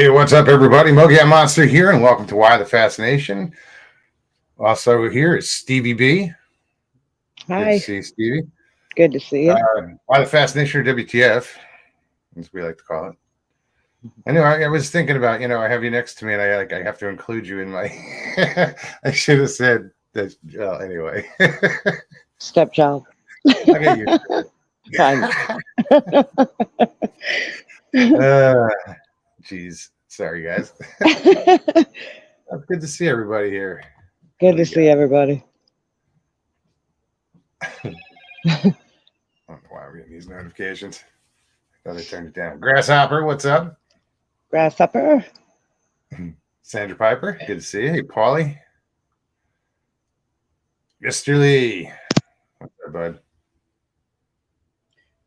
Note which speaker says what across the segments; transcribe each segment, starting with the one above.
Speaker 1: Hey, what's up, everybody? Mogi Monster here, and welcome to Why the Fascination. Also, here is Stevie B. Good to
Speaker 2: Hi,
Speaker 1: see you, Stevie.
Speaker 2: good to see you.
Speaker 1: Why the Fascination, or WTF, as we like to call it. Anyway, I was thinking about, I have you next to me, and I have to include you in my. I should have said that. Well, anyway,
Speaker 2: Stepchild.
Speaker 1: I'll get you.
Speaker 2: Fine.
Speaker 1: Geez, sorry, guys. Good to see everybody here.
Speaker 2: Good to see everybody.
Speaker 1: I don't know why we're getting these notifications. I thought I turned it down. Grasshopper, what's up?
Speaker 2: Grasshopper.
Speaker 1: Sandra Piper, good to see you. Hey, Paulie. Mr. Lee. What's up, bud?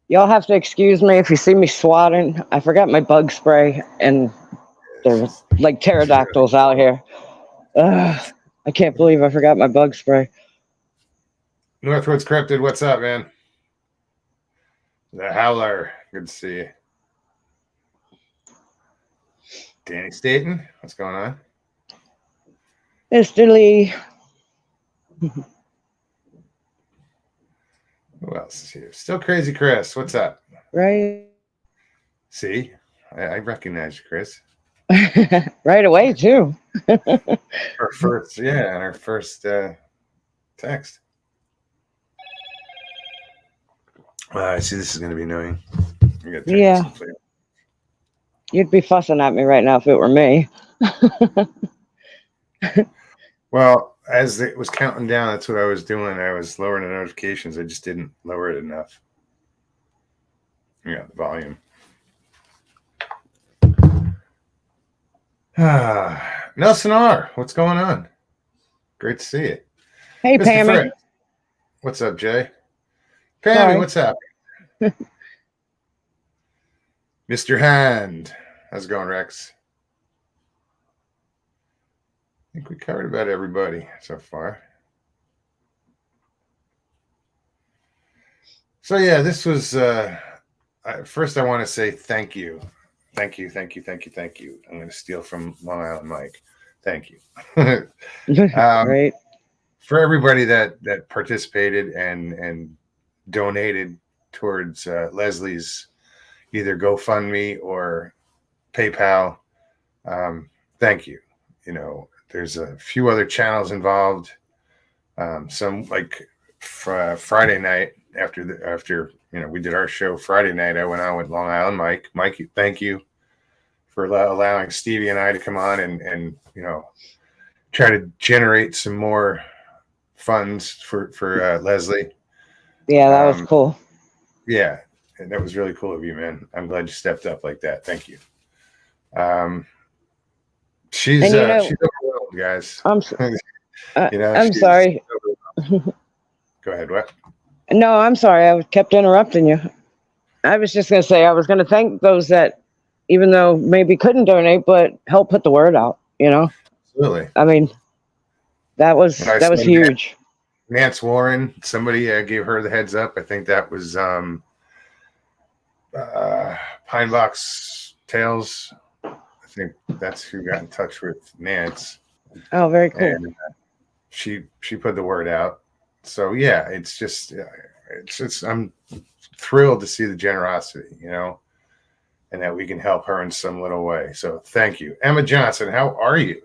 Speaker 2: Y'all have to excuse me if you see me swatting. I forgot my bug spray, and there's like pterodactyls out here. I can't believe I forgot my bug spray.
Speaker 1: Northwoods Cryptid, what's up, man? The Howler, good to see you. Danny Staten, what's going on?
Speaker 2: Mr. Lee.
Speaker 1: Who else is here? Still Crazy Chris, what's up?
Speaker 2: Right.
Speaker 1: See, I recognize you, Chris.
Speaker 2: Right away, too.
Speaker 1: Our first text. I see this is going to be annoying.
Speaker 2: Yeah. You'd be fussing at me right now if it were me.
Speaker 1: Well, as it was counting down, that's what I was doing. I was lowering the notifications. I just didn't lower it enough. Yeah, the volume. Nelson R., what's going on? Great to see you.
Speaker 2: Hey,
Speaker 1: Mr.
Speaker 2: Pammy.
Speaker 1: Fritz. What's up, Jay? Pammy,
Speaker 2: Sorry.
Speaker 1: what's up? Mr. Hand. How's it going, Rex? I think we covered about everybody so far. So, yeah, this was... first, I want to say thank you. Thank you. I'm going to steal from Long Island Mike. Thank you.
Speaker 2: Right.
Speaker 1: For everybody that participated and donated towards Leslie's either GoFundMe or PayPal, thank you. There's a few other channels involved. Some like Friday night after we did our show Friday night, I went on with Long Island Mike. Mike, thank you for allowing Stevie and I to come on and try to generate some more funds for Leslie.
Speaker 2: Yeah, that was cool.
Speaker 1: Yeah, and that was really cool of you, man. I'm glad you stepped up like that. Thank you. She's overwhelmed, guys.
Speaker 2: I'm
Speaker 1: she's
Speaker 2: sorry.
Speaker 1: Go ahead. What?
Speaker 2: No, I'm sorry. I kept interrupting you. I was just going to say I was going to thank those that, even though maybe couldn't donate, but help put the word out.
Speaker 1: Absolutely.
Speaker 2: I mean, that was huge.
Speaker 1: Nance Warren, somebody gave her the heads up. I think that was Pine Box Tales. I think that's who got in touch with Nance.
Speaker 2: Oh, very cool.
Speaker 1: And she put the word out. So yeah, it's just I'm thrilled to see the generosity, and that we can help her in some little way. So thank you. Emma Johnson, how are you?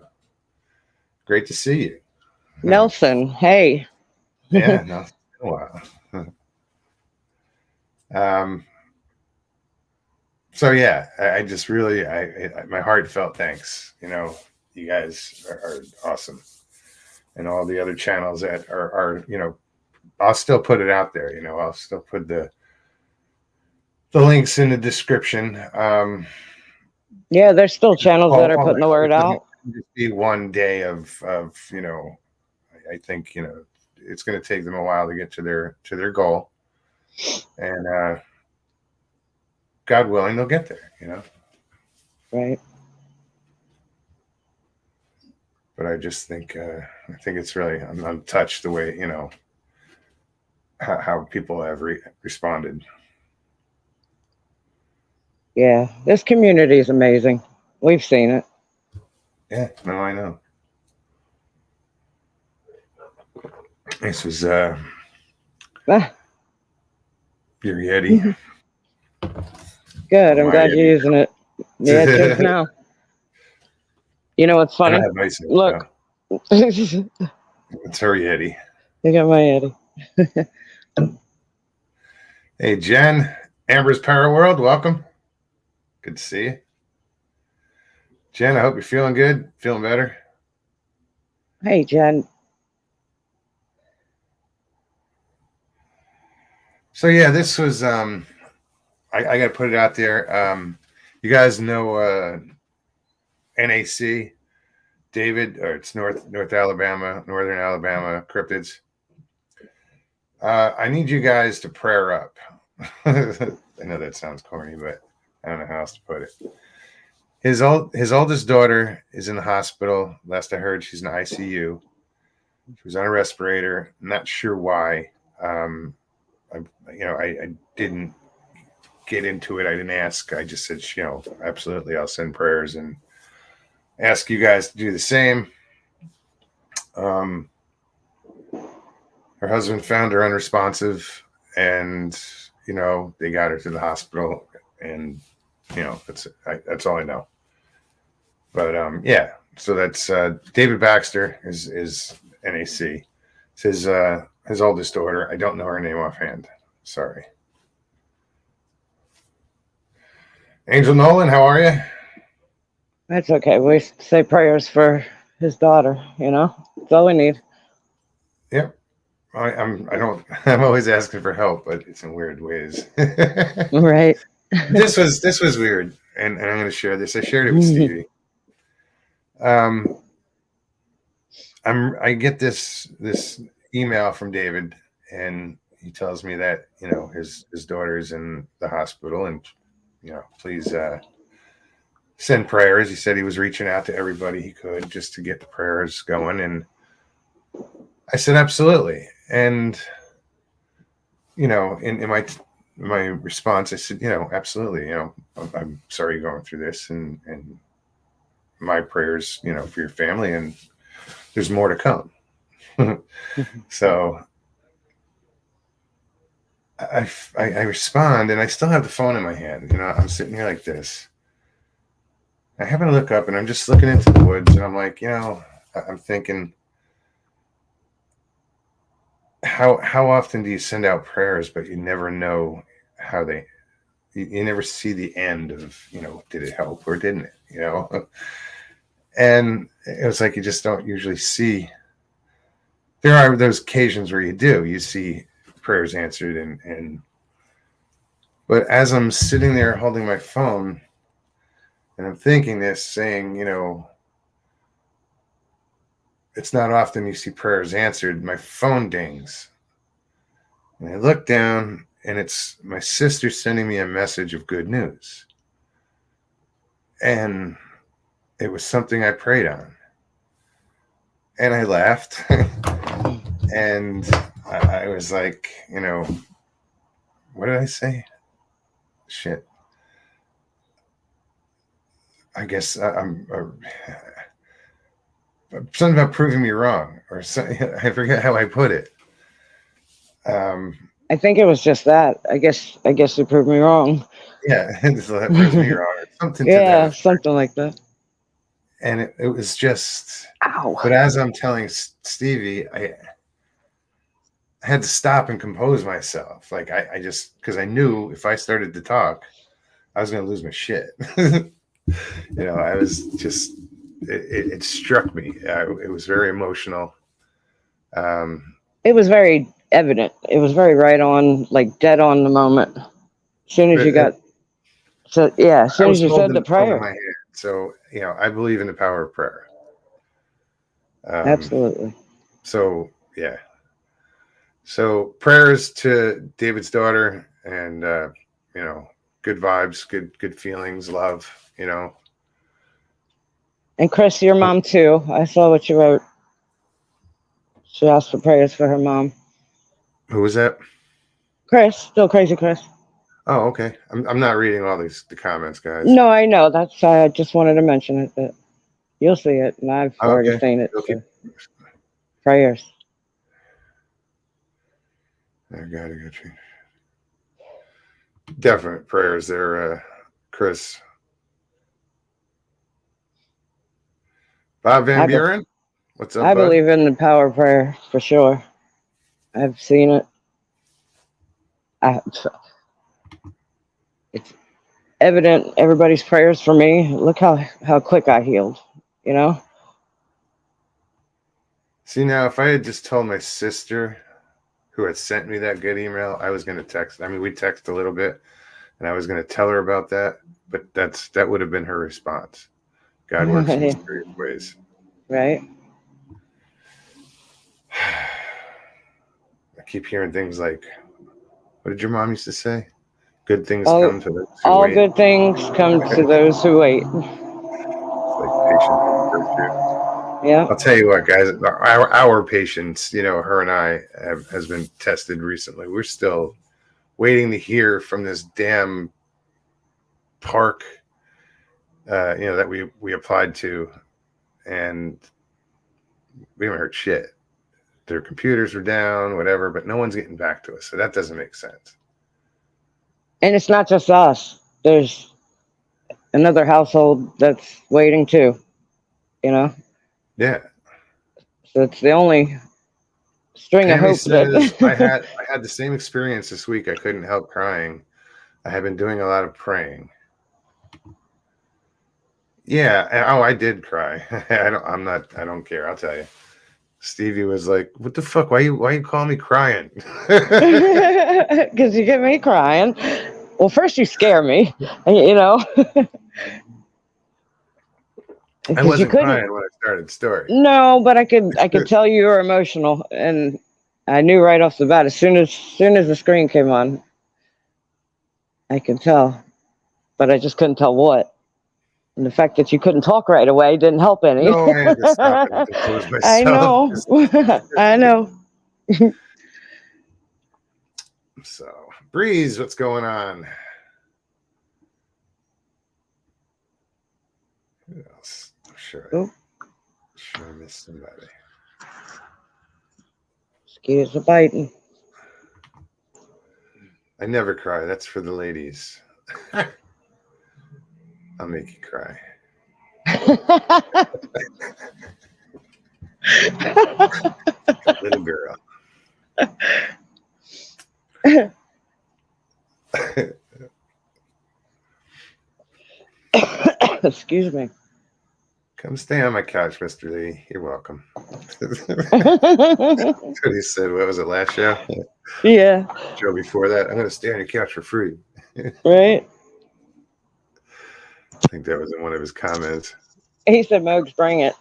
Speaker 1: Great to see you.
Speaker 2: Nelson, hey.
Speaker 1: Yeah, no, it's been a while. So yeah, I just really, my heartfelt thanks. You guys are awesome, and all the other channels that are I'll still put it out there. I'll still put the links in the description.
Speaker 2: Yeah, there's still channels that are putting the word out.
Speaker 1: Just be one day of I think it's going to take them a while to get to their goal, and God willing, they'll get there.
Speaker 2: Right.
Speaker 1: But I just think it's really I'm touched the way how people have responded.
Speaker 2: Yeah, this community is amazing. We've seen it.
Speaker 1: Yeah, no, I know. This was
Speaker 2: Ah,
Speaker 1: your Yeti.
Speaker 2: good.
Speaker 1: Or
Speaker 2: I'm
Speaker 1: my
Speaker 2: glad you're using it. Yeah, it is
Speaker 1: Yeti.
Speaker 2: now. You know what's
Speaker 1: I don't
Speaker 2: funny?
Speaker 1: have ice in it,
Speaker 2: Look.
Speaker 1: though.
Speaker 2: You
Speaker 1: It's her Yeti.
Speaker 2: got my Eddie.
Speaker 1: Hey, Jen, Amber's Power World, welcome. Good to see you. Jen, I hope you're feeling good, feeling better.
Speaker 2: Hey, Jen.
Speaker 1: So yeah, this was I gotta put it out there. You guys know NAC, David, or it's North Alabama, Northern Alabama Cryptids. I need you guys to prayer up. I know that sounds corny, but I don't know how else to put it. His oldest daughter is in the hospital. Last I heard, she's in the ICU. She was on a respirator. Not sure why. I didn't get into it. I didn't ask. I just said, absolutely, I'll send prayers and ask you guys to do the same. Her husband found her unresponsive, and they got her to the hospital, and that's all I know. But yeah, so that's David Baxter is NAC. It's his oldest daughter. I don't know her name offhand. Sorry. Angel Nolan, how are you?
Speaker 2: That's okay. We say prayers for his daughter. That's all we need.
Speaker 1: Yep. I'm always asking for help, but it's in weird ways.
Speaker 2: Right.
Speaker 1: This was weird, and I'm going to share this. I shared it with Stevie. I get this email from David, and he tells me that his daughter's in the hospital, and please send prayers. He said he was reaching out to everybody he could just to get the prayers going, and I said absolutely. And in my response, I said, absolutely. I'm sorry you're going through this, and my prayers, for your family, and there's more to come. So I respond, and I still have the phone in my hand. I'm sitting here like this. I happen to look up, and I'm just looking into the woods, and I'm like, I'm thinking, how often do you send out prayers, but you never know how you never see the end of, did it help or didn't it, And it was like, you just don't usually see. There are those occasions where you see prayers answered, but as I'm sitting there holding my phone and I'm thinking this, saying, it's not often you see prayers answered, my phone dings. And I look down, and it's my sister sending me a message of good news. And it was something I prayed on. And I laughed. And I was like, what did I say? Shit. I guess I'm something about proving me wrong, or something. I forget how I put it.
Speaker 2: I think it was just that. I guess you proved me wrong.
Speaker 1: Yeah, so that proves me wrong, or something to that
Speaker 2: Yeah,
Speaker 1: effect.
Speaker 2: something like that.
Speaker 1: And it was just.
Speaker 2: Ow.
Speaker 1: But as I'm telling Stevie, I had to stop and compose myself. Like I just, because I knew if I started to talk, I was going to lose my shit. I was just, it struck me. It was very emotional.
Speaker 2: It was very evident. It was very right on, like dead on the moment. As soon as you got, as soon as you said the prayer.
Speaker 1: In my hand. So, I believe in the power of prayer.
Speaker 2: Absolutely.
Speaker 1: So, yeah. So prayers to David's daughter, and, good vibes, good feelings, love,
Speaker 2: And Chris, your mom too. I saw what you wrote. She asked for prayers for her mom.
Speaker 1: Who was that?
Speaker 2: Chris, still crazy Chris.
Speaker 1: Oh, okay. I'm not reading all the comments, guys.
Speaker 2: No, I know. That's I just wanted to mention it. But you'll see it, and I've
Speaker 1: Oh,
Speaker 2: already
Speaker 1: okay.
Speaker 2: seen it.
Speaker 1: Okay.
Speaker 2: So prayers.
Speaker 1: I gotta go change. Definite prayers there, Chris. Bob Van
Speaker 2: I be-
Speaker 1: Buren, what's up,
Speaker 2: I
Speaker 1: bud?
Speaker 2: believe in the power of prayer for sure. I've seen it. I, it's evident everybody's prayers for me. Look how quick I healed. You know.
Speaker 1: See, now if I had just told my sister who had sent me that good email, I was going to text. I mean, we text a little bit, and I was going to tell her about that, but that would have been her response. God works in mysterious ways.
Speaker 2: Right.
Speaker 1: I keep hearing things like, what did your mom used to say? Good things
Speaker 2: All,
Speaker 1: come to those who
Speaker 2: all
Speaker 1: wait.
Speaker 2: good things come to those who wait.
Speaker 1: It's like patience is a virtue.
Speaker 2: Yeah.
Speaker 1: I'll tell you what, guys, our patience, her and I has been tested recently. We're still waiting to hear from this damn park, that we applied to, and we haven't heard shit. Their computers are down, whatever, but no one's getting back to us. So that doesn't make sense.
Speaker 2: And it's not just us. There's another household that's waiting too. You know.
Speaker 1: Yeah.
Speaker 2: So it's the only string of
Speaker 1: Tammy
Speaker 2: hope
Speaker 1: says I
Speaker 2: that.
Speaker 1: had the same experience this week. I couldn't help crying. I have been doing a lot of praying. Yeah. Oh, I did cry. I don't care. I'll tell you. Stevie was like, "What the fuck? Why you calling me crying?"
Speaker 2: Because you get me crying. Well, first you scare me, you know,
Speaker 1: I
Speaker 2: because you
Speaker 1: wasn't
Speaker 2: couldn't.
Speaker 1: crying when I started the story.
Speaker 2: No, but I could tell you were emotional, and I knew right off the bat as soon as the screen came on, I could tell, but I just couldn't tell what. And the fact that you couldn't talk right away didn't help any.
Speaker 1: No, I had to stop and compose
Speaker 2: I
Speaker 1: myself.
Speaker 2: know, I know.
Speaker 1: So, Breeze, what's going on? Who else? I'm sure I missed somebody.
Speaker 2: Mosquitoes are biting.
Speaker 1: I never cry. That's for the ladies. I'll make you cry. Little girl.
Speaker 2: Excuse me.
Speaker 1: Come stay on my couch, Mr. Lee. You're welcome. That's what he said. What was it, last show?
Speaker 2: Yeah.
Speaker 1: Show before that. I'm going to stay on your couch for free.
Speaker 2: Right.
Speaker 1: I think that was in one of his comments.
Speaker 2: He said, "Mogs, bring it."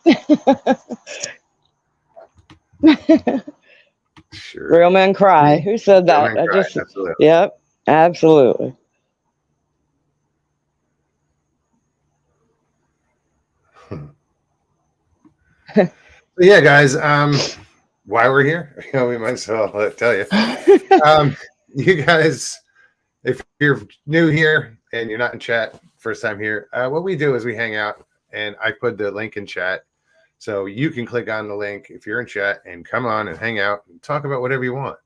Speaker 1: Sure.
Speaker 2: Real men cry. Who said
Speaker 1: Real
Speaker 2: that?
Speaker 1: men cry. Absolutely.
Speaker 2: Yep, absolutely.
Speaker 1: So yeah, guys. Why we're here? We might as well tell you. You guys, if you're new here and you're not in chat, first time here, what we do is we hang out, and I put the link in chat, so you can click on the link if you're in chat and come on and hang out and talk about whatever you want.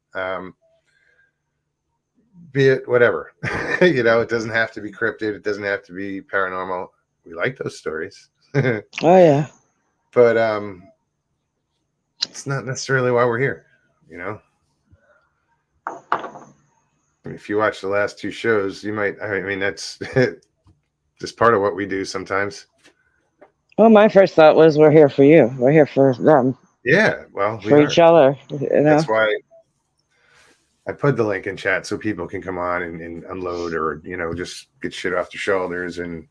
Speaker 1: Be it whatever, it doesn't have to be cryptid. It doesn't have to be paranormal. We like those stories.
Speaker 2: Oh yeah.
Speaker 1: But it's not necessarily why we're here, If you watch the last two shows, you might. I mean, that's just part of what we do sometimes.
Speaker 2: Well, my first thought was, we're here for you. We're here for them.
Speaker 1: Yeah, well,
Speaker 2: for each other.
Speaker 1: That's why I put the link in chat so people can come on and unload, or just get shit off their shoulders, and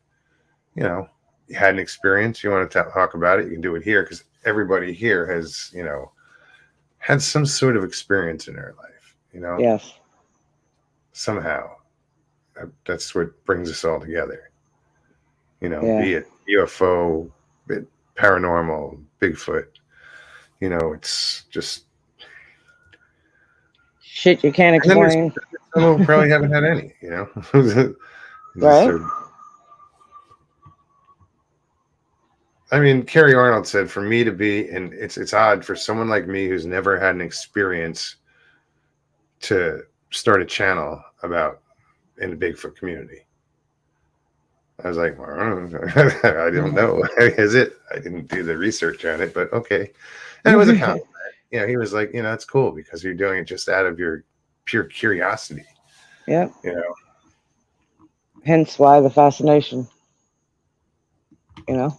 Speaker 1: you had an experience, you want to talk about it, you can do it here, because everybody here has had some sort of experience in their life.
Speaker 2: Yes.
Speaker 1: Somehow that's what brings us all together.
Speaker 2: Yeah.
Speaker 1: Be it UFO, be it paranormal, Bigfoot. It's just
Speaker 2: shit you can't explain.
Speaker 1: Some who probably haven't had any, you know. Just
Speaker 2: Right?
Speaker 1: are, I mean, Carrie Arnold said, for me to be, and it's odd for someone like me who's never had an experience to start a channel about in the Bigfoot community. I was like, well, I don't know. Is it? I didn't do the research on it, but okay. And it was a compliment. You know, he was like, you know, it's cool because you're doing it just out of your pure curiosity.
Speaker 2: Yep.
Speaker 1: You know.
Speaker 2: Hence why the fascination. You know.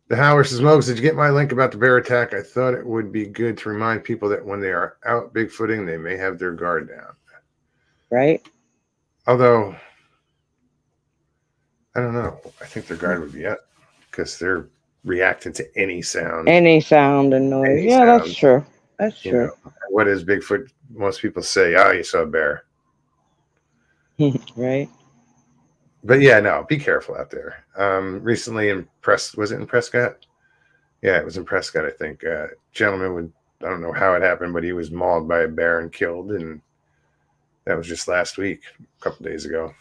Speaker 1: The Howard says, Mogs, did you get my link about the bear attack? I thought it would be good to remind people that when they are out Bigfooting, they may have their guard down.
Speaker 2: Right.
Speaker 1: Although, I don't know. I think their guard would be up because they're reacting to any sound.
Speaker 2: Any sound and noise.
Speaker 1: Any
Speaker 2: Yeah,
Speaker 1: sound,
Speaker 2: that's true. That's true.
Speaker 1: Know, what is Bigfoot? Most people say, oh, you saw a bear.
Speaker 2: Right.
Speaker 1: But yeah, no, be careful out there. Recently in was it in Prescott? Yeah, it was in Prescott, I think. Gentleman I don't know how it happened, but he was mauled by a bear and killed. And that was just last week, a couple days ago.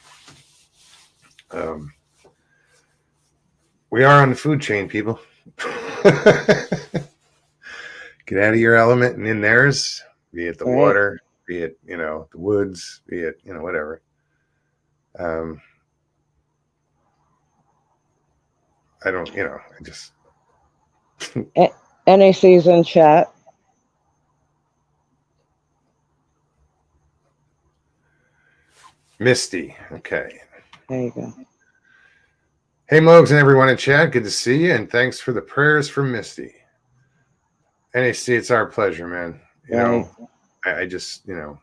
Speaker 1: We are on the food chain, people. Get out of your element and in theirs, be it the water, be it, you know, the woods, be it, you know, whatever. I don't, you know, I just.
Speaker 2: NAC's in chat.
Speaker 1: Misty. Okay.
Speaker 2: There you go.
Speaker 1: Hey, Mogs and everyone in chat. Good to see you. And thanks for the prayers for Misty. NAC, it's our pleasure, man. You know, I just, you know,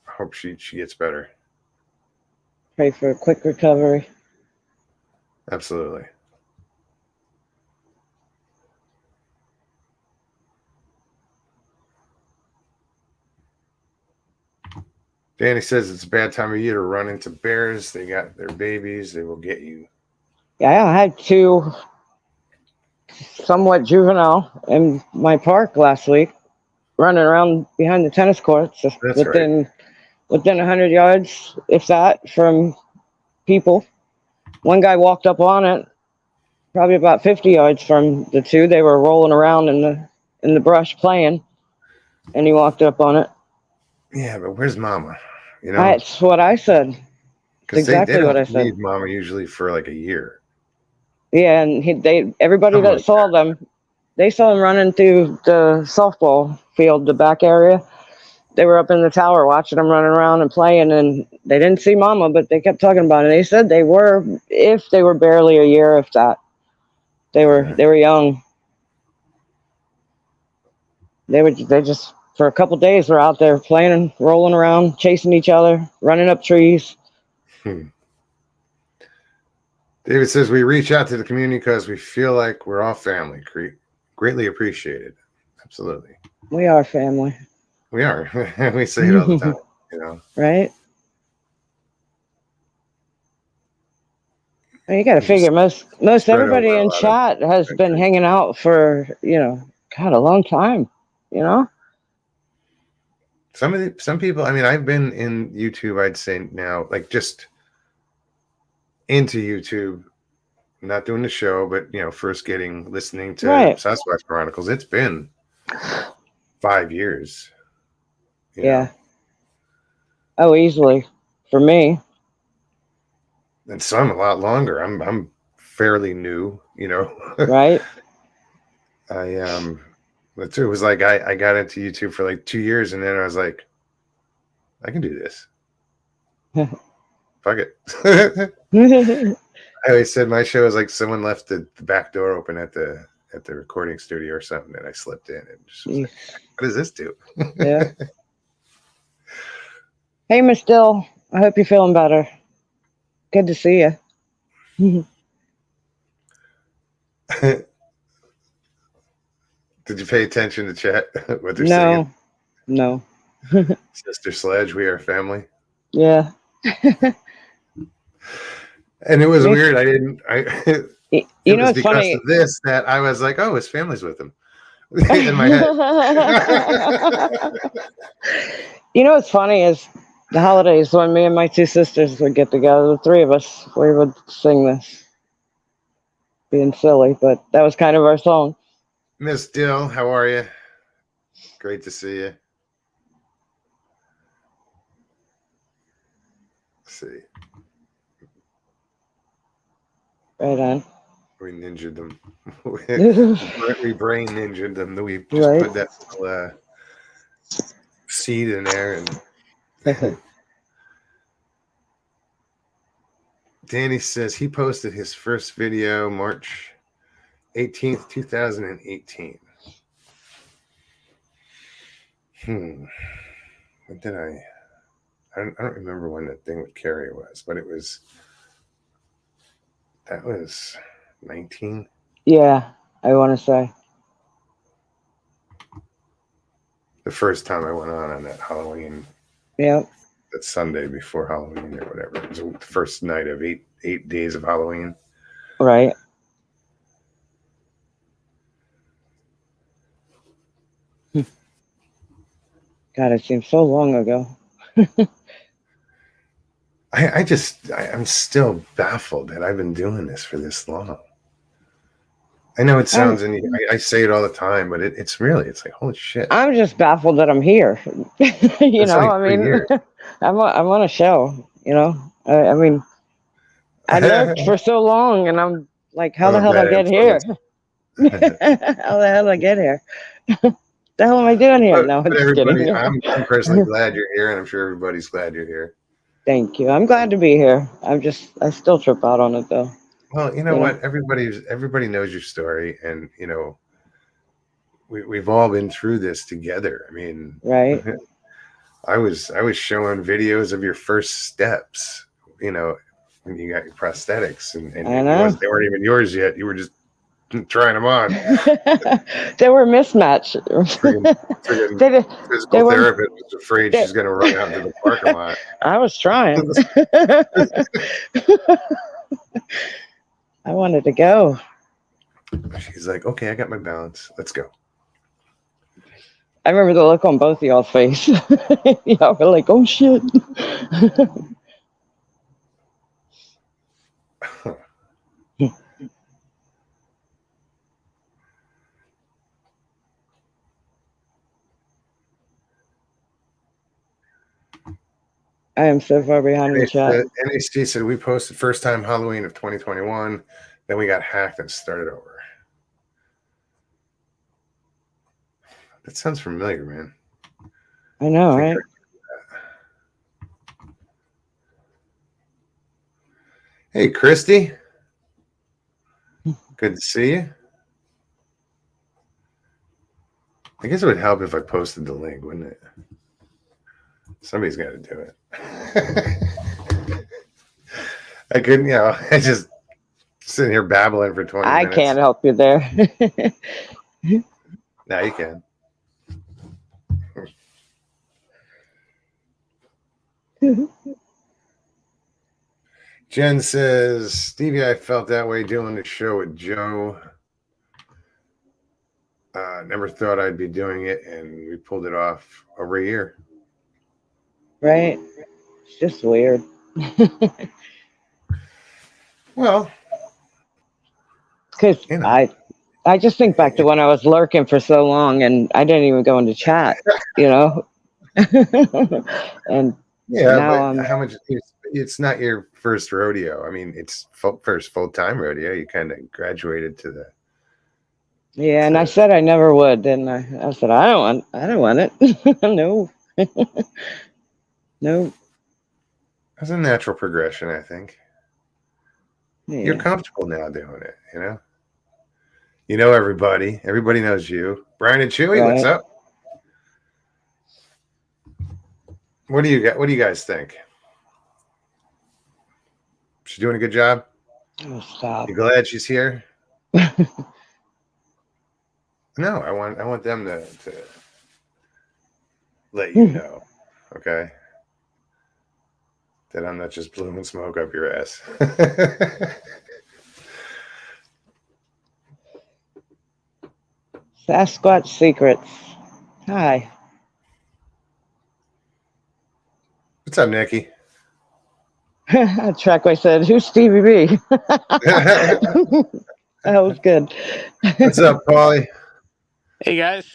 Speaker 1: hope she gets better.
Speaker 2: Pray for a quick recovery.
Speaker 1: Absolutely. Danny says it's a bad time of year to run into bears. They got their babies. They will get you.
Speaker 2: Yeah, I had two somewhat juvenile in my park last week, running around behind the tennis courts, just within 100 yards, if that, from people. One guy walked up on it, probably about 50 yards from the two. They were rolling around in the brush playing, and he walked up on it.
Speaker 1: Yeah, but where's Mama? You know,
Speaker 2: that's what I said. Exactly what I said.
Speaker 1: Leave Mama usually for like a year.
Speaker 2: Yeah, and everybody that saw them, they saw him running through the softball field, the back area. They were up in the tower watching them running around and playing, and they didn't see Mama, but they kept talking about it. They said they were barely a year, if that. They were young. They just for a couple days were out there playing and rolling around, chasing each other, running up trees.
Speaker 1: David says we reach out to the community because we feel like we're all family. Greatly appreciated. Absolutely.
Speaker 2: We are family.
Speaker 1: We are. We say it all the time, you know.
Speaker 2: Right? You got to figure most everybody in chat has been hanging out for, you know, God, a long time, you know.
Speaker 1: Some people, I mean, I've been in YouTube, I'd say now, like just into YouTube, not doing the show, but you know, first listening to Sasquatch Chronicles. It's been 5 years.
Speaker 2: Yeah. Oh, easily for me.
Speaker 1: And some a lot longer. I'm fairly new, you know.
Speaker 2: Right.
Speaker 1: But it was like I got into YouTube for like 2 years, and then I was like, I can do this. Fuck it. I always said my show is like someone left the back door open at the recording studio or something, and I slipped in and just was like, what does this do?
Speaker 2: Yeah. Hey, Miss Dill, I hope you're feeling better. Good to see you.
Speaker 1: Did you pay attention to chat? What they're saying?
Speaker 2: No.
Speaker 1: Sister Sledge, we are family.
Speaker 2: Yeah.
Speaker 1: And it was weird. You know,
Speaker 2: it's funny.
Speaker 1: Of this that I was like, oh, his family's with him. in my head.
Speaker 2: You know what's funny is the holidays when me and my two sisters would get together, the three of us, we would sing this, being silly, but that was kind of our song.
Speaker 1: Miss Dill, how are you? Great to see you. Let's see.
Speaker 2: Right on.
Speaker 1: We ninja'd them. We brain ninja'd them. We just
Speaker 2: Right.
Speaker 1: put that little, seed in there. And Danny says he posted his first video March 18th, 2018. What did I don't remember when that thing with Carrie was, but that was 19.
Speaker 2: Yeah, I want to say.
Speaker 1: The first time I went on that Halloween.
Speaker 2: Yep.
Speaker 1: That Sunday before Halloween or whatever. It was the first night of eight days of Halloween.
Speaker 2: Right. God, it seems so long ago.
Speaker 1: I'm still baffled that I've been doing this for this long. I know it sounds, and I say it all the time, but it's like, holy shit.
Speaker 2: I'm just baffled that I'm here. You know, I mean, I'm on a show, you know. I mean, I lurked for so long, and I'm like, how the hell did I get here? How the hell did I get here? The hell am I doing here? No, I'm just kidding.
Speaker 1: I'm personally glad you're here, and I'm sure everybody's glad you're here.
Speaker 2: Thank you. I'm glad to be here. I still trip out on it though.
Speaker 1: Well, you know what? Everybody knows your story, and you know, we've all been through this together. I mean,
Speaker 2: right?
Speaker 1: I was showing videos of your first steps. You know, when you got your prosthetics, and they weren't even yours yet. You were just trying them on.
Speaker 2: They were mismatched.
Speaker 1: Physical therapist was afraid she's going to run out into the parking lot.
Speaker 2: I was trying. I wanted to go.
Speaker 1: She's like, okay, I got my balance. Let's go.
Speaker 2: I remember the look on both of y'all's face. Y'all were like, oh shit. I am so far behind in the chat.
Speaker 1: NHC said we posted first time Halloween of 2021. Then we got hacked and started over. That sounds familiar, man.
Speaker 2: I know, right?
Speaker 1: Hey, Christy. Good to see you. I guess it would help if I posted the link, wouldn't it? Somebody's got to do it. I couldn't, you know, I just sitting here babbling for 20 minutes.
Speaker 2: I can't help you there.
Speaker 1: Now you can. Jen says, Stevie, I felt that way doing the show with Joe. Never thought I'd be doing it, and we pulled it off over a year.
Speaker 2: Right? It's just weird.
Speaker 1: Well,
Speaker 2: because you know. I just think back to when I was lurking for so long, and I didn't even go into chat, you know. And
Speaker 1: yeah, now but how much? It's not your first rodeo. I mean, it's first full-time rodeo. You kind of graduated to the.
Speaker 2: Yeah, and I said I never would, didn't I? I said I don't want it. No. No.
Speaker 1: That's a natural progression, I think. Yeah. You're comfortable now doing it, you know. You know everybody. Everybody knows you. Brian and Chewy, right. What's up? What do you guys think? She's doing a good job?
Speaker 2: Oh, stop.
Speaker 1: You glad she's here? No, I want them to let you know, okay? That I'm not just blowing smoke up your ass.
Speaker 2: Sasquatch Secrets. Hi.
Speaker 1: What's up, Nikki?
Speaker 2: Trackway said, "Who's Stevie B?" That was good.
Speaker 1: What's up, Paulie?
Speaker 3: Hey guys,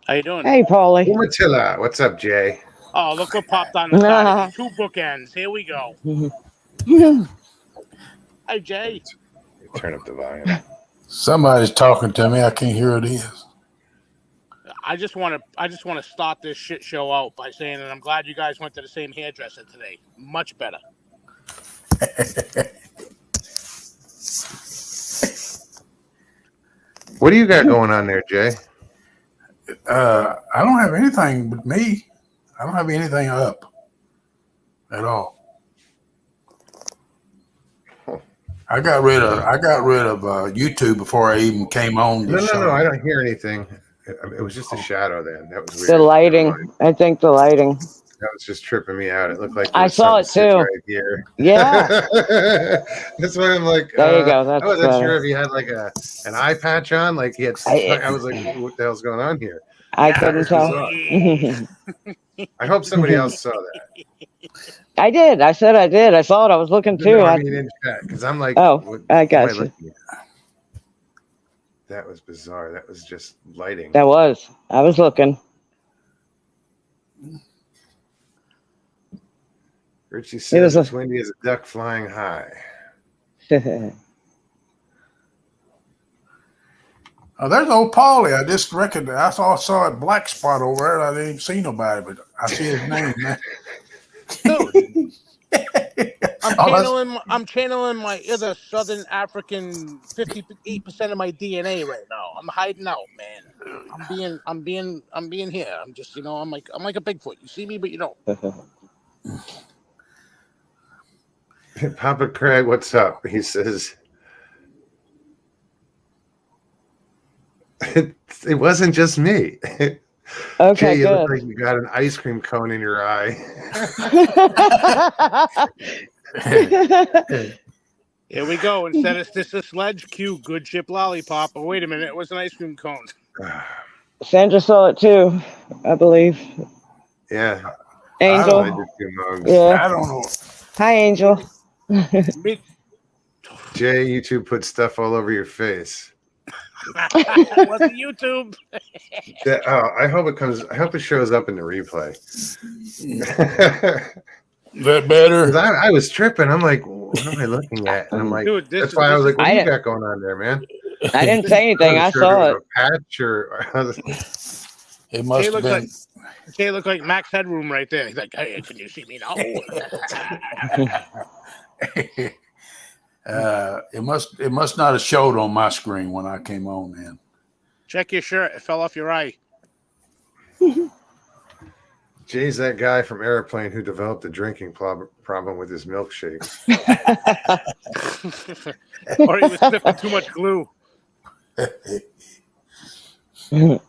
Speaker 3: how you doing?
Speaker 2: Hey, Paulie.
Speaker 1: Umatilla. What's up, Jay?
Speaker 3: Oh, look what popped on the side of me. 2 bookends. Here we go. Hi Jay.
Speaker 1: Turn up the volume.
Speaker 4: Somebody's talking to me. I can't hear who it is.
Speaker 3: I just want to start this shit show out by saying that I'm glad you guys went to the same hairdresser today. Much better.
Speaker 1: What do you got going on there, Jay?
Speaker 4: I don't have anything but me. I don't have anything up at all. I got rid of YouTube before I even came on.
Speaker 1: No, I don't hear anything. It was just a shadow then. That was weird.
Speaker 2: The lighting. I think the lighting.
Speaker 1: That was just tripping me out. It looked like
Speaker 2: I saw it too.
Speaker 1: Right here.
Speaker 2: Yeah.
Speaker 1: That's why I'm like.
Speaker 2: There you go. That's
Speaker 1: I wasn't
Speaker 2: better.
Speaker 1: sure if he had like an eye patch on, like he had. I was like, what the hell's going on here?
Speaker 2: I couldn't tell.
Speaker 1: I hope somebody else saw that.
Speaker 2: I did. I said I did. I saw it. I was looking too.
Speaker 1: No, I mean in chat because I'm like.
Speaker 2: Oh,
Speaker 1: what
Speaker 2: I
Speaker 1: am
Speaker 2: got you.
Speaker 1: looking at? That was bizarre. That was just lighting.
Speaker 2: That was. I was looking.
Speaker 1: Richie says
Speaker 2: was
Speaker 1: it's windy as a duck flying high.
Speaker 4: Oh, there's old Paulie. I just recognized. I saw a black spot over there. I didn't even see nobody, but I see his name.
Speaker 3: Dude, I'm channeling my other Southern African 58% of my DNA right now. I'm hiding out, man. I'm being here. I'm just, I'm like a Bigfoot. You see me, but you don't.
Speaker 1: Papa Craig, what's up? He says it wasn't just me.
Speaker 2: Okay,
Speaker 1: Jay, you
Speaker 2: good.
Speaker 1: look like you got an ice cream cone in your eye.
Speaker 3: Here we go. Instead of this a sledge, cue good chip lollipop. Oh, wait a minute. It was an ice cream cone.
Speaker 2: Sandra saw it too, I believe.
Speaker 1: Yeah.
Speaker 2: Angel.
Speaker 1: Yeah.
Speaker 4: I don't know.
Speaker 2: Hi, Angel.
Speaker 1: Jay, you two put stuff all over your face.
Speaker 3: What's the YouTube?
Speaker 1: I hope it comes. I hope it shows up in the replay.
Speaker 4: That better?
Speaker 1: I was tripping. I'm like, what am I looking at? And I'm like,
Speaker 3: dude,
Speaker 1: that's why I was like, what do you got going on there, man?
Speaker 2: I didn't say anything. I saw it.
Speaker 1: A patch or
Speaker 4: It must have been.
Speaker 3: Jay looked like Max Headroom right there. He's like, hey, can you see me now?
Speaker 4: It must not have showed on my screen when I came on, man.
Speaker 3: Check your shirt. It fell off your eye.
Speaker 1: Jay's that guy from Airplane who developed a drinking problem with his milkshake.
Speaker 3: Or he was sniffing too much glue.
Speaker 1: Who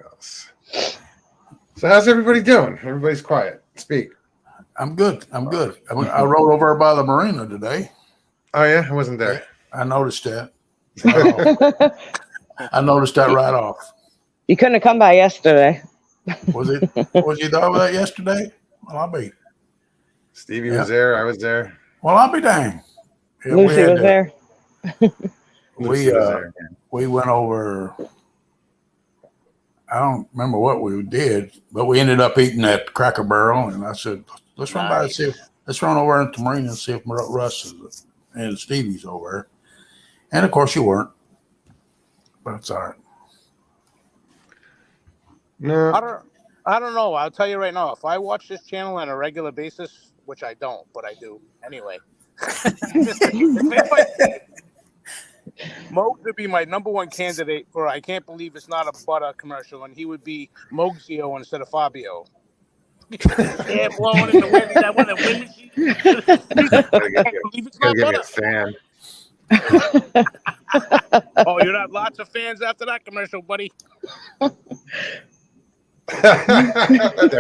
Speaker 1: else? So how's everybody doing? Everybody's quiet. Speak.
Speaker 4: I'm good. I rode over by the marina today.
Speaker 1: Oh yeah, I wasn't there.
Speaker 4: I noticed that. I noticed that right off.
Speaker 2: You couldn't have come by yesterday.
Speaker 4: Was you over there yesterday? Well, I'll be.
Speaker 1: Stevie was there. I was there.
Speaker 4: Well, I'll be dang. Yeah,
Speaker 2: Lucy was there.
Speaker 4: We went over. I don't remember what we did, but we ended up eating at Cracker Barrel, and I said, "Let's run by and see. Let's run over into the marina and see if Russ and Stevie's over there." And of course, you weren't, but it's all right.
Speaker 1: No,
Speaker 3: I don't know. I'll tell you right now. If I watch this channel on a regular basis, which I don't, but I do anyway. Moog would be my number one candidate for I Can't Believe It's Not a Butter commercial, and he would be Moogzio instead of Fabio. Hair blowing in the wind. That one, the wind machine.
Speaker 1: Gotta give me a fan.
Speaker 3: Oh, you'd have lots of fans after that commercial, buddy.
Speaker 1: That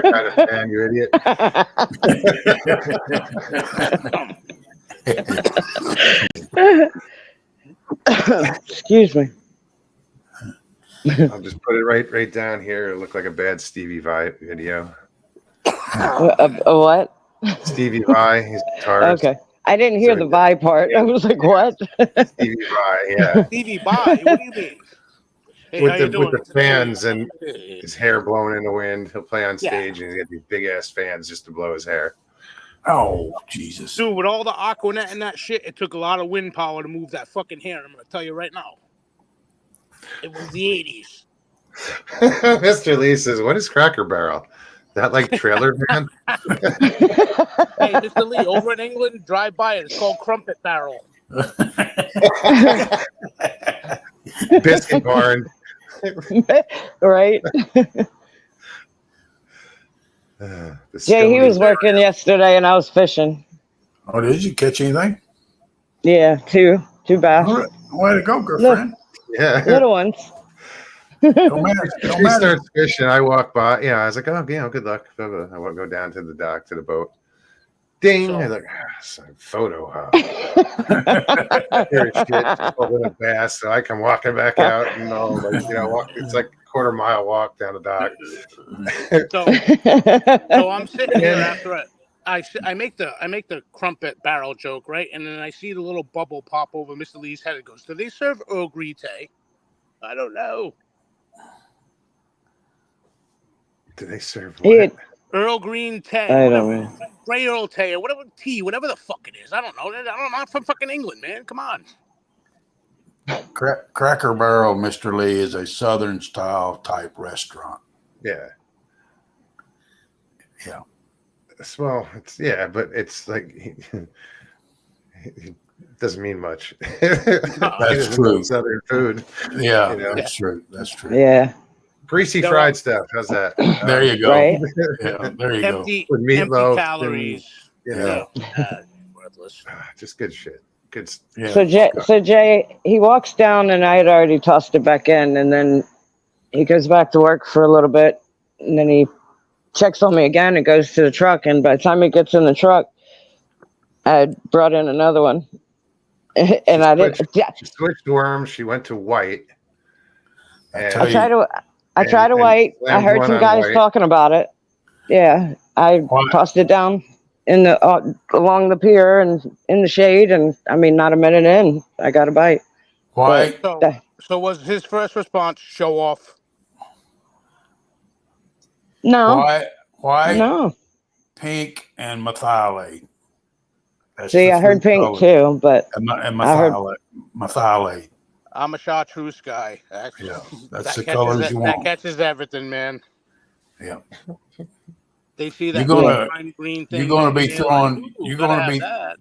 Speaker 1: kind of fan, you idiot.
Speaker 2: Excuse me.
Speaker 1: I'll just put it right down here. It'll look like a bad Stevie Vai video.
Speaker 2: A what?
Speaker 1: Stevie Vai, his guitarist.
Speaker 2: Okay. I didn't hear the "by" part. I was like, what?
Speaker 1: Stevie Vai, yeah.
Speaker 3: Stevie Vai, what do you mean? Hey, how you doing?
Speaker 1: With the fans and his hair blowing in the wind. He'll play on stage and he's got these big ass fans just to blow his hair.
Speaker 4: Oh, Jesus.
Speaker 3: Dude, with all the Aquanet and that shit, it took a lot of wind power to move that fucking hair. I'm going to tell you right now. It was the 80s.
Speaker 1: Mr. Lee says, what is Cracker Barrel? That like Trailer Man?
Speaker 3: Hey, Mr. Lee, over in England, drive by it. It's called Crumpet Barrel.
Speaker 1: Biscuit Barn.
Speaker 2: Right? Jay, he was working yesterday and I was fishing.
Speaker 4: Oh, did you catch anything?
Speaker 2: Yeah, two bass.
Speaker 4: Way to go, girlfriend.
Speaker 1: Yeah.
Speaker 2: Little ones.
Speaker 4: Don't matter. Don't
Speaker 1: He
Speaker 4: matter.
Speaker 1: starts fishing. I walk by. Yeah, I was like, oh, good luck. I want to go down to the dock, to the boat. Ding.
Speaker 3: So-
Speaker 1: I'm like, photo op. Shit, with a bass. So I come walking back out and it's like a quarter mile walk down the dock.
Speaker 3: So I'm sitting here after I make the crumpet barrel joke, right? And then I see the little bubble pop over Mr. Lee's head. It goes, do they serve Earl Grey tea? I don't know.
Speaker 1: Do they serve what?
Speaker 3: Earl Green tea.
Speaker 2: I don't know.
Speaker 3: Grey Earl tea or whatever tea, whatever the fuck it is. I don't know. I'm not from fucking England, man. Come on.
Speaker 4: Cracker Barrel, Mr. Lee, is a Southern style type restaurant.
Speaker 1: Yeah.
Speaker 4: Yeah.
Speaker 1: Well, but it's like it doesn't mean much.
Speaker 4: That's true.
Speaker 1: Southern food.
Speaker 4: Yeah, that's true. That's true.
Speaker 2: Yeah.
Speaker 1: Greasy fried stuff. How's that?
Speaker 4: There you go.
Speaker 2: Right?
Speaker 4: Yeah, there you
Speaker 3: Empty,
Speaker 1: With
Speaker 3: empty
Speaker 1: meatloaf
Speaker 3: calories.
Speaker 1: go.
Speaker 3: Worthless.
Speaker 1: Just good shit. Good.
Speaker 4: Yeah.
Speaker 2: So Jay, he walks down and I had already tossed it back in, and then he goes back to work for a little bit, and then he checks on me again and goes to the truck, and by the time he gets in the truck, I brought in another one. And
Speaker 1: She switched worms. She went to white. And
Speaker 2: I tried to white. I heard some guys talking about it. Yeah, I tossed it down in the along the pier and in the shade, and I mean, not a minute in, I got a bite.
Speaker 4: White.
Speaker 3: So was his first response show off?
Speaker 2: No,
Speaker 4: White,
Speaker 2: no.
Speaker 4: pink, and methylate. That's
Speaker 2: See,
Speaker 4: the
Speaker 2: I heard
Speaker 4: three
Speaker 2: pink
Speaker 4: colors.
Speaker 2: too, but
Speaker 4: And
Speaker 2: I heard-
Speaker 4: methylate.
Speaker 3: I'm a chartreuse guy.
Speaker 4: Yeah, that's the
Speaker 3: catches
Speaker 4: colors you want.
Speaker 3: That catches everything, man.
Speaker 4: Yeah.
Speaker 3: They see that green thing.
Speaker 4: You're gonna be throwing.
Speaker 3: Like,
Speaker 4: You're gonna be.
Speaker 3: that.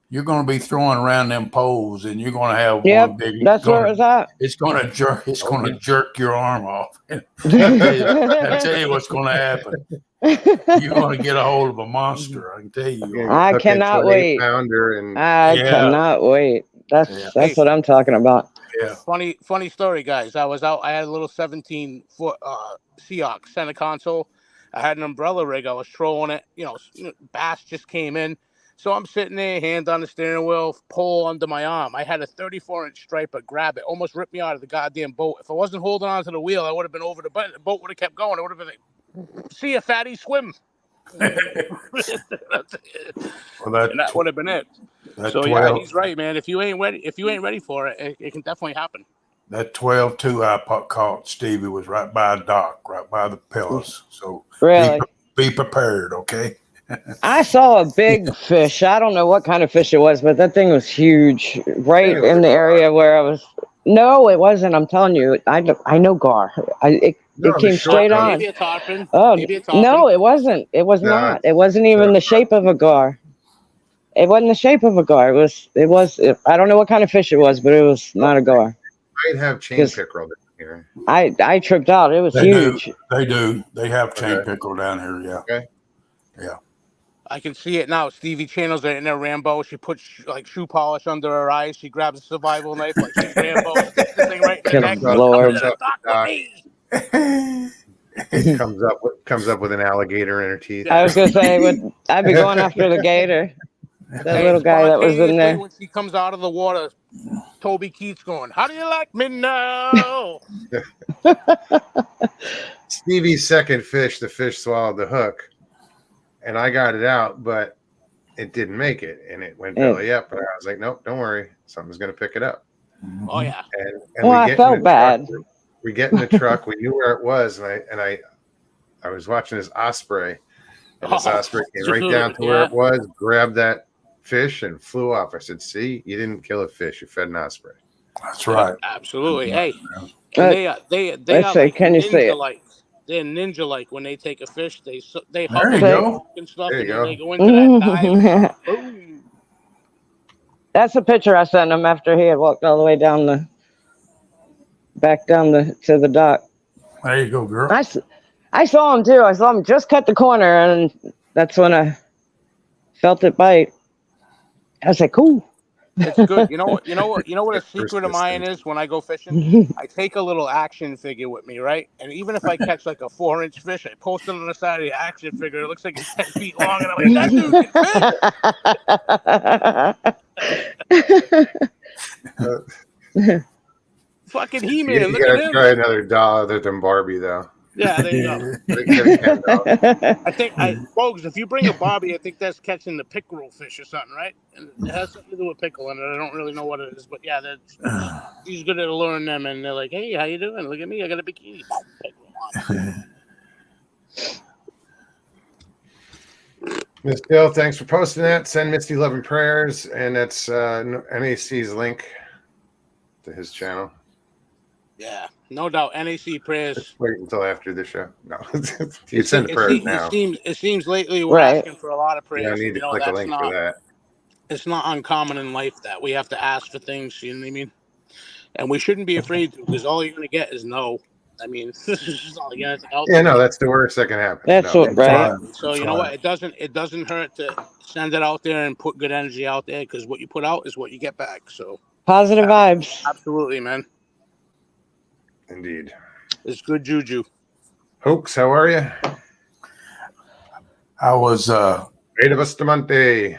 Speaker 4: You're gonna be throwing around them poles, and you're gonna have
Speaker 2: yep,
Speaker 4: one big.
Speaker 2: that's where it was at.
Speaker 4: It's gonna jerk. It's gonna jerk your arm off. I tell you what's gonna happen. You're gonna get a hold of a monster. I can tell you.
Speaker 2: I cannot wait. I cannot wait. That's what I'm talking about.
Speaker 4: Yeah.
Speaker 3: Funny story, guys. I was out. I had a little 17-foot Seahawk center console. I had an umbrella rig. I was trolling it. Bass just came in. So I'm sitting there, hand on the steering wheel, pole under my arm. I had a 34-inch striper grab it, almost ripped me out of the goddamn boat. If I wasn't holding on to the wheel, I would have been over the boat. The boat would have kept going. I would have been like, see a fatty swim.
Speaker 4: Well,
Speaker 3: that would have been it. So
Speaker 4: 12,
Speaker 3: he's right, man. If you ain't ready for it, it can definitely happen.
Speaker 4: that 12-2 I caught Stevie was right by a dock, right by the pillars. So
Speaker 2: Really?
Speaker 4: be prepared, okay?
Speaker 2: I saw a big fish. I don't know what kind of fish it was, but that thing was huge, right in the area where I was. No, it wasn't. I'm telling you, I know gar. It came straight on.
Speaker 3: Maybe a tarpon.
Speaker 2: Oh
Speaker 3: Maybe a tarpon.
Speaker 2: no, it wasn't. It was not. It wasn't even the shape of a gar. It wasn't the shape of a gar. It was. I don't know what kind of fish it was, but it was not a gar.
Speaker 1: Might have chain pickerel down here.
Speaker 2: I tripped out. It was huge.
Speaker 4: They do. They have chain pickerel down here. Yeah.
Speaker 1: Okay.
Speaker 4: Yeah.
Speaker 3: I can see it now. Stevie channels it in there. Rambo. She puts like shoe polish under her eyes. She grabs a survival knife like she's Rambo. Sticks the thing right in the neck.
Speaker 2: Good Lord.
Speaker 1: It comes up with an alligator in her teeth.
Speaker 2: I was gonna say, I'd be going after the gator. That little guy that was in there.
Speaker 3: When she comes out of the water, Toby Keith's going, "How do you like me now?"
Speaker 1: Stevie's second fish, the fish swallowed the hook, and I got it out, but it didn't make it, and it went belly up. And I was like, "Nope, don't worry, something's going to pick it up."
Speaker 3: Oh yeah.
Speaker 1: And
Speaker 2: well, I felt bad.
Speaker 1: We get in the truck. We knew where it was, and I was watching this osprey, and this osprey came right down to where it was, grabbed that fish, and flew off. I said, "See, you didn't kill a fish; you fed an osprey."
Speaker 4: That's right.
Speaker 3: Absolutely. Hey, they are like ninja-like. They're ninja-like when they take a fish. They hover and stuff, and then they go into that dive. Boom.
Speaker 2: That's a picture I sent him after he had walked all the way down to the dock.
Speaker 4: There you go, girl.
Speaker 2: I saw him too. I saw him just cut the corner, and that's when I felt it bite. I was like, "Cool."
Speaker 3: It's good. You know what a secret of mine is when I go fishing? I take a little action figure with me, right? And even if I catch like a 4-inch fish, I post it on the side of the action figure. It looks like it's 10 feet long, and I'm like, "That dude can fish." Fucking He-Man.
Speaker 1: You gotta try another doll other than Barbie, though.
Speaker 3: Yeah, there you go. I think, folks, if you bring a Barbie, I think that's catching the pickerel fish or something, right? And it has something to do with pickle in it. I don't really know what it is, but yeah, she's good at luring them, and they're like, "Hey, how you doing? Look at me, I got a bikini."
Speaker 1: Miss Bill, thanks for posting that. Send Misty love and prayers, and that's NAC's link to his channel.
Speaker 3: Yeah, no doubt. NAC prayers.
Speaker 1: Just wait until after the show. No, you send the prayers now.
Speaker 3: It seems lately we're asking for a lot of prayers.
Speaker 1: You don't need to click a link for that.
Speaker 3: It's not uncommon in life that we have to ask for things. You know what I mean? And we shouldn't be afraid to, because all you're going to get is no. I mean, this is just all you got out there.
Speaker 1: Yeah, no, that's the worst that can happen.
Speaker 2: That's what, right?
Speaker 3: So you know what? It doesn't hurt to send it out there and put good energy out there, because what you put out is what you get back. So
Speaker 2: positive vibes.
Speaker 3: Absolutely, man.
Speaker 1: Indeed.
Speaker 3: It's good juju.
Speaker 1: Hoax, how are you?
Speaker 4: I was
Speaker 1: Rita Bustamante.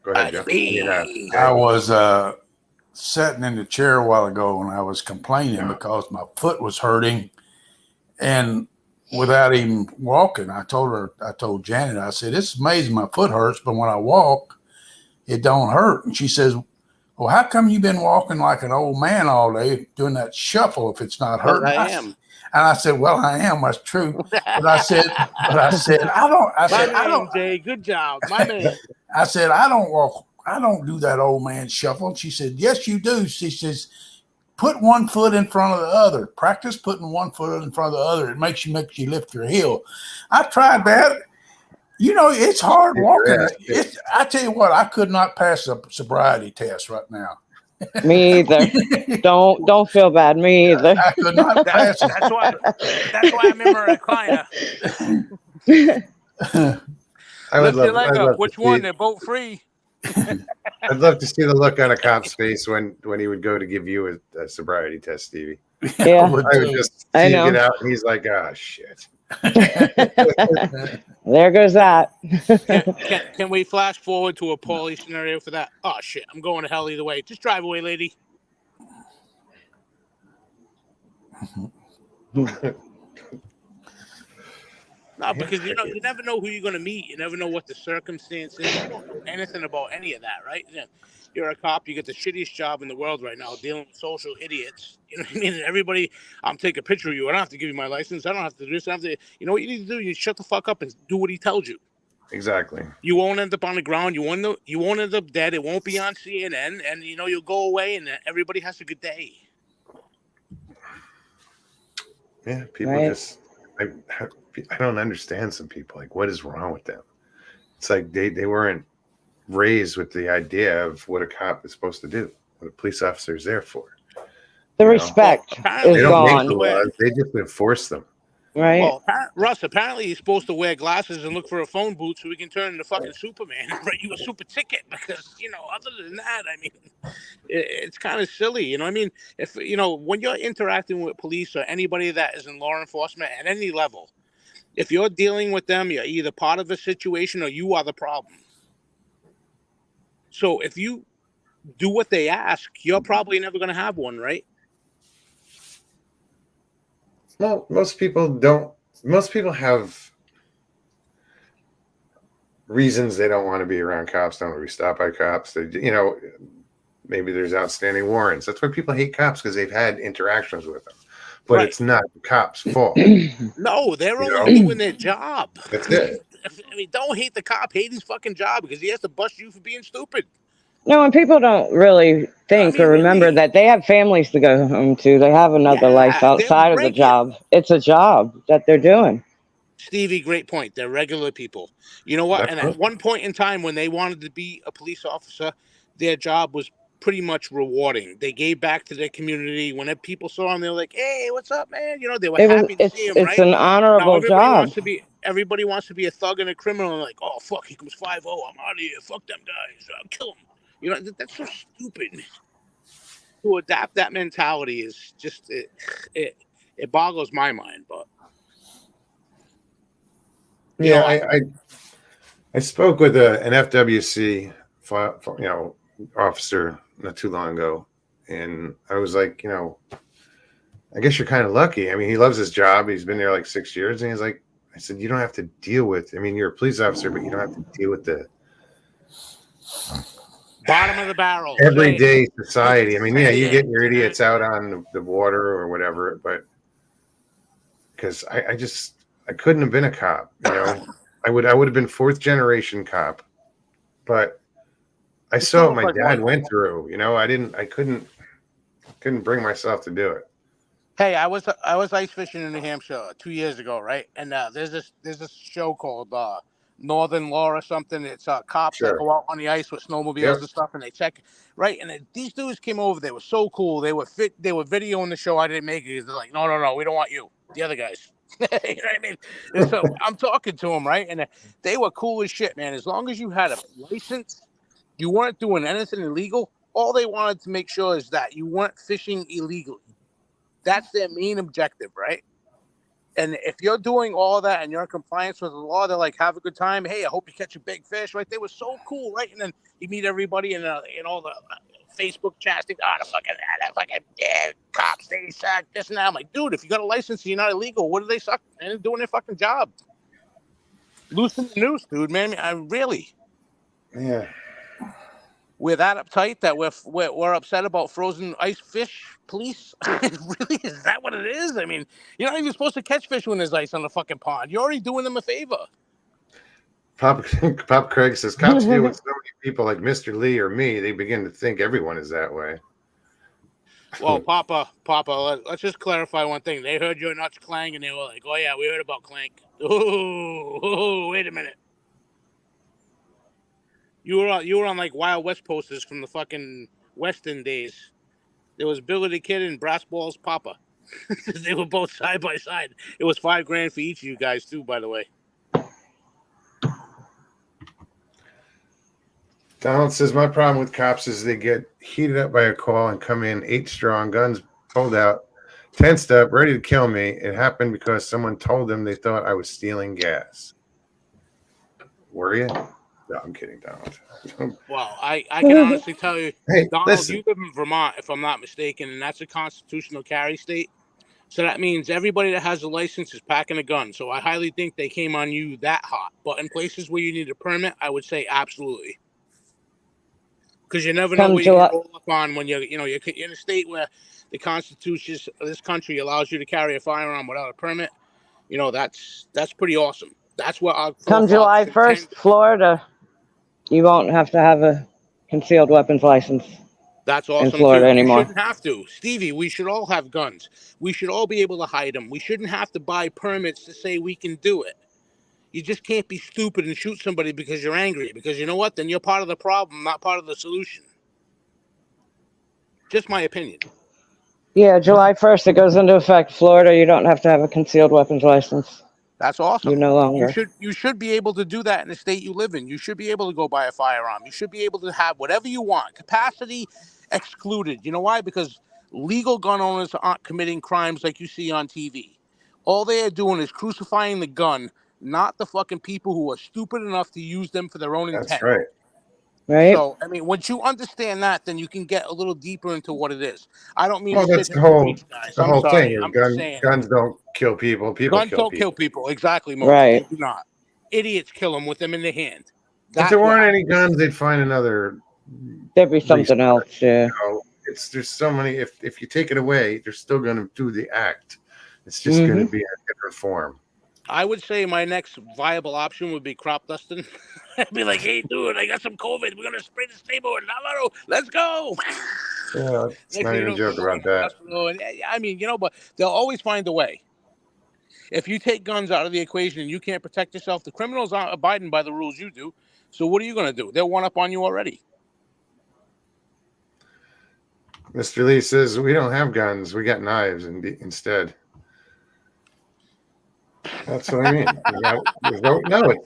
Speaker 1: Go ahead, Jeff.
Speaker 4: I was sitting in the chair a while ago, and I was complaining because my foot was hurting, and without even walking, I told Janet, I said, "It's amazing, my foot hurts, but when I walk, it don't hurt." And she says, "Well, how come you've been walking like an old man all day, doing that shuffle if it's not hurting?"
Speaker 3: I am.
Speaker 4: And I said, "Well, I am. That's true." But I said, I don't.
Speaker 3: Jay, good job, my man.
Speaker 4: I said, "I don't walk. I don't do that old man shuffle." And she said, "Yes, you do." She says, "Put one foot in front of the other. Practice putting one foot in front of the other. It makes you lift your heel." I tried that. You know, it's hard walking. I tell you what, I could not pass a sobriety test right now.
Speaker 2: Me either. Don't feel bad. Me either.
Speaker 4: I could not pass it.
Speaker 3: That's why I'm in my recliner. Which one? They're both free.
Speaker 1: I'd love to see the look on a cop's face when he would go to give you a sobriety test, Stevie.
Speaker 2: Yeah,
Speaker 1: I would just see you get out, and he's like, "Oh shit."
Speaker 2: There goes that.
Speaker 3: Can we flash forward to a Paulie scenario for that? Oh shit, I'm going to hell either way. Just drive away, lady. No, because you never know who you're going to meet. You never know what the circumstance is. You don't know anything about any of that, right? You're a cop. You get the shittiest job in the world right now, dealing with social idiots. You know what I mean? And everybody, I'm taking a picture of you. I don't have to give you my license. I don't have to do this. I have to. You know what you need to do? You shut the fuck up and do what he tells you.
Speaker 1: Exactly.
Speaker 3: You won't end up on the ground. You won't end up dead. It won't be on CNN, and you'll go away, and everybody has a good day.
Speaker 1: Yeah, people just. I don't understand some people. Like, what is wrong with them? It's like they weren't raised with the idea of what a cop is supposed to do, what a police officer is there for.
Speaker 2: The respect is gone.
Speaker 1: Make the laws, they just enforce them.
Speaker 2: Right.
Speaker 3: Well, Russ, apparently he's supposed to wear glasses and look for a phone booth so he can turn into fucking Superman and write you a super ticket, because, other than that, I mean, it's kind of silly. You know what I mean? If, when you're interacting with police or anybody that is in law enforcement at any level, if you're dealing with them, you're either part of a situation or you are the problem. So if you do what they ask, you're probably never going to have one, right?
Speaker 1: Well, most people don't. Most people have reasons they don't want to be around cops, don't want to be stopped by cops. They, maybe there's outstanding warrants. That's why people hate cops, because they've had interactions with them. But
Speaker 3: Right.
Speaker 1: it's not the cops' fault.
Speaker 3: No, they're only doing their job.
Speaker 1: That's it.
Speaker 3: I mean, don't hate the cop. Hate his fucking job because he has to bust you for being stupid.
Speaker 2: No, and people don't really think or remember that they have families to go home to. They have another life outside of the job. It's a job that they're doing.
Speaker 3: Stevie, great point. They're regular people. You know what?
Speaker 1: That's
Speaker 3: and
Speaker 1: right.
Speaker 3: At one point in time when they wanted to be a police officer, their job was pretty much rewarding. They gave back to their community. Whenever people saw them, they were like, "Hey, what's up, man?" They were happy to see him, right?
Speaker 2: It's an honorable job.
Speaker 3: Everybody wants to be a thug and a criminal, and like, "Oh, fuck, he comes 5-0. I'm out of here. Fuck them guys. I'll kill them." That's so stupid. To adapt that mentality is just it boggles my mind. But
Speaker 1: I spoke with an FWC officer not too long ago, and I was like, I guess you're kind of lucky. I mean, he loves his job. He's been there like 6 years, and he's like, I said, you don't have to deal with. I mean, you're a police officer, but you don't have to deal with the
Speaker 3: bottom of the barrel
Speaker 1: everyday society. I mean, you get your idiots out on the water or whatever, but because I couldn't have been a cop. I would have been fourth generation cop, but I saw what my dad went through. I couldn't bring myself to do it.
Speaker 3: Hey, I was ice fishing in New Hampshire 2 years ago, right? And there's this show called Northern Law or something. It's cops that go out on the ice with snowmobiles and stuff, and they check, right? And these dudes came over. They were so cool. They were videoing the show. I didn't make it. They're like, no, we don't want you. The other guys. You know what I mean? And so I'm talking to them, right? And they were cool as shit, man. As long as you had a license, you weren't doing anything illegal. All they wanted to make sure is that you weren't fishing illegally. That's their main objective, right? And if you're doing all that and you're in compliance with the law, they're like, have a good time. Hey, I hope you catch a big fish, right? They were so cool, right? And then you meet everybody in all the Facebook chats. The fucking cops, they suck, this and that. I'm like, dude, if you got a license and you're not illegal, what do they suck? They're doing their fucking job. Loosen the noose, dude, man. I really.
Speaker 1: Yeah.
Speaker 3: We're that uptight that we're upset about frozen ice fish police? Really? Is that what it is? I mean, you're not even supposed to catch fish when there's ice on the fucking pond. You're already doing them a favor.
Speaker 1: Pop Craig says, cops deal with so many people like Mr. Lee or me, they begin to think everyone is that way.
Speaker 3: Well, Papa, let's just clarify one thing. They heard your nuts clang, and they were like, oh, yeah, we heard about Clank. Oh, wait a minute. You were on like Wild West posters from the fucking Western days. There was Billy the Kid and Brass Balls Papa. They were both side by side. It was $5,000 for each of you guys too, by the way.
Speaker 1: Donald says, my problem with cops is they get heated up by a call and come in 8 strong, guns pulled out, tensed up, ready to kill me. It happened because someone told them they thought I was stealing gas. Were you? No, I'm kidding, Donald.
Speaker 3: Well, I can honestly tell you,
Speaker 1: hey,
Speaker 3: Donald,
Speaker 1: listen.
Speaker 3: you live in Vermont, if I'm not mistaken, and that's a constitutional carry state. So that means everybody that has a license is packing a gun. So I highly think they came on you that hot. But in places where you need a permit, I would say absolutely. Because you never know where you're going to roll up on when you're in a state where the Constitution of this country allows you to carry a firearm without a permit. That's pretty awesome. That's what our
Speaker 2: come July 1st, Florida, you won't have to have a concealed weapons license.
Speaker 3: That's awesome.
Speaker 2: In Florida anymore.
Speaker 3: You shouldn't have to. Stevie, we should all have guns. We should all be able to hide them. We shouldn't have to buy permits to say we can do it. You just can't be stupid and shoot somebody because you're angry. Because you know what? Then you're part of the problem, not part of the solution. Just my opinion.
Speaker 2: Yeah, July 1st, it goes into effect. Florida, you don't have to have a concealed weapons license.
Speaker 3: That's awesome.
Speaker 2: You no longer.
Speaker 3: You should be able to do that in the state you live in. You should be able to go buy a firearm. You should be able to have whatever you want. Capacity excluded. You know why? Because legal gun owners aren't committing crimes like you see on TV. All they are doing is crucifying the gun, not the fucking people who are stupid enough to use them for their own intent.
Speaker 1: That's right.
Speaker 2: Right.
Speaker 3: So, I mean, once you understand that, then you can get a little deeper into what it is. I don't mean
Speaker 1: Well,
Speaker 3: to sit
Speaker 1: that's
Speaker 3: here and preach, guys.
Speaker 1: the
Speaker 3: I'm
Speaker 1: whole thing.
Speaker 3: sorry.
Speaker 1: Is
Speaker 3: I'm just saying.
Speaker 1: guns don't kill people. People
Speaker 3: Guns
Speaker 1: kill
Speaker 3: don't kill
Speaker 1: people.
Speaker 3: people. Exactly, Moses.
Speaker 2: Right.
Speaker 3: They do not. Idiots kill them with them in their hand.
Speaker 1: If
Speaker 3: That's
Speaker 1: there
Speaker 3: what
Speaker 1: weren't
Speaker 3: happens.
Speaker 1: any guns, they'd find another.
Speaker 2: There'd be something else. Yeah.
Speaker 1: You know, there's so many. If you take it away, they're still going to do the act. It's just going to be in a different form.
Speaker 3: I would say my next viable option would be crop dusting. I'd be like, hey, dude, I got some COVID. We're going to spray this table. Let's go.
Speaker 1: Yeah, it's not even a joke about that.
Speaker 3: And, I mean, but they'll always find a way. If you take guns out of the equation and you can't protect yourself, the criminals aren't abiding by the rules you do. So what are you going to do? They'll one up on you already.
Speaker 1: Mr. Lee says we don't have guns. We got knives instead. That's what I mean.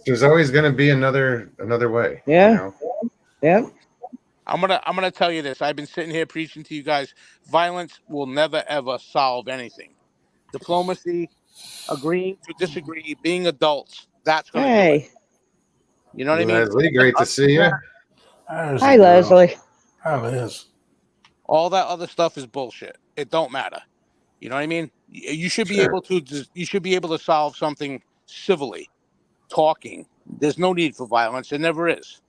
Speaker 1: There's always going to be another way.
Speaker 2: Yeah. Yep.
Speaker 3: I'm gonna tell you this. I've been sitting here preaching to you guys. Violence will never ever solve anything. Diplomacy, agreeing to disagree, being adults. That's gonna do it. You know what I mean?
Speaker 1: Leslie, great to see you.
Speaker 2: Hi, Leslie.
Speaker 4: Hi, Liz.
Speaker 3: All that other stuff is bullshit. It don't matter. You know what I mean? You should be able to. You should be able to solve something civilly, talking. There's no need for violence. There never is.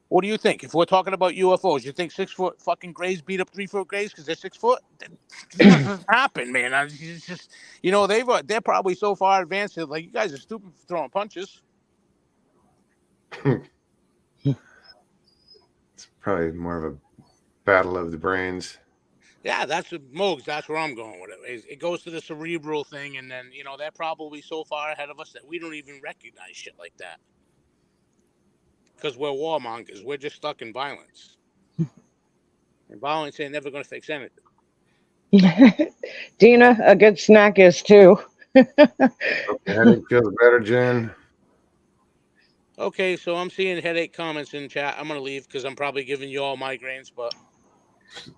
Speaker 3: What do you think? If we're talking about UFOs, you think 6 foot fucking grays beat up 3 foot grays because they're 6 foot? That doesn't happen, man. It's just they're probably so far advanced that like you guys are stupid for throwing punches.
Speaker 1: It's probably more of a battle of the brains.
Speaker 3: Yeah, that's where I'm going with it. It goes to the cerebral thing, and then they're probably so far ahead of us that we don't even recognize shit like that. Because we're warmongers. We're just stuck in violence. And violence ain't never going to fix anything.
Speaker 2: Dina, a good snack is too.
Speaker 1: Headache feels better, Jen.
Speaker 3: Okay, so I'm seeing headache comments in chat. I'm going to leave because I'm probably giving you all migraines, but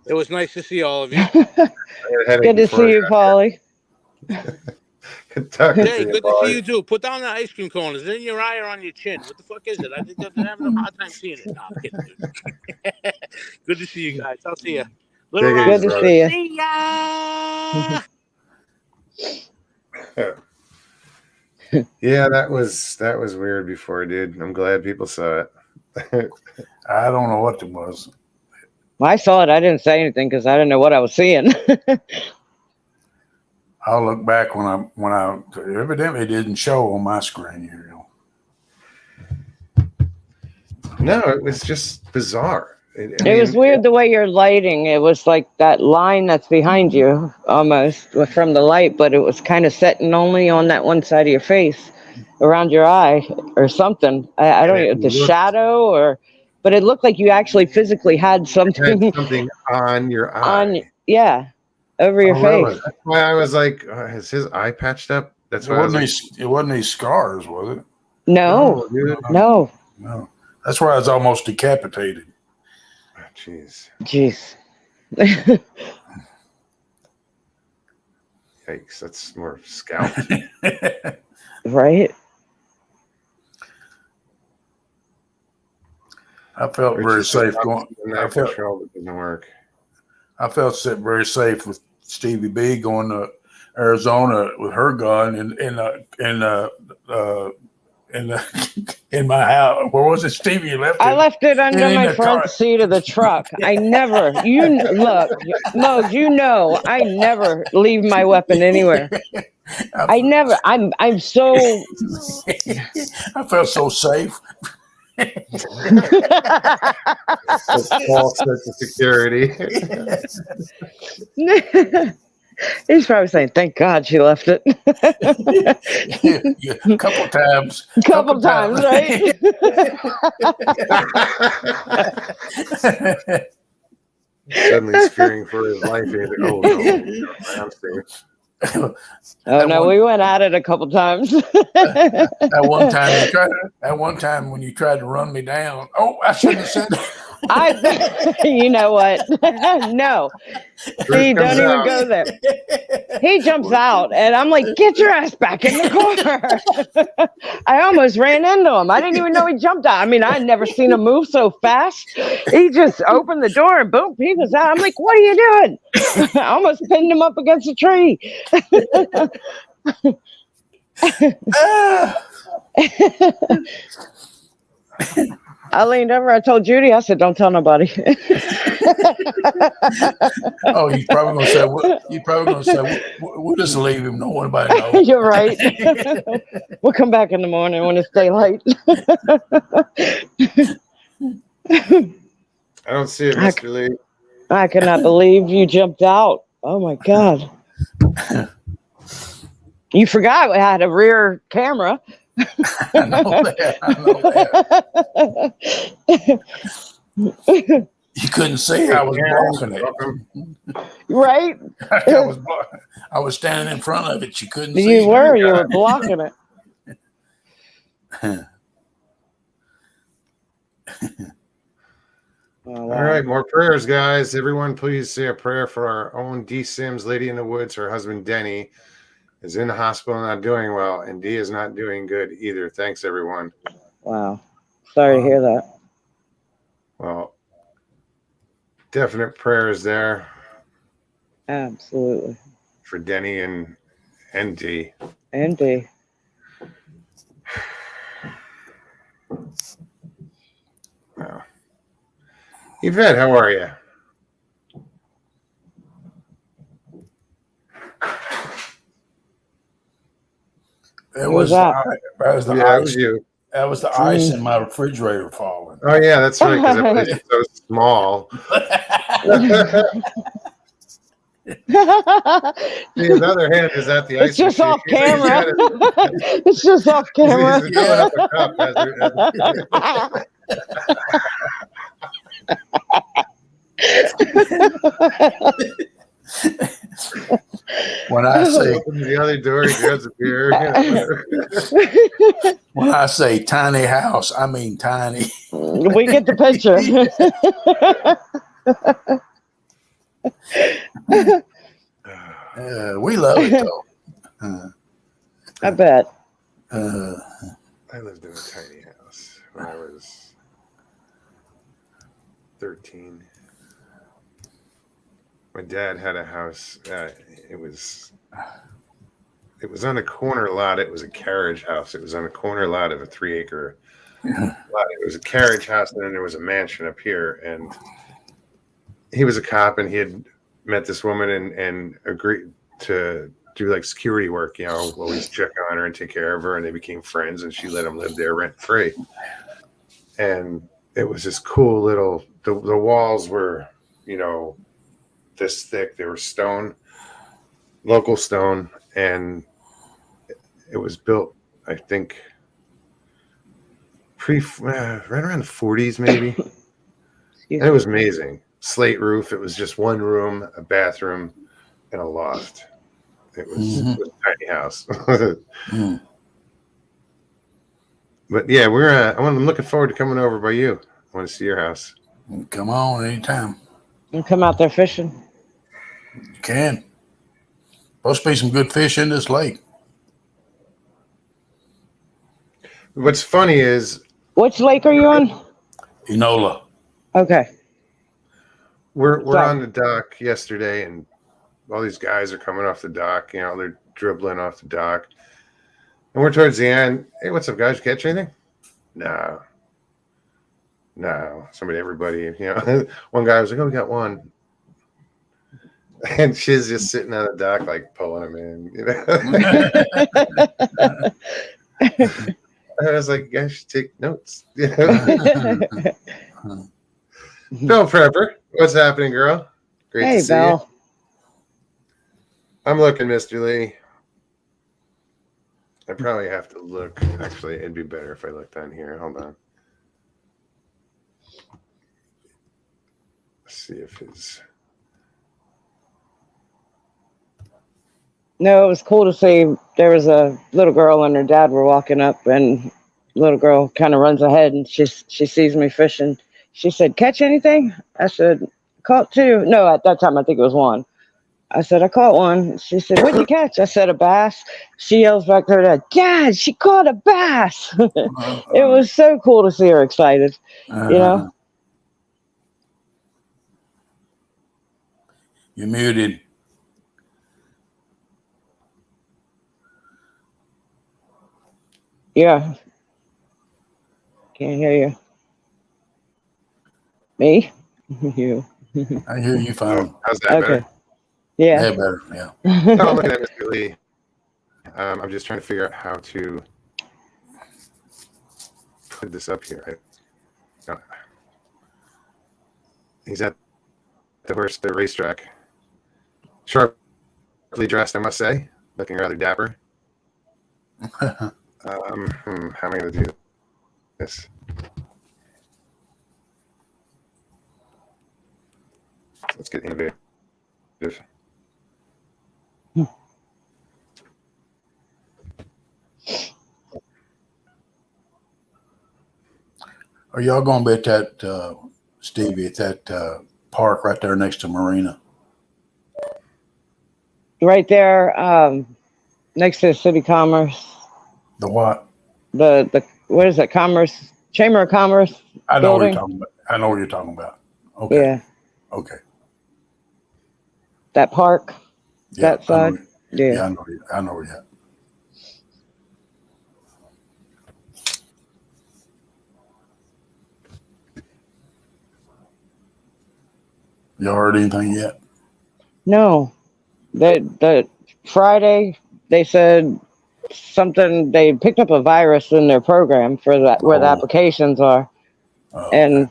Speaker 3: it was nice to see all of you.
Speaker 2: Good to see you, Paulie.
Speaker 3: Hey, good to see you too. Put down that ice cream cone. Is it in your eye or on your chin? What the fuck is it? I think I'm having a hard time seeing it. No, I'm kidding, dude. Good to see you guys. I'll see you.
Speaker 2: Good to see you.
Speaker 3: See ya.
Speaker 1: Yeah, that was weird before, dude. I'm glad people saw it.
Speaker 4: I don't know what it was.
Speaker 2: I saw it. I didn't say anything because I didn't know what I was seeing.
Speaker 4: I'll look back when I evidently didn't show on my screen here.
Speaker 1: No, it was just bizarre.
Speaker 2: It was weird the way you're lighting. It was like that line that's behind you almost from the light, but it was kind of setting only on that one side of your face, around your eye or something. I don't know, the shadow but it looked like you actually physically had something.
Speaker 1: Had something on your eye.
Speaker 2: Over your face.
Speaker 1: Really? That's why I was like, is his eye patched up? That's why
Speaker 4: it wasn't any scars, was it?
Speaker 2: No.
Speaker 4: That's why I was almost decapitated.
Speaker 1: Jeez. Yikes, that's more scalp.
Speaker 2: Right?
Speaker 4: I felt very safe going.
Speaker 1: I
Speaker 4: felt very safe with Stevie B going to Arizona with her gun in my house. Where was it, Stevie? You left it?
Speaker 2: I left it under my front seat of the truck. I never. Look, Mose. I never leave my weapon anywhere. I never. I'm so.
Speaker 4: I felt so safe.
Speaker 1: False sense of security.
Speaker 2: He's probably saying, "Thank God she left it."
Speaker 4: A couple times.
Speaker 2: Couple times, right?
Speaker 1: Suddenly he's fearing for his life. I'm safe.
Speaker 2: Oh no, we went at it a couple times.
Speaker 4: At one time when you tried to run me down. Oh, I shouldn't have said that.
Speaker 2: You know what? No. See, don't even go there. He jumps out, and I'm like, get your ass back in the car. I almost ran into him. I didn't even know he jumped out. I mean, I had never seen him move so fast. He just opened the door, and boom, he was out. I'm like, what are you doing? I almost pinned him up against a tree. I leaned over. I told Judy, I said, don't tell nobody.
Speaker 4: Oh, he's probably going to say, we'll just leave him. No one knows.
Speaker 2: You're right. We'll come back in the morning when it's daylight.
Speaker 1: I don't see it, Mr. Lee.
Speaker 2: I cannot believe you jumped out. Oh, my God. You forgot I had a rear camera.
Speaker 4: I know that. You couldn't see I was blocking it.
Speaker 2: Right?
Speaker 4: I was standing in front of it. You couldn't
Speaker 2: see. You were blocking it.
Speaker 1: Oh, wow. All right, more prayers, guys. Everyone, please say a prayer for our own D. Sims, Lady in the Woods. Her husband, Denny, is in the hospital, not doing well, and D is not doing good either. Thanks, everyone.
Speaker 2: Wow. Sorry to hear that.
Speaker 1: Well, definite prayers there.
Speaker 2: Absolutely.
Speaker 1: For Denny and D.
Speaker 2: And D.
Speaker 1: Wow. Yvette, how are you?
Speaker 4: That was
Speaker 1: you.
Speaker 4: That was the ice in my refrigerator falling.
Speaker 1: Oh yeah, that's right. Because it was so small. The other hand is at the ice.
Speaker 2: It's just off camera. It's just off camera.
Speaker 4: When I say
Speaker 1: the other door, he grabs a beer.
Speaker 4: When I say tiny house, I mean tiny.
Speaker 2: We get the picture.
Speaker 4: We love it though.
Speaker 2: I bet.
Speaker 1: I lived in a tiny house when I was 13. My dad had a house. It was on a corner lot. It was a carriage house. It was on a corner lot of a 3-acre lot. It was a carriage house, and then there was a mansion up here. And he was a cop, and he had met this woman and agreed to do like security work. You know, always check on her and take care of her. And they became friends, and she let him live there rent free. And it was this cool little. The walls were, you know, this thick. They were stone, local stone, and it was built, I think, right around the 40s maybe. And it was amazing. Slate roof. It was just one room, a bathroom, and a loft. It was a tiny house. But yeah, I'm looking forward to coming over by you. I want to see your house.
Speaker 4: Come on anytime.
Speaker 2: You come out there fishing.
Speaker 4: You can. Supposed to be some good fish in this lake.
Speaker 1: What's funny is,
Speaker 2: which lake are you on?
Speaker 4: Enola.
Speaker 2: Okay.
Speaker 1: We're on the dock yesterday, and all these guys are coming off the dock. You know, they're dribbling off the dock, and we're towards the end. Hey, what's up, guys? You catch anything? No. Everybody. You know, one guy was like, "Oh, we got one." And she's just sitting on the dock, like pulling him in. You know? I was like, you guys should take notes. You know? Bill Prepper, what's happening, girl? Great to see you. I'm looking, Mr. Lee. I probably have to look. Actually, it'd be better if I looked on here. Hold on. Let's see if his.
Speaker 2: No, it was cool to see. There was a little girl and her dad were walking up, and the little girl kind of runs ahead, and she sees me fishing. She said, catch anything? I said, caught two. No, at that time, I think it was one. I said, I caught one. She said, what'd you catch? I said, a bass. She yells back to her dad, Dad, she caught a bass. It was so cool to see her excited, you know?
Speaker 4: You're muted.
Speaker 2: Yeah. Can't hear you. Me? You.
Speaker 4: I hear you fine.
Speaker 1: How's that
Speaker 2: Okay.
Speaker 1: better?
Speaker 2: Yeah.
Speaker 4: Yeah, better. Yeah.
Speaker 1: No, I'm looking at Mr. Lee. I'm just trying to figure out how to put this up here. He's at the racetrack. Sharply dressed, I must say. Looking rather dapper. How am I going to do this? Let's get innovative.
Speaker 4: Are y'all going to be at that, Stevie, at that park right there next to Marina?
Speaker 2: Right there, next to the City Commerce.
Speaker 4: The what?
Speaker 2: The what is it? Commerce Chamber of Commerce.
Speaker 4: I know what you're
Speaker 2: building?
Speaker 4: talking about. I know what you're talking about. Okay.
Speaker 2: Yeah,
Speaker 4: Okay.
Speaker 2: that park.
Speaker 4: Yeah.
Speaker 2: That side. Yeah.
Speaker 4: Yeah, I know where you're at. Y'all heard anything yet?
Speaker 2: No, the Friday they said something. They picked up a virus in their program for that where the
Speaker 4: Oh.
Speaker 2: applications are,
Speaker 4: Okay.
Speaker 2: and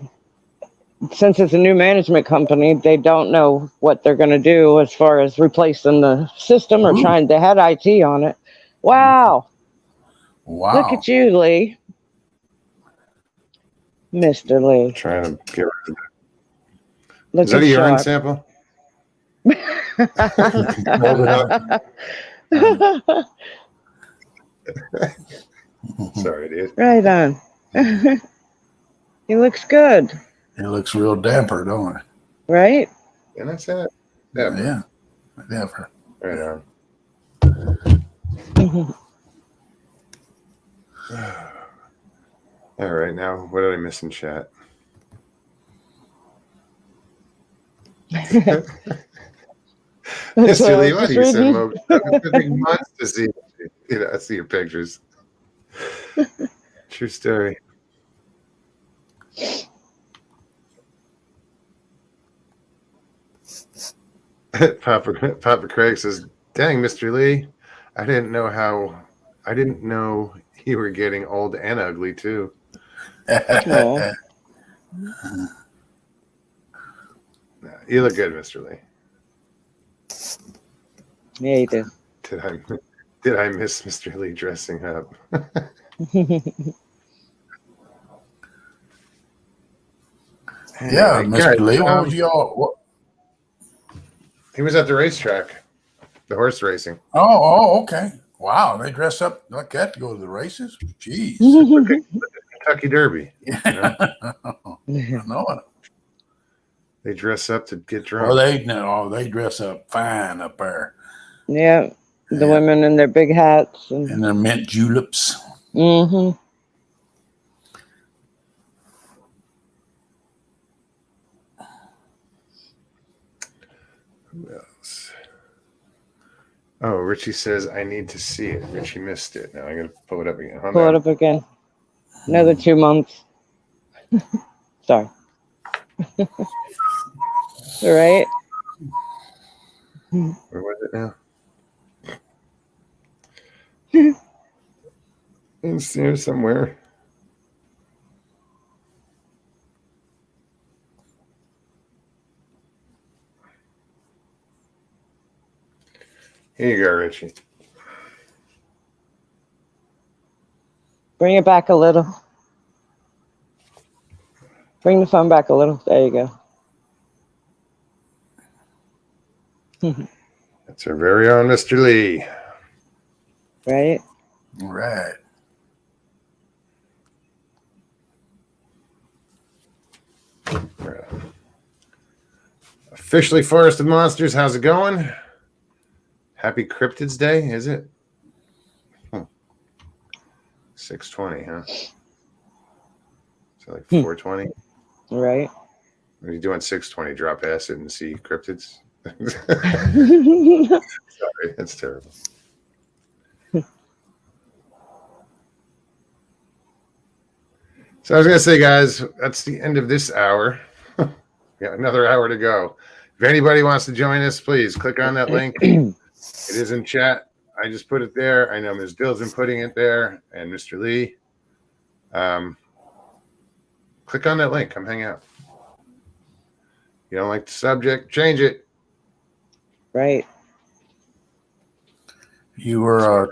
Speaker 2: since it's a new management company, they don't know what they're going to do as far as replacing the system or
Speaker 4: Ooh.
Speaker 2: trying. They had IT on it. Wow!
Speaker 4: Wow.
Speaker 2: Look at you, Lee, Mr. Lee.
Speaker 1: Trying to get rid of
Speaker 2: Look
Speaker 1: Is that
Speaker 2: at
Speaker 1: a urine
Speaker 2: Sharp.
Speaker 1: sample?
Speaker 4: Hold it up.
Speaker 1: Sorry, dude.
Speaker 2: Right on. He looks good,
Speaker 4: It looks real damper, don't it?
Speaker 2: right?
Speaker 1: And that's it. Yeah.
Speaker 4: Yeah. Damper.
Speaker 1: Right on. All right, now what did I miss in chat? Mr. Lee, why do you send Mo? It took me months to see, see your pictures. True story. Papa Craig says, "Dang, Mr. Lee, I didn't know you were getting old and ugly too."
Speaker 2: Aw.
Speaker 1: Nah, you look good, Mr. Lee.
Speaker 2: Yeah, you do.
Speaker 1: Did I miss Mr. Lee dressing up?
Speaker 4: Yeah,
Speaker 1: Anyway,
Speaker 4: Mr.
Speaker 1: guys,
Speaker 4: Lee, what was y'all?
Speaker 1: he was at the racetrack, the horse racing.
Speaker 4: Oh, okay. Wow, they dress up like that to go to the races? Jeez.
Speaker 1: Kentucky Derby. You know?
Speaker 4: I know it.
Speaker 1: They dress up to get drunk.
Speaker 4: Well, they dress up fine up there.
Speaker 2: Yeah, the women in their big hats
Speaker 4: and their mint juleps.
Speaker 2: Mm-hmm.
Speaker 1: Who else? Oh, Richie says I need to see it. Richie missed it. Now I'm gonna pull it up again.
Speaker 2: Pull it up again. Another 2 months. Sorry. All right.
Speaker 1: Where was it now? It's here somewhere. Here you go, Richie.
Speaker 2: Bring it back a little. Bring the phone back a little. There you go.
Speaker 1: That's our very own Mr. Lee.
Speaker 2: Right?
Speaker 4: All right.
Speaker 1: Officially Forest of Monsters, how's it going? Happy Cryptids Day, is it? 6:20, huh? So like 4:20?
Speaker 2: Right.
Speaker 1: What are you doing 6:20? Drop acid and see cryptids? Sorry, that's terrible. So I was going to say, guys, that's the end of this hour. We got another hour to go. If anybody wants to join us, please click on that link. It is in chat. I just put it there. I know Ms. Dill's been putting it there, and Mr. Lee. Click on that link. Come hang out. You don't like the subject, change it.
Speaker 2: Right.
Speaker 4: You were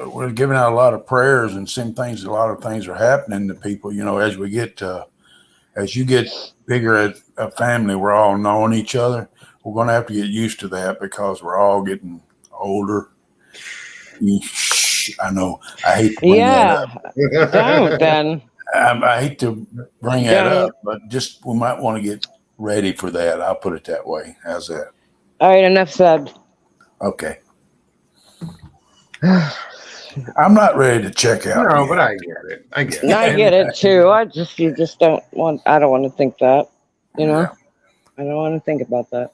Speaker 4: we're giving out a lot of prayers and some things. A lot of things are happening to people. You know, as we get as you get bigger as a family, we're all knowing each other. We're going to have to get used to that because we're all getting older. I know. I hate to bring that up.
Speaker 2: Don't then.
Speaker 4: I hate to bring that up, but just we might want to get ready for that. I'll put it that way. How's that?
Speaker 2: All right, enough said.
Speaker 4: Okay. I'm not ready to check out.
Speaker 1: No,
Speaker 4: yet.
Speaker 1: but I get it. I get it.
Speaker 2: I get it too. I don't want to think that. You know?
Speaker 4: Yeah.
Speaker 2: I don't want to think about that.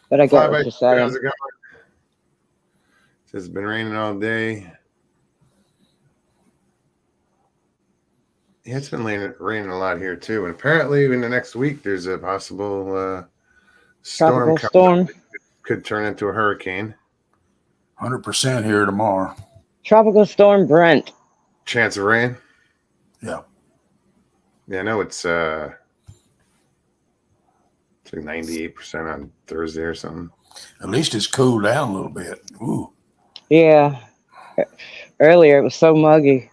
Speaker 2: But I get what you're saying.
Speaker 1: How's it going? It says it's been raining all day. Yeah, it's been raining a lot here too. And apparently in the next week there's a possible
Speaker 2: Tropical storm.
Speaker 1: Could turn into a hurricane.
Speaker 4: 100% here tomorrow.
Speaker 2: Tropical storm Brent.
Speaker 1: Chance of rain?
Speaker 4: Yeah.
Speaker 1: Yeah, I know it's like 98% on Thursday or something.
Speaker 4: At least it's cooled down a little bit. Ooh.
Speaker 2: Yeah. Earlier it was so muggy.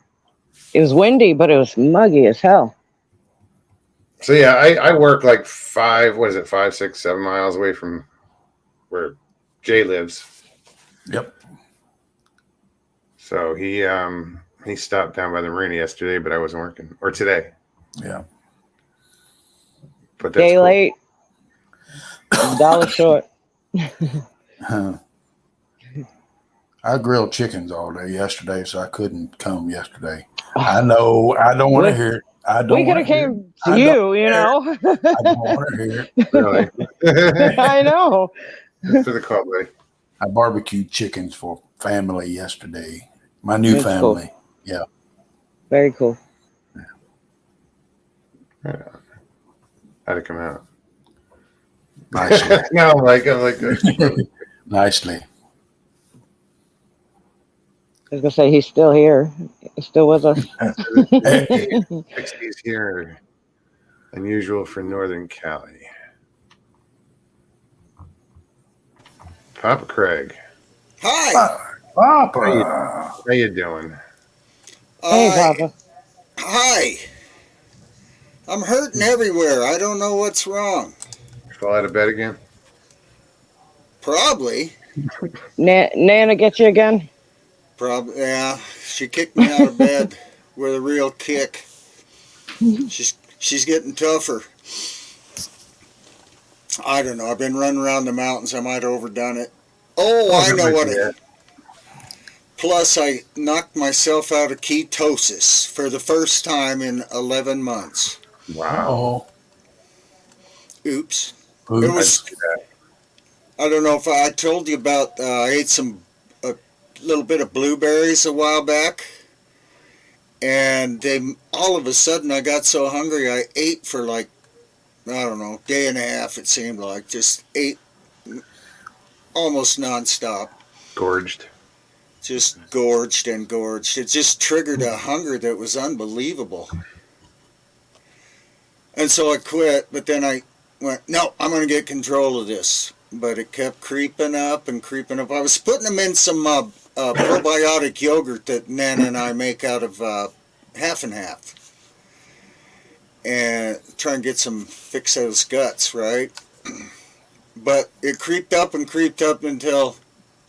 Speaker 2: It was windy, but it was muggy as hell.
Speaker 1: So yeah, I work like 5, 6, 7 miles away from where Jay lives.
Speaker 4: Yep.
Speaker 1: So he stopped down by the marina yesterday, but I wasn't working. Or today.
Speaker 4: Yeah.
Speaker 1: But that's
Speaker 2: Day
Speaker 1: cool.
Speaker 2: late. $1 short.
Speaker 4: I grilled chickens all day yesterday, so I couldn't come yesterday. I know. I don't want to hear it.
Speaker 2: We could have came to you, you know.
Speaker 4: I don't want to hear it.
Speaker 1: Really?
Speaker 2: I know.
Speaker 1: Thanks for the call, buddy.
Speaker 4: I barbecued chickens for family yesterday. My new
Speaker 2: That's
Speaker 4: family.
Speaker 2: cool.
Speaker 4: Yeah.
Speaker 2: Very cool.
Speaker 1: Right on. How'd it come out?
Speaker 4: Nicely.
Speaker 1: No, I'm like
Speaker 4: Nicely.
Speaker 2: I was gonna say he's still here. He's still with us.
Speaker 1: 60s here, unusual for Northern Cali. Papa Craig,
Speaker 5: Hi.
Speaker 4: Papa.
Speaker 1: how you doing?
Speaker 2: Hey, Papa.
Speaker 5: Hi. I'm hurting everywhere. I don't know what's wrong.
Speaker 1: Fall out of bed again?
Speaker 5: Probably.
Speaker 2: Nana get you again?
Speaker 5: Probably. Yeah. She kicked me out of bed with a real kick. She's getting tougher. I don't know. I've been running around the mountains. I might have overdone it. Oh, I know what it. Plus, I knocked myself out of ketosis for the first time in 11 months.
Speaker 1: Wow.
Speaker 5: Oops.
Speaker 4: Ooh.
Speaker 5: It was. I don't know if I told you about. I ate a little bit of blueberries a while back, and all of a sudden I got so hungry I ate for like, I don't know, day and a half. It seemed like just ate almost nonstop.
Speaker 1: Gorged.
Speaker 5: Just gorged and gorged. It just triggered a hunger that was unbelievable. And so I quit, but then I went, no, I'm going to get control of this. But it kept creeping up and creeping up. I was putting them in some probiotic yogurt that Nana and I make out of half and half. And try and get fix those guts, right? But it creeped up until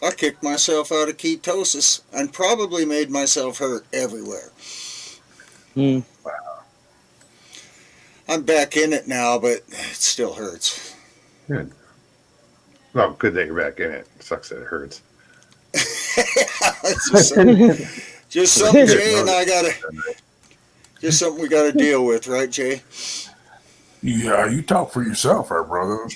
Speaker 5: I kicked myself out of ketosis and probably made myself hurt everywhere.
Speaker 2: Hmm.
Speaker 1: Wow.
Speaker 5: I'm back in it now, but it still hurts.
Speaker 1: Good. Well, good that you're back in it. Sucks that it hurts.
Speaker 5: It's just something Jay and I gotta. Just something we gotta deal with, right, Jay?
Speaker 4: Yeah, you talk for yourself, our brother.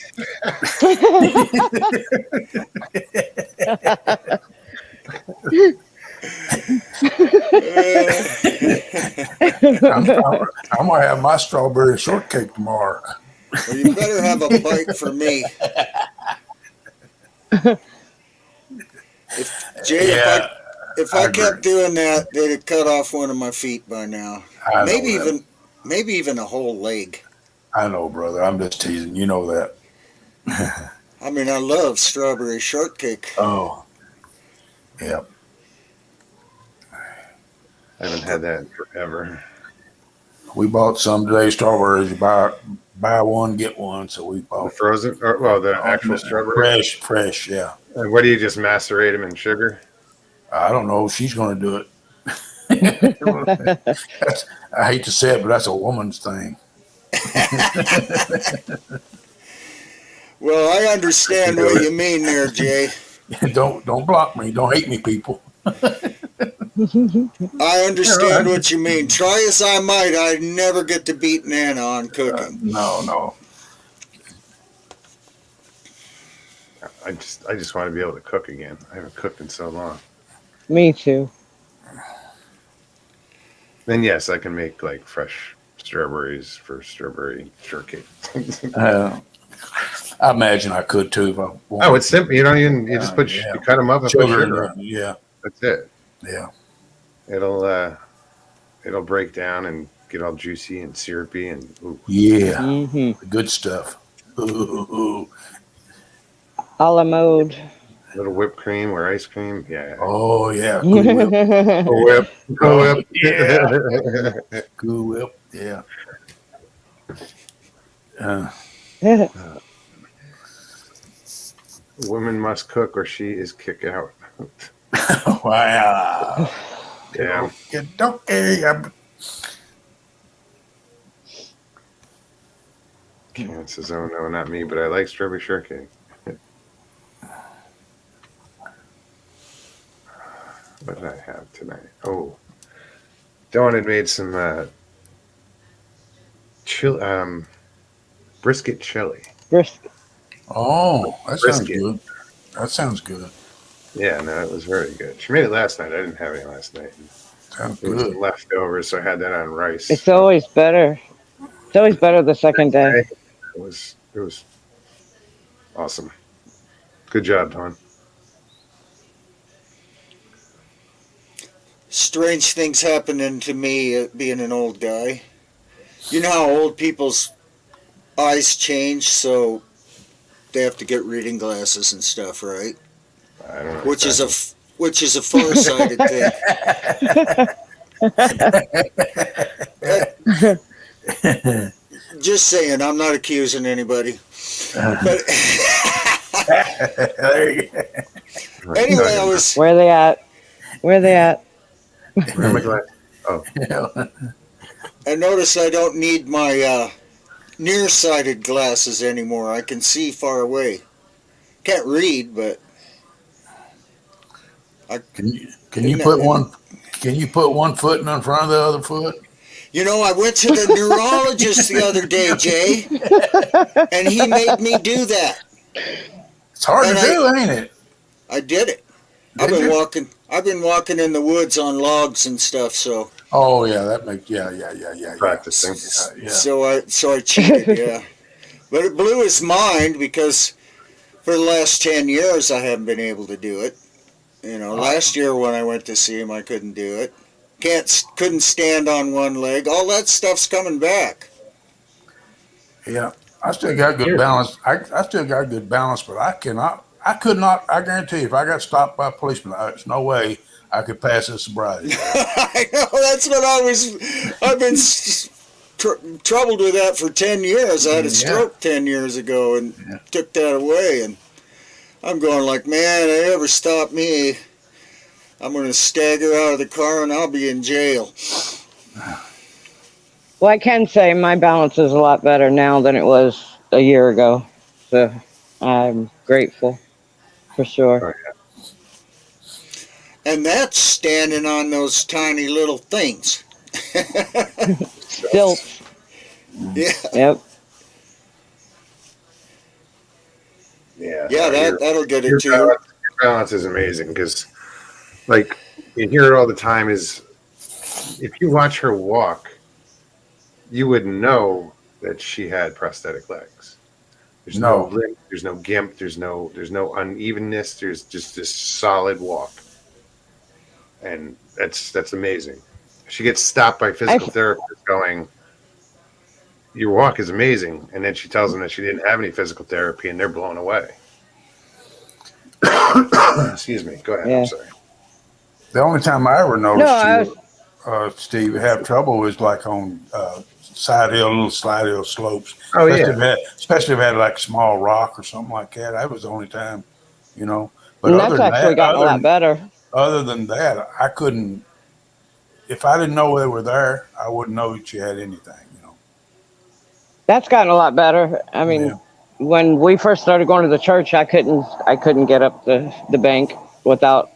Speaker 4: I'm gonna have my strawberry shortcake tomorrow.
Speaker 5: Well, you better have a bite for me. If I kept doing that, they'd have cut off one of my feet by now. Maybe even a whole leg.
Speaker 4: I know, brother. I'm just teasing. You know that.
Speaker 5: I mean, I love strawberry shortcake.
Speaker 4: Oh, yeah.
Speaker 1: I haven't had that in forever.
Speaker 4: We bought some today. Strawberries. You buy one, get one. So we
Speaker 1: The
Speaker 4: bought
Speaker 1: frozen, or well, the actual strawberry.
Speaker 4: fresh. Yeah.
Speaker 1: And what do you just macerate them in sugar?
Speaker 4: I don't know. She's going to do it. I hate to say it, but that's a woman's thing.
Speaker 5: Well, I understand what you mean there, Jay.
Speaker 4: Don't block me. Don't hate me, people.
Speaker 5: I understand what you mean. Try as I might, I'd never get to beat Nana on cooking.
Speaker 4: No.
Speaker 1: I just want to be able to cook again. I haven't cooked in so long.
Speaker 2: Me too.
Speaker 1: Then yes, I can make like fresh strawberries for strawberry shortcake.
Speaker 4: I imagine I could too if I wanted.
Speaker 1: Oh, it's simple. You know, you just put you cut them up and put sugar.
Speaker 4: Yeah,
Speaker 1: that's it.
Speaker 4: Yeah,
Speaker 1: it'll break down and get all juicy and syrupy and
Speaker 4: good stuff. Ooh.
Speaker 2: A la mode.
Speaker 1: Little whipped cream or ice cream. Yeah.
Speaker 4: Oh yeah. Good whip.
Speaker 1: Good whip.
Speaker 4: Yeah. Good whip. Yeah.
Speaker 1: Woman must cook or she is kicked out.
Speaker 4: Wow.
Speaker 1: Yeah.
Speaker 4: Okay.
Speaker 1: Karen says, "Oh no, not me, but I like strawberry shortcake." What did I have tonight? Oh, Dawn had made some brisket chili.
Speaker 2: Brisket.
Speaker 4: Oh, that sounds good. That sounds good.
Speaker 1: Yeah, no, it was very good. She made it last night. I didn't have any last night.
Speaker 4: Sounds
Speaker 1: it was leftovers, so I had that on rice.
Speaker 2: It's always better. It's always better the second day.
Speaker 1: It was awesome. Good job, Dawn.
Speaker 5: Strange things happening to me being an old guy. You know how old people's eyes change, so they have to get reading glasses and stuff, right?
Speaker 1: I don't know.
Speaker 5: Which is a far-sighted thing. Just saying, I'm not accusing anybody. But anyway, I was.
Speaker 2: Where are they at?
Speaker 1: Where am I glad? Oh.
Speaker 5: I notice I don't need my nearsighted glasses anymore. I can see far away. Can't read, but
Speaker 4: Can you put one foot in front of the other foot?
Speaker 5: You know, I went to the neurologist the other day, Jay, and he made me do that.
Speaker 4: It's hard to do, ain't it?
Speaker 5: I did it. I've been walking in the woods on logs and stuff, so.
Speaker 4: Oh yeah, that makes
Speaker 1: practicing.
Speaker 5: Yeah. So I cheated, yeah. But it blew his mind because for the last 10 years I haven't been able to do it. You know, last year when I went to see him, I couldn't do it. Couldn't stand on one leg. All that stuff's coming back.
Speaker 4: Yeah, I still got good balance. I still got good balance, but I could not. I guarantee you, if I got stopped by a policeman, there's no way I could pass this sobriety.
Speaker 5: I know, that's what I've been troubled with that for 10 years. I had a stroke 10 years ago and took that away. And I'm going like, man, they ever stop me, I'm going to stagger out of the car and I'll be in jail.
Speaker 2: Well, I can say my balance is a lot better now than it was a year ago. So I'm grateful for sure.
Speaker 1: Right.
Speaker 5: And that's standing on those tiny little things.
Speaker 1: Stilts.
Speaker 2: Stilts.
Speaker 5: Yeah,
Speaker 2: Yep.
Speaker 1: Yeah.
Speaker 5: yeah,
Speaker 1: No,
Speaker 5: that'll get it to you.
Speaker 1: your balance is amazing because, like, you hear it all the time. Is if you watch her walk, you would know that she had prosthetic legs. There's no
Speaker 4: No,
Speaker 1: limp, there's no gimp, there's no unevenness. There's just this solid walk, and that's amazing. She gets stopped by
Speaker 2: I
Speaker 1: physical therapists going, "Your walk is amazing," and then she tells them that she didn't have any physical therapy, and they're blown away. Excuse me. Go ahead. I'm
Speaker 2: yeah.
Speaker 1: sorry.
Speaker 4: the only time I ever
Speaker 2: No,
Speaker 4: noticed
Speaker 2: I was
Speaker 4: you, Steve, have trouble was like on side hill, little slide hill slopes,
Speaker 1: Oh yeah.
Speaker 4: especially if it had like a small rock or something like that. That was the only time, you know. But
Speaker 2: and that's actually gotten a lot better.
Speaker 4: other than that, I couldn't. If I didn't know they were there, I wouldn't know that you had anything. You know.
Speaker 2: That's gotten a lot better. I
Speaker 4: Yeah.
Speaker 2: mean, when we first started going to the church, I couldn't get up the bank without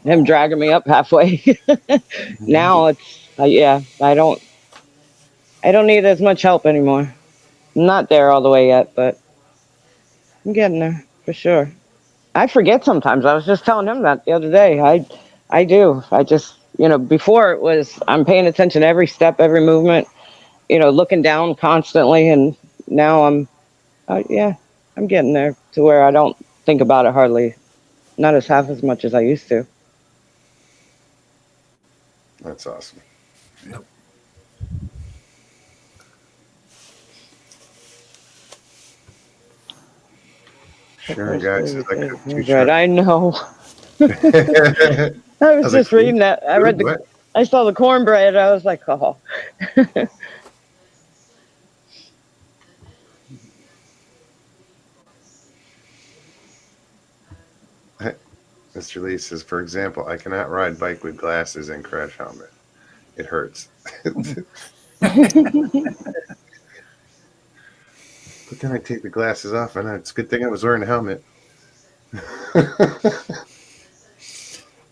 Speaker 2: him dragging me up halfway.
Speaker 4: Mhm.
Speaker 2: Now it's yeah, I don't need as much help anymore. I'm not there all the way yet, but I'm getting there for sure. I forget sometimes. I was just telling him that the other day. I do. I just, before it was I'm paying attention to every step, every movement, looking down constantly, and now yeah, I'm getting there to where I don't think about it hardly, not as half as much as I used to.
Speaker 1: That's awesome.
Speaker 4: Yep.
Speaker 2: The
Speaker 1: Sharon
Speaker 2: first
Speaker 1: guy
Speaker 2: day
Speaker 1: says
Speaker 2: you
Speaker 1: I
Speaker 2: said
Speaker 1: cook two
Speaker 2: it's right.
Speaker 1: trucks.
Speaker 2: I know.
Speaker 1: I
Speaker 2: I was
Speaker 1: was like,
Speaker 2: just reading that.
Speaker 1: food? What?
Speaker 2: I saw the cornbread. I was like, oh.
Speaker 1: Mr. Lee says, for example, I cannot ride bike with glasses and crash helmet. It hurts. But then I take the glasses off, and it's a good thing I was wearing a helmet.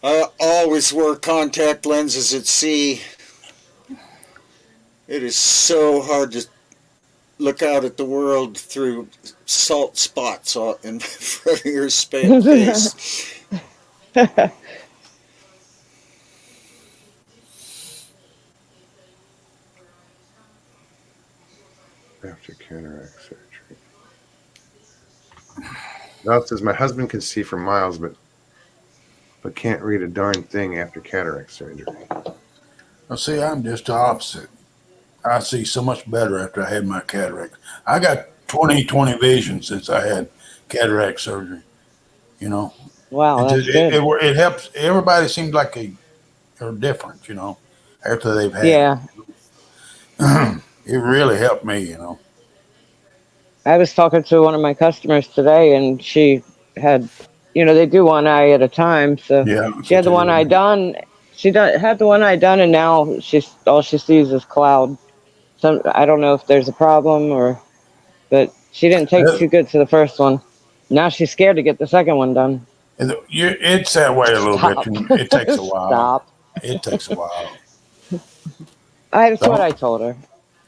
Speaker 5: I always wear contact lenses at sea. It is so hard to look out at the world through salt spots in front of your face.
Speaker 1: After cataract surgery. Now it says my husband can see for miles, but can't read a darn thing after cataract surgery.
Speaker 4: Well, see, I'm just the opposite. I see so much better after I had my cataract. I got 20/20 vision since I had cataract surgery. You know,
Speaker 2: Wow,
Speaker 4: it
Speaker 2: that's
Speaker 4: just
Speaker 2: good.
Speaker 4: it helps. Everybody seems like they're different. You know, after they've had it,
Speaker 2: Yeah,
Speaker 4: it really helped me. You know.
Speaker 2: I was talking to one of my customers today, and she had, they do one eye at a time. So
Speaker 4: Yeah, that's
Speaker 2: she
Speaker 4: what
Speaker 2: had the
Speaker 4: they
Speaker 2: one
Speaker 4: do.
Speaker 2: eye done. Had the one eye done, and now she's all she sees is cloud. So I don't know if there's a problem but she didn't take
Speaker 4: Uh,
Speaker 2: too good to the first one. Now she's scared to get the second one done.
Speaker 4: It's that way a little bit.
Speaker 2: Stop.
Speaker 4: It takes a while.
Speaker 2: Stop.
Speaker 4: It takes a while.
Speaker 2: That's what
Speaker 4: The,
Speaker 2: I told her.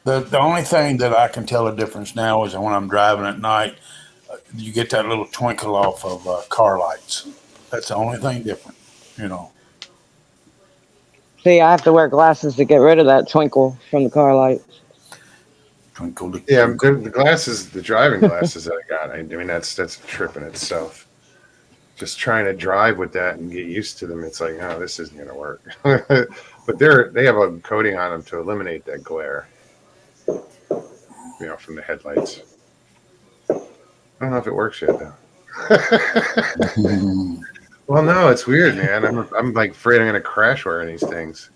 Speaker 4: the only thing that I can tell a difference now is when I'm driving at night, you get that little twinkle off of car lights. That's the only thing different. You know.
Speaker 2: See, I have to wear glasses to get rid of that twinkle from the car lights.
Speaker 4: Twinkle,
Speaker 1: Yeah,
Speaker 4: twinkle.
Speaker 1: the glasses, the driving glasses that I got. I mean, that's a trip in itself. Just trying to drive with that and get used to them, it's like, oh, this isn't going to work. But they have a coating on them to eliminate that glare, from the headlights. I don't know if it works yet though. Well, no, it's weird, man. I'm like afraid I'm going to crash wearing these things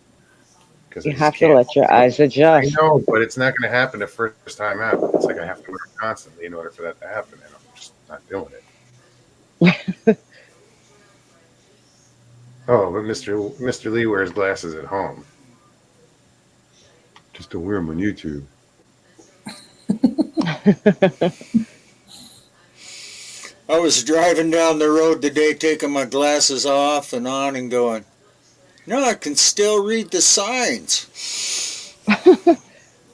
Speaker 1: because I
Speaker 2: You
Speaker 1: just
Speaker 2: have to
Speaker 1: can't.
Speaker 2: let your eyes
Speaker 1: I
Speaker 2: adjust.
Speaker 1: know, but it's not going to happen the first time out. It's like I have to wear it constantly in order for that to happen, and I'm just not doing it. Oh, but Mr. Lee wears glasses at home. Just a worm on YouTube.
Speaker 5: I was driving down the road today, taking my glasses off and on and going, no, I can still read the signs.
Speaker 1: And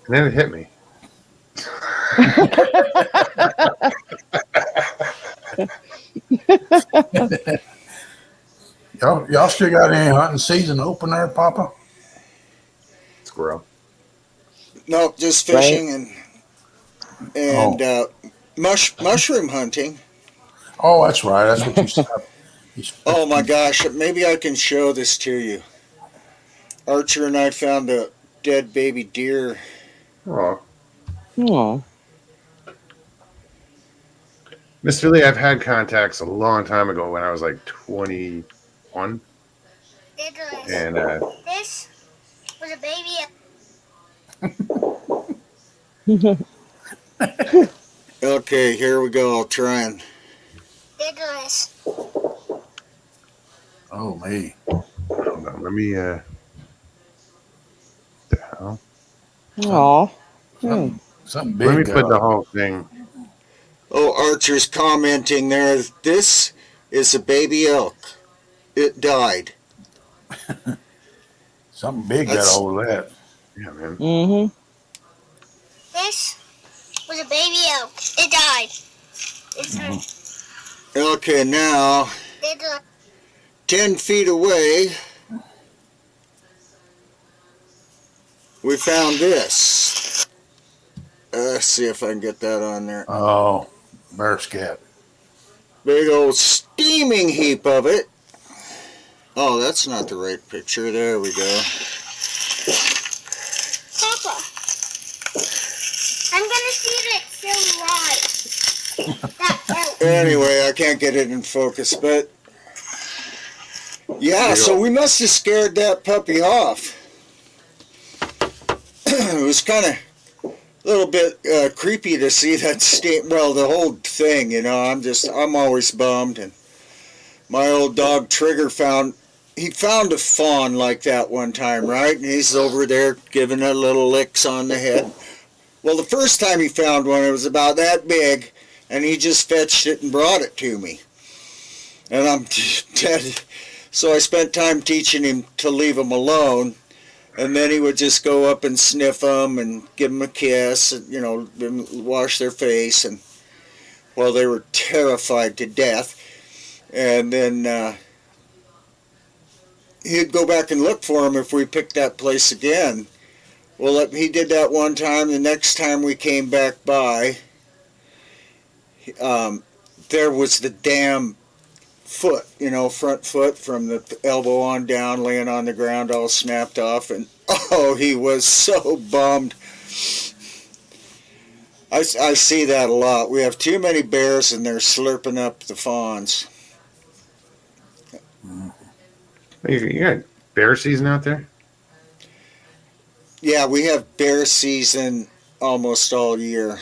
Speaker 1: then it hit me.
Speaker 4: Y'all still got any hunting season open there, Papa?
Speaker 1: Squirrel.
Speaker 5: Nope, just
Speaker 2: Right.
Speaker 5: fishing and mushroom hunting.
Speaker 4: Oh, that's right. That's what you said.
Speaker 5: Oh my gosh, maybe I can show this to you. Archer and I found a dead baby deer.
Speaker 1: Oh,
Speaker 2: Oh.
Speaker 1: Mr. Lee, I've had contacts a long time ago when I was like 21. And
Speaker 6: This was a baby.
Speaker 5: Okay, here we go. I'll try and.
Speaker 6: Nicholas.
Speaker 4: Oh, me.
Speaker 1: hold on, let me. The hell?
Speaker 2: Oh.
Speaker 4: Something
Speaker 1: Let me
Speaker 4: big.
Speaker 1: put the whole thing.
Speaker 5: Oh, Archer's commenting there. This is a baby elk. It died.
Speaker 4: Something big got
Speaker 5: That's-
Speaker 4: hold of that.
Speaker 1: Yeah, man.
Speaker 2: Mm-hmm.
Speaker 6: This was a baby elk. It died. It's
Speaker 5: Okay, now
Speaker 6: Nicholas.
Speaker 5: 10 feet away, we found this. Let's see if I can get that on there.
Speaker 4: Oh, bear scat.
Speaker 5: Big old steaming heap of it. Oh, that's not the right picture. There we go.
Speaker 6: Papa. I'm gonna see if it's still alive. That elk.
Speaker 5: Anyway, I can't get it in focus, but yeah, so we must have scared that puppy off. It was kind of a little bit creepy to see that the whole thing, you know. I'm always bummed. And my old dog Trigger found a fawn like that one time, right? And he's over there giving it little licks on the head. Well, the first time he found one, it was about that big, and he just fetched it and brought it to me. And I'm dead. So I spent time teaching him to leave him alone. And then he would just go up and sniff them and give them a kiss, and, you know, wash their face. And well, they were terrified to death. And then he'd go back and look for them if we picked that place again. Well, he did that one time. The next time we came back by, there was the damn foot, you know, front foot from the elbow on down, laying on the ground all snapped off, and oh, he was so bummed. I see that a lot. We have too many bears and they're slurping up the fawns.
Speaker 1: You got bear season out there?
Speaker 5: Yeah, we have bear season almost all year.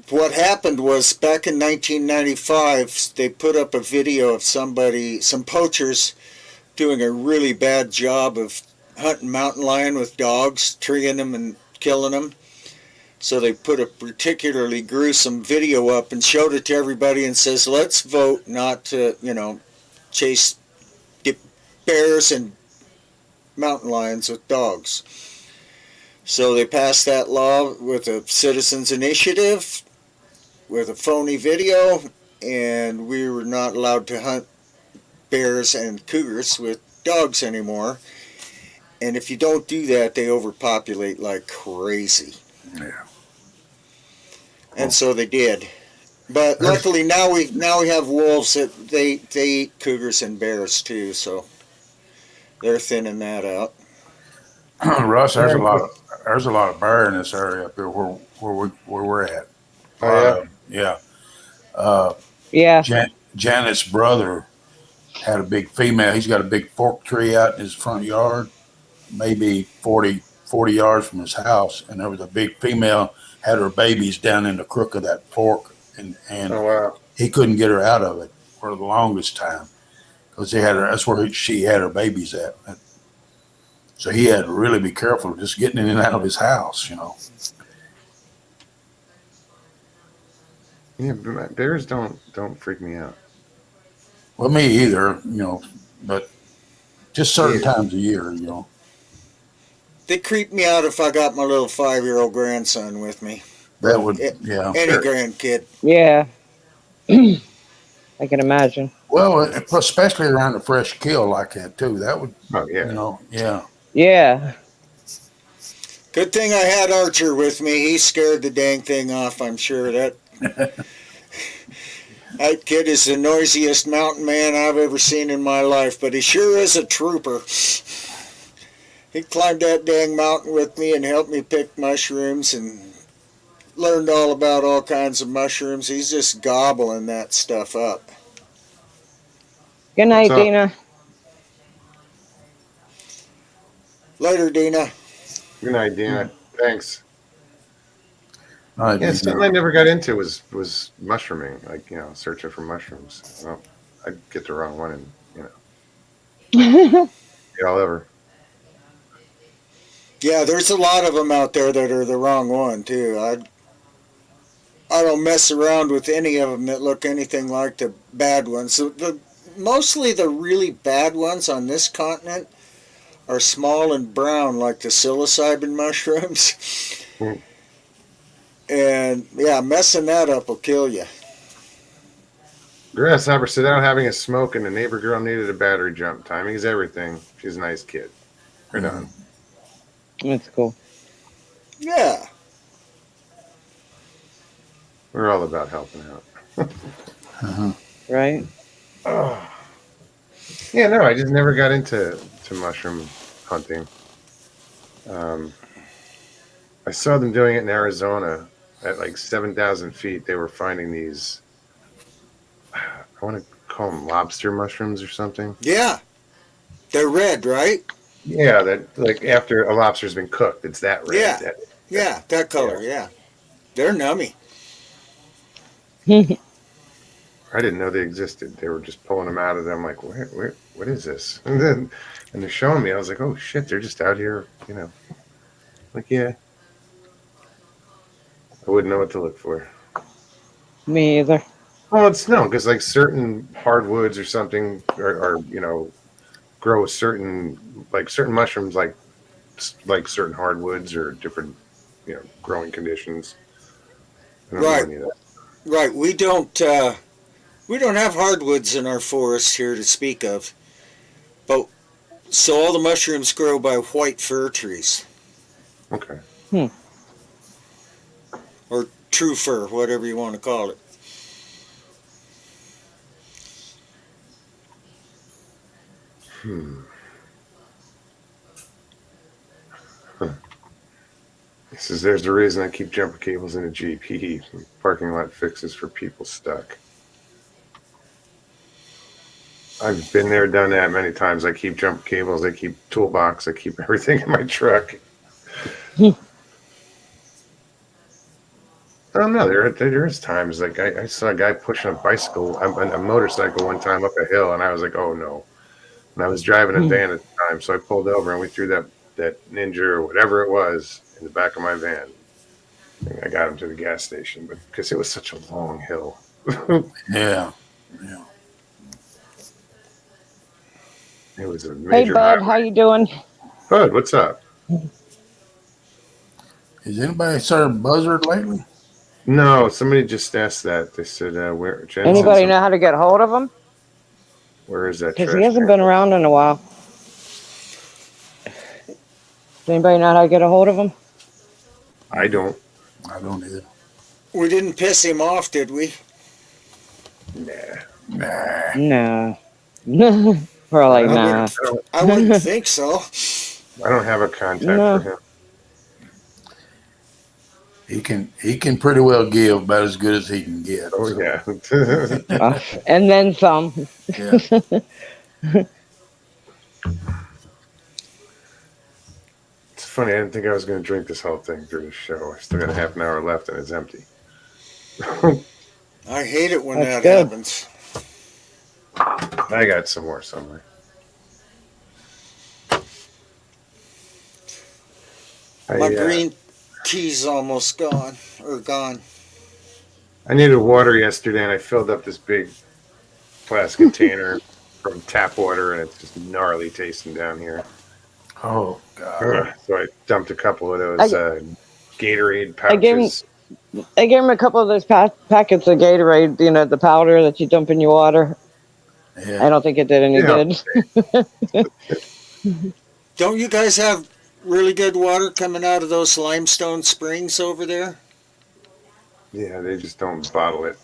Speaker 5: What happened was back in 1995, they put up a video of some poachers doing a really bad job of hunting mountain lion with dogs, treeing them and killing them. So they put a particularly gruesome video up and showed it to everybody and says, let's vote not to, you know, chase bears and mountain lions with dogs. So they passed that law with a citizens initiative with a phony video, and we were not allowed to hunt bears and cougars with dogs anymore. And if you don't do that, they overpopulate like crazy.
Speaker 4: Yeah.
Speaker 5: And so they did. But luckily now we have wolves that they eat cougars and bears too, so they're thinning that out.
Speaker 4: Russ, there's a lot of bear in this area up here where we're at.
Speaker 1: Oh,
Speaker 4: Yeah.
Speaker 2: Yeah.
Speaker 4: Janet's brother had a big female. He's got a big fork tree out in his front yard, maybe 40 yards from his house. And there was a big female, had her babies down in the crook of that fork. And
Speaker 1: Oh, wow.
Speaker 4: he couldn't get her out of it for the longest time because that's where she had her babies at. So he had to really be careful just getting in and out of his house, you know.
Speaker 1: Yeah, but bears don't freak me out.
Speaker 4: Well, me either, you know, but just certain
Speaker 1: Me-
Speaker 4: times of year, you know.
Speaker 5: They creep me out if I got my little 5-year-old grandson with me,
Speaker 4: That
Speaker 5: or
Speaker 4: would, yeah.
Speaker 5: any
Speaker 1: Sure.
Speaker 5: grandkid.
Speaker 2: Yeah. I can imagine.
Speaker 4: Well, especially around a fresh kill like that too. That would,
Speaker 1: Oh
Speaker 4: you
Speaker 1: yeah.
Speaker 4: know, yeah.
Speaker 2: Yeah.
Speaker 5: Good thing I had Archer with me. He scared the dang thing off. I'm sure that kid is the noisiest mountain man I've ever seen in my life, but he sure is a trooper. He climbed that dang mountain with me and helped me pick mushrooms and learned all about all kinds of mushrooms. He's just gobbling that stuff up.
Speaker 2: Good
Speaker 1: That's
Speaker 2: night,
Speaker 1: all.
Speaker 2: Dina.
Speaker 5: Later, Dina.
Speaker 1: Good night, Dina. Thanks.
Speaker 4: I
Speaker 1: Yeah,
Speaker 4: do.
Speaker 1: something I never got into was mushrooming, like, searching for mushrooms. Well, I'd get the wrong one and, get all over.
Speaker 5: Yeah, there's a lot of them out there that are the wrong one too. I don't mess around with any of them that look anything like the bad ones. Mostly the really bad ones on this continent are small and brown, like the psilocybin mushrooms.
Speaker 1: Hmm.
Speaker 5: And yeah, messing that up will kill you.
Speaker 1: Grasshopper said out having a smoke and the neighbor girl needed a battery jump. Timing is everything. She's a nice kid. Right on.
Speaker 2: That's cool.
Speaker 5: Yeah.
Speaker 1: We're all about helping out.
Speaker 2: Right?
Speaker 1: Oh. Yeah, no, I just never got into mushroom hunting. I saw them doing it in Arizona at like 7,000 feet. They were finding these, I want to call them lobster mushrooms or something.
Speaker 5: Yeah. They're red, right?
Speaker 1: Yeah, that like after a lobster's been cooked, it's that red.
Speaker 5: Yeah. Yeah, that color, yeah. They're nummy.
Speaker 1: I didn't know they existed. They were just pulling them out of them. Like, what is this? And they're showing me. I was like, oh shit, they're just out here, Like, yeah, I wouldn't know what to look for.
Speaker 2: Me either.
Speaker 1: Well, it's no, because like certain hardwoods or something are grow certain mushrooms like certain hardwoods or different growing conditions. I don't know
Speaker 5: Right.
Speaker 1: any of that.
Speaker 5: Right. We don't have hardwoods in our forests here to speak of. But so all the mushrooms grow by white fir trees.
Speaker 1: Okay.
Speaker 5: Or true fir, whatever you want to call it.
Speaker 1: There's the reason I keep jumper cables in a Jeep. Parking lot fixes for people stuck. I've been there, done that many times. I keep jumper cables. I keep toolbox. I keep everything in my truck. I don't know. There's times like I saw a guy pushing a motorcycle one time up a hill, and I was like, oh no. And I was driving a van at the time, so I pulled over and we threw that Ninja or whatever it was in the back of my van. And I got him to the gas station, but because it was such a long hill.
Speaker 4: Yeah.
Speaker 1: It was a
Speaker 2: Hey,
Speaker 1: major
Speaker 2: Bud,
Speaker 1: highway.
Speaker 2: how you doing?
Speaker 1: Bud, what's up?
Speaker 4: Has anybody served buzzard lately?
Speaker 1: No, somebody just asked that. They said, "Where?" Jen
Speaker 2: Anybody
Speaker 1: said
Speaker 2: know how to get hold of him?
Speaker 1: Where is that
Speaker 2: Because
Speaker 1: trash
Speaker 2: he hasn't
Speaker 1: can?
Speaker 2: been around in a while. Does anybody know how to get a hold of him?
Speaker 1: I don't.
Speaker 4: I don't either.
Speaker 5: We didn't piss him off, did we?
Speaker 1: Nah.
Speaker 4: Nah.
Speaker 2: No. Probably not.
Speaker 5: I wouldn't think so.
Speaker 1: I don't have a contact
Speaker 2: No.
Speaker 1: for him.
Speaker 4: He can pretty well give about as good as he can get.
Speaker 1: Oh
Speaker 4: so.
Speaker 1: yeah.
Speaker 2: And then some.
Speaker 4: Yeah.
Speaker 1: It's funny. I didn't think I was going to drink this whole thing through the show. I still got a half an hour left, and it's empty.
Speaker 5: I hate it when
Speaker 2: That's
Speaker 5: that
Speaker 2: good.
Speaker 5: happens.
Speaker 1: I got some more somewhere.
Speaker 5: My
Speaker 1: I
Speaker 5: green tea's almost gone or gone.
Speaker 1: I needed water yesterday, and I filled up this big plastic container from tap water, and it's just gnarly tasting down here.
Speaker 4: Oh God.
Speaker 1: Ugh. So I dumped a couple of
Speaker 2: I,
Speaker 1: those Gatorade
Speaker 2: I gave him
Speaker 1: pouches.
Speaker 2: I gave him a couple of those packets of Gatorade, the powder that you dump in your water. I
Speaker 4: Yeah.
Speaker 2: don't think it did any
Speaker 1: Yeah,
Speaker 2: good.
Speaker 5: Don't you guys have really good water coming out of those limestone springs over there?
Speaker 1: yeah, they just don't bottle it.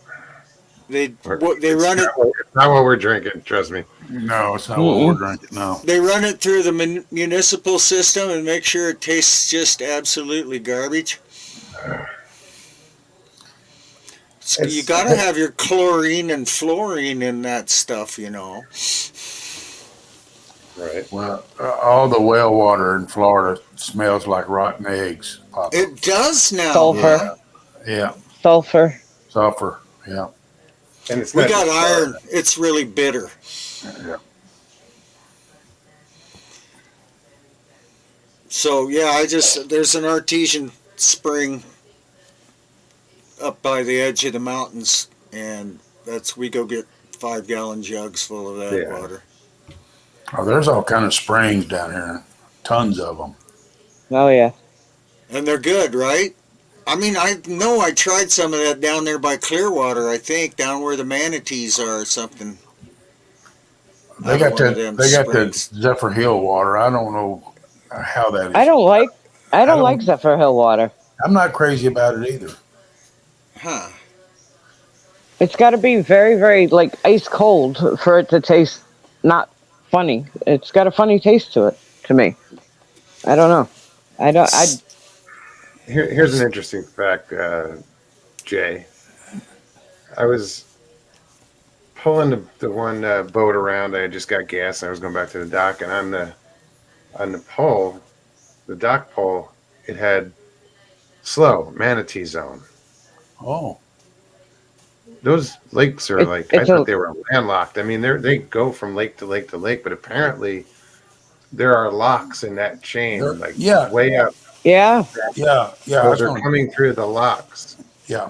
Speaker 5: They
Speaker 1: Or-
Speaker 5: they run it
Speaker 1: it's not what we're drinking. Trust me.
Speaker 4: No, it's not what we're
Speaker 2: Mm-mm.
Speaker 4: drinking. No.
Speaker 5: they run it through the municipal system and make sure it tastes just absolutely garbage. You
Speaker 1: It's
Speaker 5: got to have your chlorine and fluorine in that stuff, you know.
Speaker 1: right.
Speaker 4: Well, all the well water in Florida smells like rotten eggs, Papa.
Speaker 5: It does now,
Speaker 2: Sulfur.
Speaker 5: huh?
Speaker 4: Yeah.
Speaker 2: Sulfur.
Speaker 4: Sulfur. Yeah.
Speaker 1: And it's
Speaker 5: We
Speaker 1: not
Speaker 5: got
Speaker 1: just
Speaker 5: iron. It's really bitter.
Speaker 4: Yeah.
Speaker 5: So yeah, there's an artesian spring up by the edge of the mountains, and we go get 5-gallon jugs full of that
Speaker 1: Yeah.
Speaker 5: water.
Speaker 4: Oh, there's all kind of springs down here. Tons of them.
Speaker 2: Oh yeah.
Speaker 5: And they're good, right? I mean, I know I tried some of that down there by Clearwater, I think, down where the manatees are or something.
Speaker 4: They
Speaker 5: Out of
Speaker 4: got
Speaker 5: one of
Speaker 4: that.
Speaker 5: them
Speaker 4: They got the
Speaker 5: springs.
Speaker 4: Zephyr Hill water. I don't know how that is.
Speaker 2: I don't like
Speaker 4: don't-
Speaker 2: Zephyr Hill water.
Speaker 4: I'm not crazy about it either.
Speaker 5: Huh.
Speaker 2: It's got to be very, very like ice cold for it to taste not funny. It's got a funny taste to it to me. I don't know. I don't. I
Speaker 1: Here's an interesting fact, Jay. I was pulling the one boat around. I had just got gas, and I was going back to the dock, and on the pole, the dock pole, it had slow manatee zone.
Speaker 4: Oh,
Speaker 1: Those lakes are I
Speaker 2: it's
Speaker 1: thought
Speaker 2: a
Speaker 1: they were landlocked. I mean, they go from lake to lake to lake, but apparently there are locks in that chain, like
Speaker 4: yeah,
Speaker 1: way up.
Speaker 2: yeah.
Speaker 4: yeah. I
Speaker 1: So
Speaker 4: was
Speaker 1: they're
Speaker 4: gonna,
Speaker 1: coming through the locks.
Speaker 4: yeah.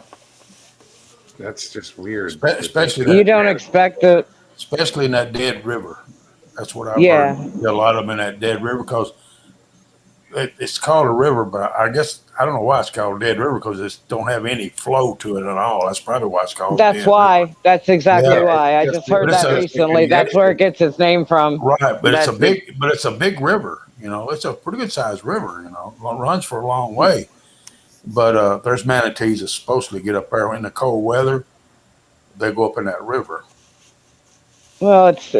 Speaker 1: That's just weird.
Speaker 4: Especially
Speaker 2: You
Speaker 4: that,
Speaker 2: don't expect it.
Speaker 4: especially in that dead river. That's what I've
Speaker 2: Yeah.
Speaker 4: heard. A lot of them in that dead river because it's called a river, but I guess I don't know why it's called a dead river because it don't have any flow to it at all. That's probably why it's called.
Speaker 2: That's
Speaker 4: dead
Speaker 2: why.
Speaker 4: River.
Speaker 2: That's exactly
Speaker 4: Yeah.
Speaker 2: why. I
Speaker 1: Just-
Speaker 2: just heard
Speaker 4: but it's
Speaker 2: that
Speaker 4: a-
Speaker 2: recently. That's where it gets its name from.
Speaker 4: Right, but it's a
Speaker 2: That's
Speaker 4: big river. You know, it's a pretty good sized river. You know, it runs for a long way. But there's manatees that supposedly get up there in the cold weather. They go up in that river.
Speaker 2: Well, it's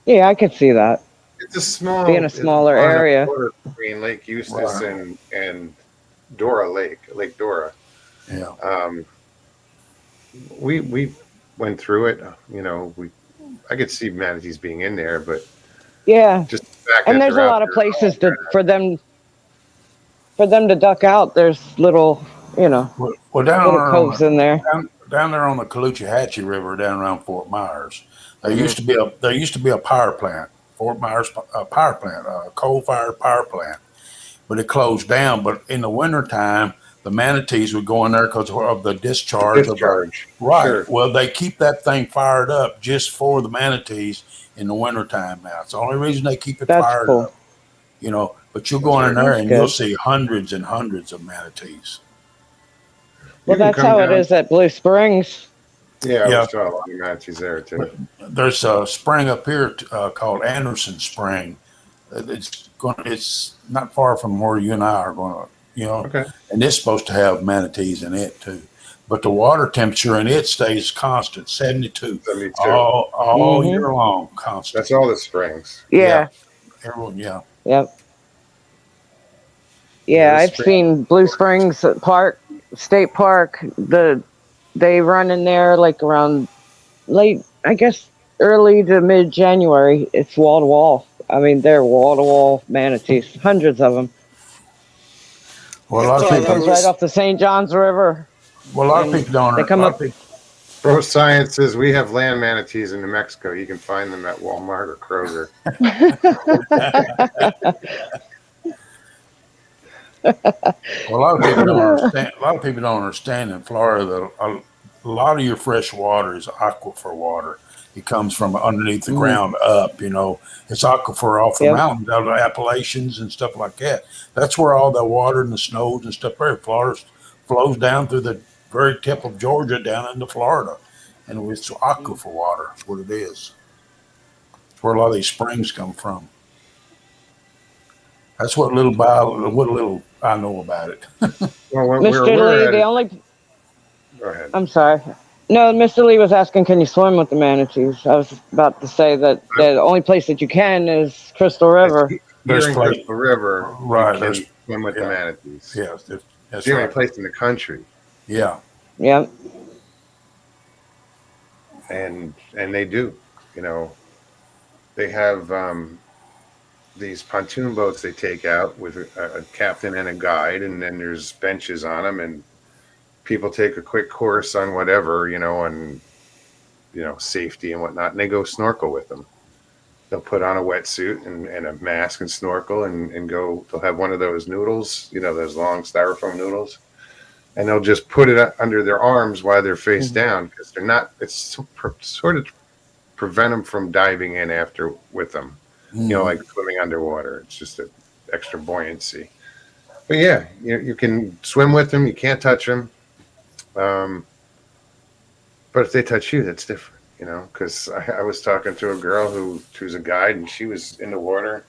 Speaker 2: yeah. I could see that.
Speaker 1: It's a small,
Speaker 2: Being a smaller
Speaker 1: on the
Speaker 2: area.
Speaker 1: border between Lake Eustis
Speaker 4: Right.
Speaker 1: and Dora Lake Dora.
Speaker 4: Yeah,
Speaker 1: We went through it. You know, I could see manatees being in there, but
Speaker 2: Yeah.
Speaker 1: just the fact
Speaker 2: And
Speaker 1: that
Speaker 2: there's a
Speaker 1: they're out
Speaker 2: lot of
Speaker 1: there
Speaker 2: places
Speaker 1: all
Speaker 2: for them to duck out. There's little,
Speaker 4: well down
Speaker 2: little
Speaker 4: there
Speaker 2: coves in there.
Speaker 4: down there on the Caloosahatchee River, down around Fort Myers, there
Speaker 2: Mm-hmm.
Speaker 4: used to be a power plant, Fort Myers power plant, a coal fired power plant, but it closed down. But in the wintertime, the manatees would go in there because of the discharge.
Speaker 1: discharge.
Speaker 4: Right.
Speaker 1: Sure.
Speaker 4: Well, they keep that thing fired up just for the manatees in the wintertime now. It's the only reason they keep it
Speaker 2: That's
Speaker 4: fired
Speaker 2: cool.
Speaker 4: up. You know, but you'll go in there
Speaker 2: That's
Speaker 4: and
Speaker 2: good.
Speaker 4: you'll see hundreds and hundreds of manatees.
Speaker 2: Well,
Speaker 1: You can
Speaker 2: that's
Speaker 1: come
Speaker 2: how
Speaker 1: down-
Speaker 2: it is at Blue Springs.
Speaker 1: Yeah,
Speaker 4: Yeah.
Speaker 1: we saw a lot of manatees there too.
Speaker 4: There's a spring up here called Anderson Spring. It's not far from where you and I are going to,
Speaker 1: Okay.
Speaker 4: and it's supposed to have manatees in it too. But the water temperature in it stays constant, 72,
Speaker 1: 72.
Speaker 4: all
Speaker 2: Mhm.
Speaker 4: year long, constant.
Speaker 1: That's all the springs.
Speaker 2: Yeah.
Speaker 4: Everyone, yeah.
Speaker 2: Yep. Yeah,
Speaker 1: Blue
Speaker 2: I've
Speaker 1: Springs.
Speaker 2: seen Blue Springs State Park. They run in there like around late, I guess, early to mid January. It's wall to wall. I mean, they're wall to wall manatees, hundreds of them.
Speaker 4: Well, a lot of
Speaker 5: thought
Speaker 4: people,
Speaker 2: Comes right off the St. Johns River.
Speaker 4: don't.
Speaker 2: They
Speaker 4: A
Speaker 2: come
Speaker 4: lot
Speaker 2: up-
Speaker 4: of people,
Speaker 1: Pro Science says we have land manatees in New Mexico. You can find them at Walmart or Kroger.
Speaker 4: Well, a lot of people don't understand. A lot of people don't understand in Florida that a lot of your fresh water is aquifer water. It comes from underneath the
Speaker 2: Mhm.
Speaker 4: ground up. It's aquifer off the
Speaker 2: Yep.
Speaker 4: mountains, out of the Appalachians and stuff like that. That's where all the water and the snows and stuff there. Florida flows down through the very tip of Georgia down into Florida, and it's aquifer water. That's what it is. It's where a lot of these springs come from. That's what little I know about it.
Speaker 1: Well, where
Speaker 2: Mr.
Speaker 1: we're
Speaker 2: Lee,
Speaker 1: at
Speaker 2: the
Speaker 1: is,
Speaker 2: only
Speaker 1: go ahead.
Speaker 2: I'm sorry. No, Mr. Lee was asking, can you swim with the manatees? I was about to say that the only place that you can is Crystal
Speaker 1: It's
Speaker 2: River.
Speaker 1: here
Speaker 4: There's
Speaker 1: in
Speaker 4: place,
Speaker 1: Crystal River, you
Speaker 4: right?
Speaker 1: can swim with the
Speaker 4: Yeah,
Speaker 1: manatees.
Speaker 4: yeah,
Speaker 1: It's
Speaker 4: that's
Speaker 1: the only
Speaker 4: right.
Speaker 1: place in the country,
Speaker 4: Yeah.
Speaker 2: Yep.
Speaker 1: and they do. You know, they have these pontoon boats they take out with a captain and a guide, and then there's benches on them, and people take a quick course on whatever, on safety and whatnot, and they go snorkel with them. They'll put on a wetsuit and a mask and snorkel and go. They'll have one of those noodles, those long styrofoam noodles, and they'll just put it under their arms while they're face down because they're not. It's sort of prevent them from diving in after with them,
Speaker 4: Mhm.
Speaker 1: like swimming underwater. It's just an extra buoyancy. But yeah, you can swim with them. You can't touch them. Um, but if they touch you, that's different, because I was talking to a girl who's a guide, and she was in the water,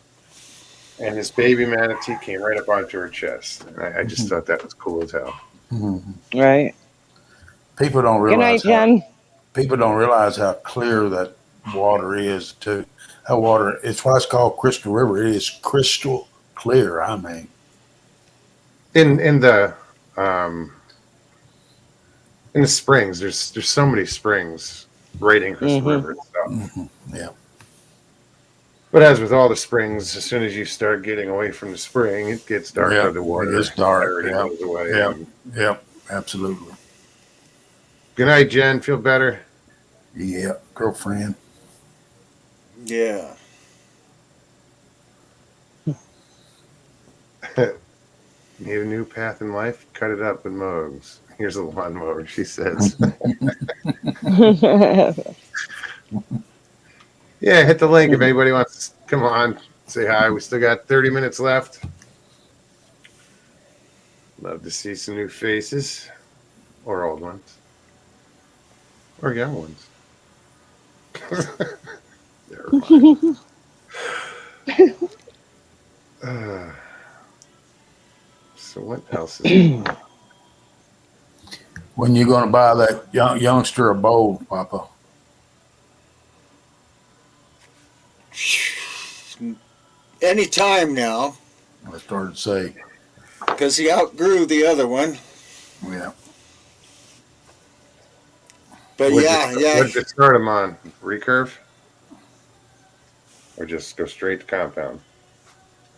Speaker 1: and this baby manatee came right up onto her chest. And I just thought that was cool as hell.
Speaker 4: Mhm.
Speaker 2: Right.
Speaker 4: People don't
Speaker 2: Good night,
Speaker 4: realize
Speaker 2: Jen.
Speaker 4: how clear that water is. To that water, it's why it's called Crystal River. It is crystal clear. I mean,
Speaker 1: In the um, in the springs, there's so many springs right in Crystal
Speaker 2: Hmm.
Speaker 1: River itself.
Speaker 4: yeah,
Speaker 1: But as with all the springs, as soon as you start getting away from the spring, it gets
Speaker 4: yeah,
Speaker 1: darker. The
Speaker 4: it
Speaker 1: water
Speaker 4: gets dark.
Speaker 1: clarity
Speaker 4: Yeah,
Speaker 1: goes away.
Speaker 4: yeah,
Speaker 1: And
Speaker 4: yeah, absolutely.
Speaker 1: good night, Jen. Feel better.
Speaker 4: Yeah, girlfriend.
Speaker 5: Yeah.
Speaker 1: Need a new path in life? Cut it up with Mogs. Here's a lawnmower, she says. Yeah, hit the link if anybody wants to come on, say hi. We still got 30 minutes left. Love to see some new faces or old ones or young ones. Never mind. So what else is going on?
Speaker 4: When you going to buy that youngster a bowl, Papa?
Speaker 5: Anytime now,
Speaker 4: I started to say,
Speaker 5: because he outgrew the other one.
Speaker 4: yeah.
Speaker 5: But yeah,
Speaker 1: What'd you start them on? Recurve? Or just go straight to compound?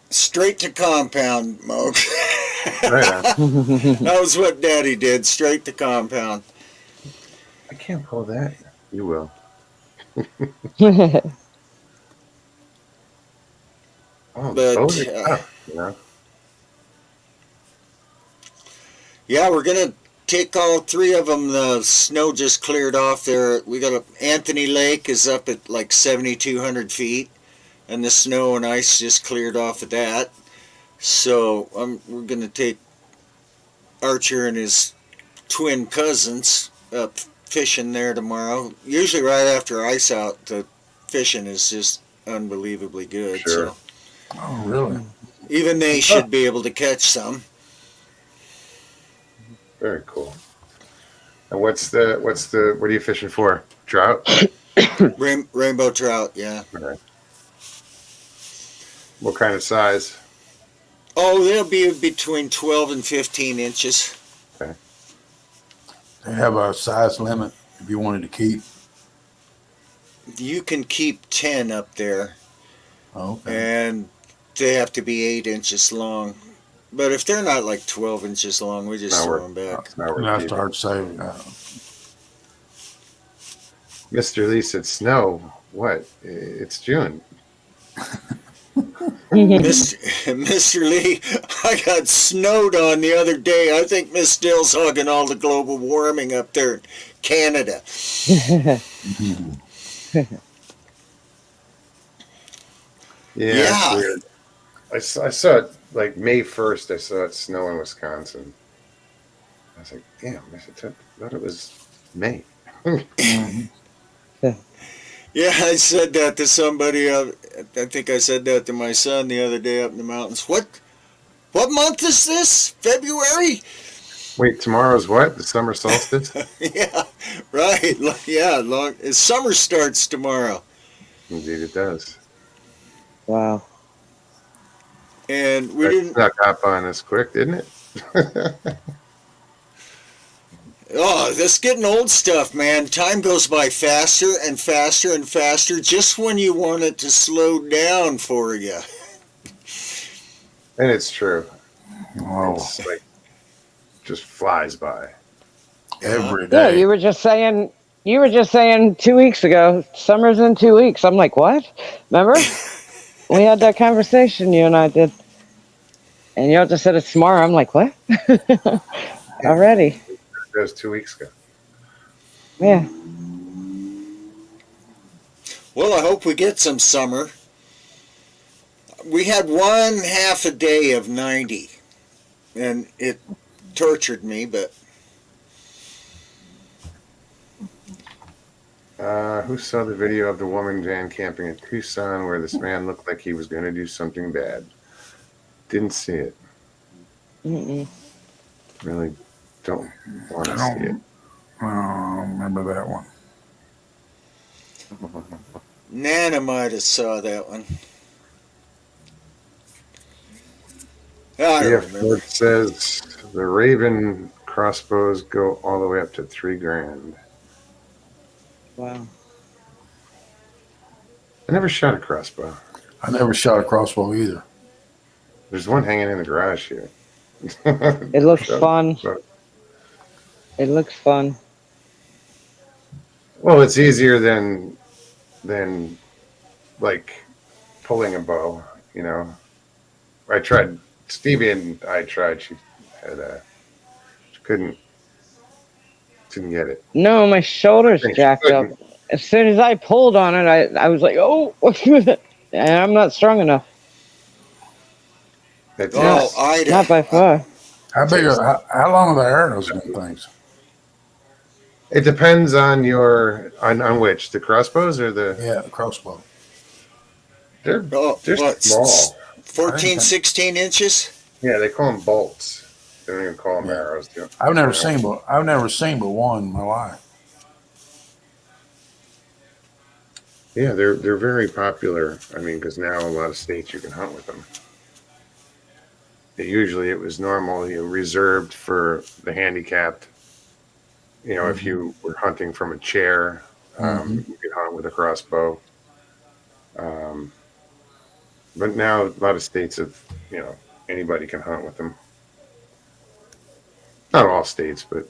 Speaker 5: straight to compound, Moke.
Speaker 1: Right on.
Speaker 5: That was what Daddy did, straight to compound.
Speaker 1: I can't pull that. You will. Oh,
Speaker 5: But
Speaker 1: both are tough.
Speaker 5: yeah, we're gonna take all three of them. The snow just cleared off there. We got Anthony Lake is up at like 7,200 feet, and the snow and ice just cleared off of that. So we're gonna take Archer and his twin cousins up fishing there tomorrow. Usually right after ice out, the fishing is just unbelievably good.
Speaker 1: Sure.
Speaker 5: So
Speaker 4: Oh, really?
Speaker 5: even they should be able to catch some.
Speaker 1: Very cool. And what are you fishing for? Trout?
Speaker 5: Rainbow trout, yeah.
Speaker 1: Okay. What kind of size?
Speaker 5: Oh, they'll be between 12 and 15 inches.
Speaker 1: Okay.
Speaker 4: They have a size limit if you wanted to keep.
Speaker 5: You can keep 10 up there,
Speaker 4: Oh, okay.
Speaker 5: and they have to be 8 inches long. But if they're not like 12 inches long, we just throw them back.
Speaker 1: It's not
Speaker 4: And
Speaker 1: worth
Speaker 4: I
Speaker 1: keeping.
Speaker 4: started saying,
Speaker 1: Mr. Lee said snow. What? It's June.
Speaker 5: Mr. Lee, I got snowed on the other day. I think Miss Dill's hugging all the global warming up there in Canada.
Speaker 1: Yeah, it's
Speaker 5: Yeah,
Speaker 1: weird. I saw it like May 1st. I saw it snow in Wisconsin. I was like, damn, I thought it was May.
Speaker 4: Mhm.
Speaker 5: yeah, I said that to somebody. I think I said that to my son the other day up in the mountains. What month is this? February?
Speaker 1: Wait, tomorrow's what? The summer solstice?
Speaker 5: Yeah, right. Yeah, summer starts tomorrow.
Speaker 1: Indeed, it does.
Speaker 2: Wow.
Speaker 5: And we
Speaker 1: That
Speaker 5: didn't.
Speaker 1: snuck up on us quick, didn't it?
Speaker 5: Oh, that's getting old stuff, man. Time goes by faster and faster and faster just when you want it to slow down for you.
Speaker 1: And it's true.
Speaker 4: Oh,
Speaker 1: It's like just flies by.
Speaker 4: every
Speaker 2: Yeah,
Speaker 4: day.
Speaker 2: you were just saying 2 weeks ago, summer's in 2 weeks. I'm like, what? Remember? We had that conversation, you and I did. And you all just said it's tomorrow. I'm like, what? Already.
Speaker 1: That was 2 weeks ago.
Speaker 2: Yeah.
Speaker 5: Well, I hope we get some summer. We had one half a day of 90, and it tortured me, but
Speaker 1: Who saw the video of the woman van camping in Tucson where this man looked like he was going to do something bad? Didn't see it.
Speaker 2: Mm-mm.
Speaker 1: Really don't want
Speaker 4: I
Speaker 1: to see it.
Speaker 4: don't remember that one.
Speaker 5: Nana might have saw that one. I don't
Speaker 1: BF
Speaker 5: remember.
Speaker 1: Ford says the Raven crossbows go all the way up to $3,000.
Speaker 2: Wow.
Speaker 1: I never shot a crossbow.
Speaker 4: I never shot a crossbow either.
Speaker 1: There's one hanging in the garage here.
Speaker 2: It looks fun. It looks fun.
Speaker 1: Well, it's easier than like pulling a bow. You know, I tried. Stevie and I tried. She had she didn't get it.
Speaker 2: No, my shoulders
Speaker 1: Think she
Speaker 2: jacked up.
Speaker 1: couldn't.
Speaker 2: As soon as I pulled on it, I was like, oh, and I'm not strong enough.
Speaker 1: That
Speaker 2: Not,
Speaker 5: Oh,
Speaker 1: takes
Speaker 5: Ida.
Speaker 2: not by far.
Speaker 4: How big? How long are the arrows in things?
Speaker 1: It depends on on which the crossbows or the
Speaker 4: Yeah, crossbow.
Speaker 1: they're
Speaker 5: Oh,
Speaker 1: they're
Speaker 5: what?
Speaker 1: small.
Speaker 5: 14, 16 inches?
Speaker 1: Yeah, they call them bolts. They don't even call them
Speaker 4: Yeah.
Speaker 1: arrows.
Speaker 4: I've never
Speaker 1: You know?
Speaker 4: seen but one in my life.
Speaker 1: Yeah, they're very popular. I mean, because now a lot of states you can hunt with them. Usually, it was normally reserved for the handicapped. You know, if you were hunting from a chair, you could hunt with a crossbow. Um, but now a lot of states have, anybody can hunt with them. Not all states, but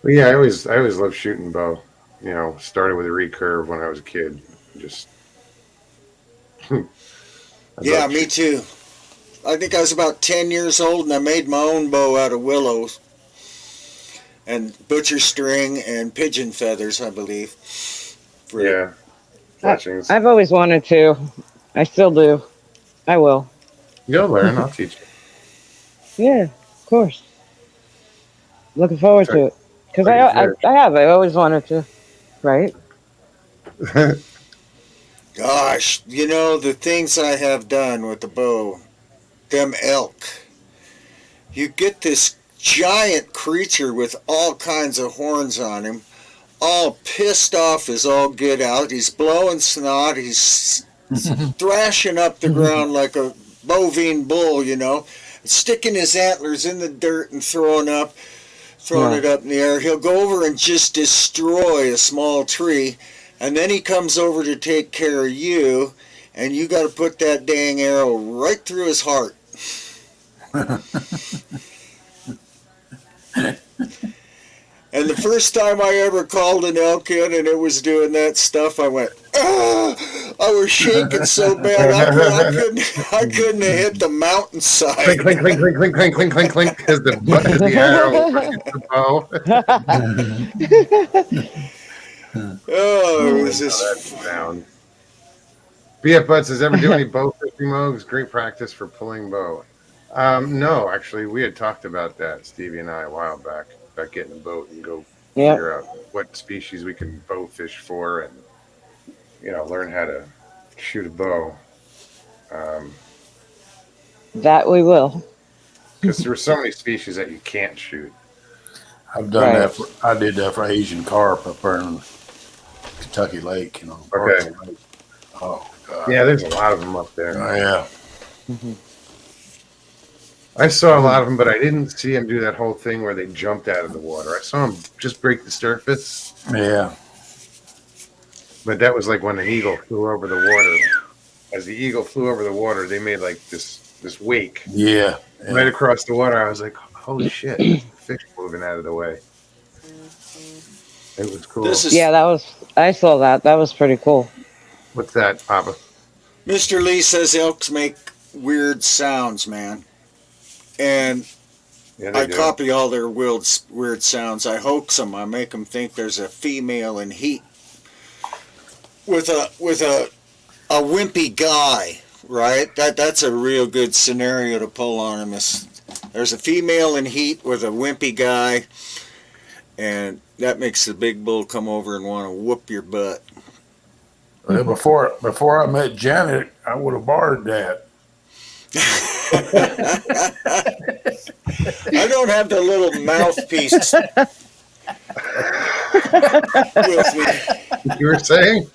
Speaker 1: yeah, I always loved shooting bow. You know, started with a recurve when I was a kid. Just
Speaker 5: Yeah, me too. I think I was about 10 years old and I made my own bow out of willows and butcher string and pigeon feathers, I believe.
Speaker 1: Yeah, fletchings.
Speaker 2: I've always wanted to. I still do. I will.
Speaker 1: You'll learn. I'll teach
Speaker 2: Yeah, of course. Looking forward to it. Because
Speaker 1: Like I
Speaker 2: I have. I always wanted to. Right?
Speaker 1: said.
Speaker 5: Gosh, the things I have done with the bow, them elk. You get this giant creature with all kinds of horns on him, all pissed off as all get out. He's blowing snot. He's thrashing up the ground like a bovine bull, sticking his antlers in the dirt and throwing it up in the air. He'll go over and just destroy a small tree, and then he comes over to take care of you, and you got to put that dang arrow right through his heart. And the first time I ever called an elk in and it was doing that stuff, I went, ah! I was shaking so bad I couldn't have hit the mountainside.
Speaker 1: Clink, clink, clink, clink, clink, clink, clink, clink, clink, as the arrow hits the bow.
Speaker 5: Oh, it was
Speaker 1: How
Speaker 5: just.
Speaker 1: that sound. BF Bud says, ever do any bow fishing, Mogs? Great practice for pulling bow. No, actually, we had talked about that, Stevie and I, a while back, about getting a boat and go figure out what species we can bow fish for and, learn how to shoot a bow.
Speaker 2: That we will.
Speaker 1: Because there are so many species that you can't shoot.
Speaker 4: I've done that. I did that for Asian carp up there in Kentucky Lake.
Speaker 1: Okay.
Speaker 4: Lake. Oh God.
Speaker 1: Yeah, there's a lot of them up there.
Speaker 4: Oh, yeah.
Speaker 1: I saw a lot of them, but I didn't see them do that whole thing where they jumped out of the water. I saw them just break the surface.
Speaker 4: Yeah.
Speaker 1: But that was like when an eagle flew over the water. As the eagle flew over the water, they made like this wake.
Speaker 4: Yeah.
Speaker 1: Right across the water. I was like, holy shit, there's a fish moving out of the way. It was cool.
Speaker 2: I saw that. That was pretty cool.
Speaker 1: What's that, Papa?
Speaker 5: Mr. Lee says elks make weird sounds, man. And I copy all their weird sounds. I hoax them. I make them think there's a female in heat with a wimpy guy, right? That's a real good scenario to pull on him. There's a female in heat with a wimpy guy, and that makes the big bull come over and want to whoop your butt.
Speaker 4: Well, before I met Janet, I would have barred that.
Speaker 5: I don't have the little mouthpiece with me.
Speaker 1: You were saying?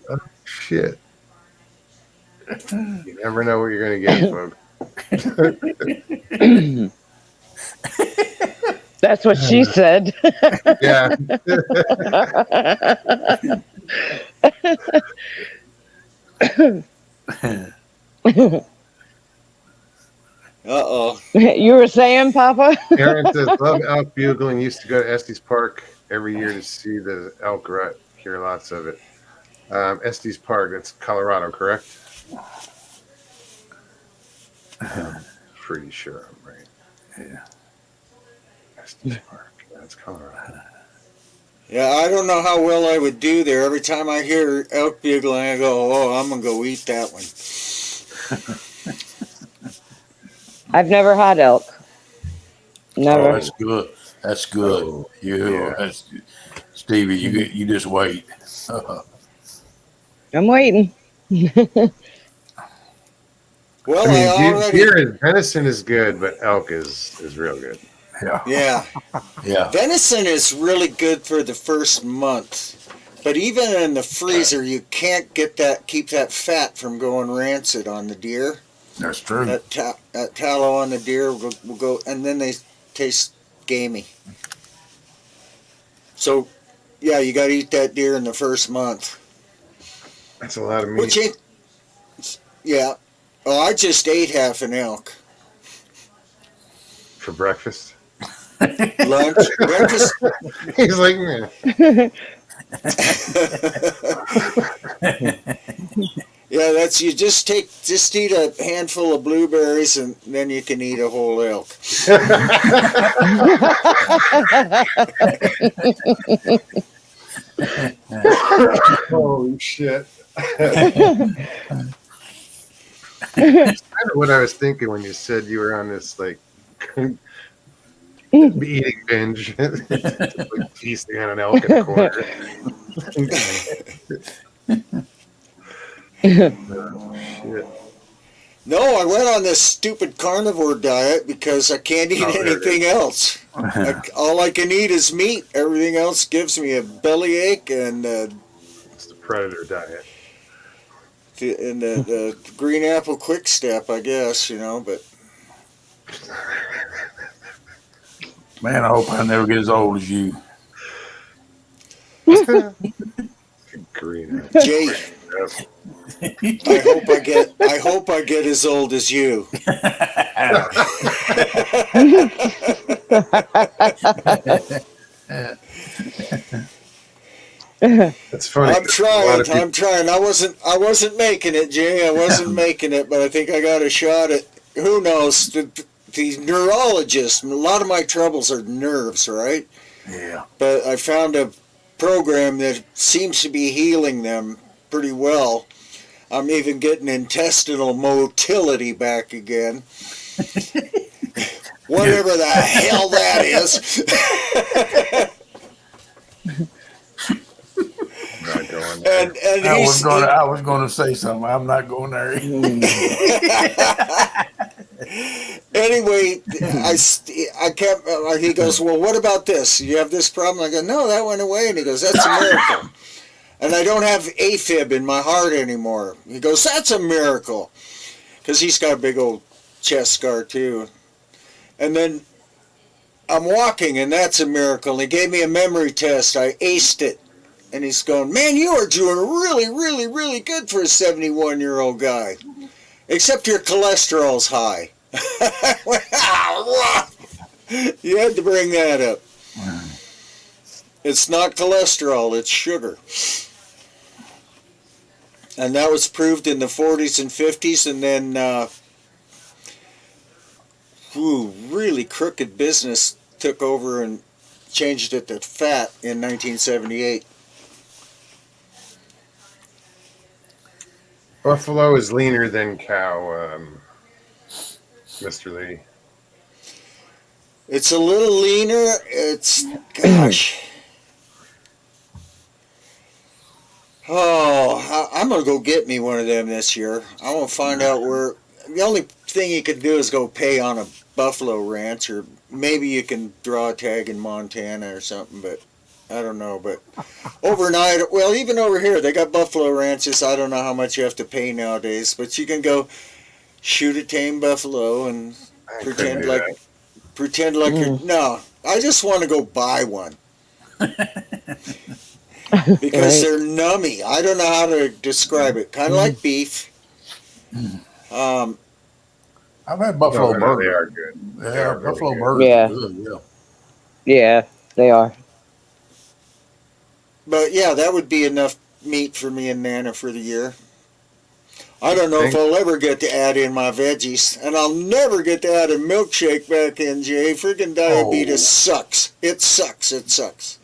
Speaker 1: Oh, shit. You never know what you're going to get, folks.
Speaker 2: That's what she said.
Speaker 1: Yeah.
Speaker 5: Uh-oh.
Speaker 2: You were saying, Papa?
Speaker 1: Aaron says, love elk bugling. Used to go to Estes Park every year to see the elk rut. Hear lots of it. Estes Park, that's Colorado, correct? Pretty sure I'm right.
Speaker 4: Yeah.
Speaker 1: Estes Park, that's Colorado.
Speaker 5: Yeah, I don't know how well I would do there. Every time I hear elk bugling, I go, oh, I'm going to go eat that one.
Speaker 2: I've never had elk. Never.
Speaker 4: Oh, that's good. That's good.
Speaker 1: Oh,
Speaker 4: That's Stevie. You just wait.
Speaker 2: I'm waiting.
Speaker 5: Well,
Speaker 1: I mean, venison is good, but elk is real good.
Speaker 5: Yeah.
Speaker 4: Yeah.
Speaker 5: Venison is really good for the first month. But even in the freezer, you can't keep that fat from going rancid on the deer.
Speaker 4: That's true.
Speaker 5: That tallow on the deer will go, and then they taste gamey. So, yeah, you got to eat that deer in the first month.
Speaker 1: That's a lot of meat.
Speaker 5: Yeah. Oh, I just ate half an elk.
Speaker 1: For breakfast?
Speaker 5: Lunch? Breakfast?
Speaker 1: He's like, man.
Speaker 5: Yeah, you just eat a handful of blueberries and then you can eat a whole elk.
Speaker 1: Holy shit. That's kind of what I was thinking when you said you were on this like eating binge, like feasting on an elk in the corner. Oh, shit.
Speaker 5: No, I went on this stupid carnivore diet because I can't eat anything else. All I can eat is meat. Everything else gives me a bellyache, and
Speaker 1: it's the predator diet.
Speaker 5: And the green apple quick step, I guess, but
Speaker 4: Man, I hope I never get as old as you.
Speaker 1: Green
Speaker 5: Jay,
Speaker 1: Yes.
Speaker 5: I hope I get as old as you.
Speaker 1: It's funny.
Speaker 5: I'm
Speaker 1: 'Cause a lot
Speaker 5: trying.
Speaker 1: of people.
Speaker 5: I'm trying. I wasn't making it, Jay. I wasn't making it, but I think I got a shot at. Who knows? The neurologist. A lot of my troubles are nerves, right?
Speaker 4: Yeah.
Speaker 5: But I found a program that seems to be healing them pretty well. I'm even getting intestinal motility back again. Whatever the hell that is.
Speaker 1: Not going there.
Speaker 5: and he's
Speaker 4: I was gonna say something. I'm not going there.
Speaker 5: anyway. I kept. He goes, well, what about this? You have this problem? I go, no, that went away. And he goes, that's a miracle. And I don't have AFib in my heart anymore. He goes, that's a miracle, because he's got a big old chest scar too. And then I'm walking, and that's a miracle. And he gave me a memory test. I aced it. And he's going, man, you are doing really, really, really good for a 71-year-old guy. Except your cholesterol's high. You had to bring that up. It's not cholesterol, it's sugar. And that was proved in the 40s and 50s, and then really crooked business took over and changed it to fat in 1978.
Speaker 1: Buffalo is leaner than cow, Mr. Lee.
Speaker 5: It's a little leaner. It's, gosh. Oh, I'm going to go get me one of them this year. I want to find out where. The only thing you could do is go pay on a buffalo ranch, or maybe you can draw a tag in Montana or something, but I don't know. But overnight, well, even over here, they got buffalo ranches. I don't know how much you have to pay nowadays, but you can go shoot a tame buffalo and pretend like you're. No, I just want to go buy one. Because they're nummy. I don't know how to describe it. Kind of like beef.
Speaker 4: I've had buffalo
Speaker 1: No,
Speaker 4: burgers.
Speaker 1: they are good.
Speaker 4: They are
Speaker 1: really
Speaker 4: buffalo
Speaker 1: good.
Speaker 4: burgers.
Speaker 2: Yeah.
Speaker 4: Are good,
Speaker 2: Yeah, they are.
Speaker 5: But yeah, that would be enough meat for me and Nana for the year. I don't know if I'll ever get to add in my veggies, and I'll never get to add a milkshake back in, Jay. Freaking diabetes sucks. It sucks. It sucks.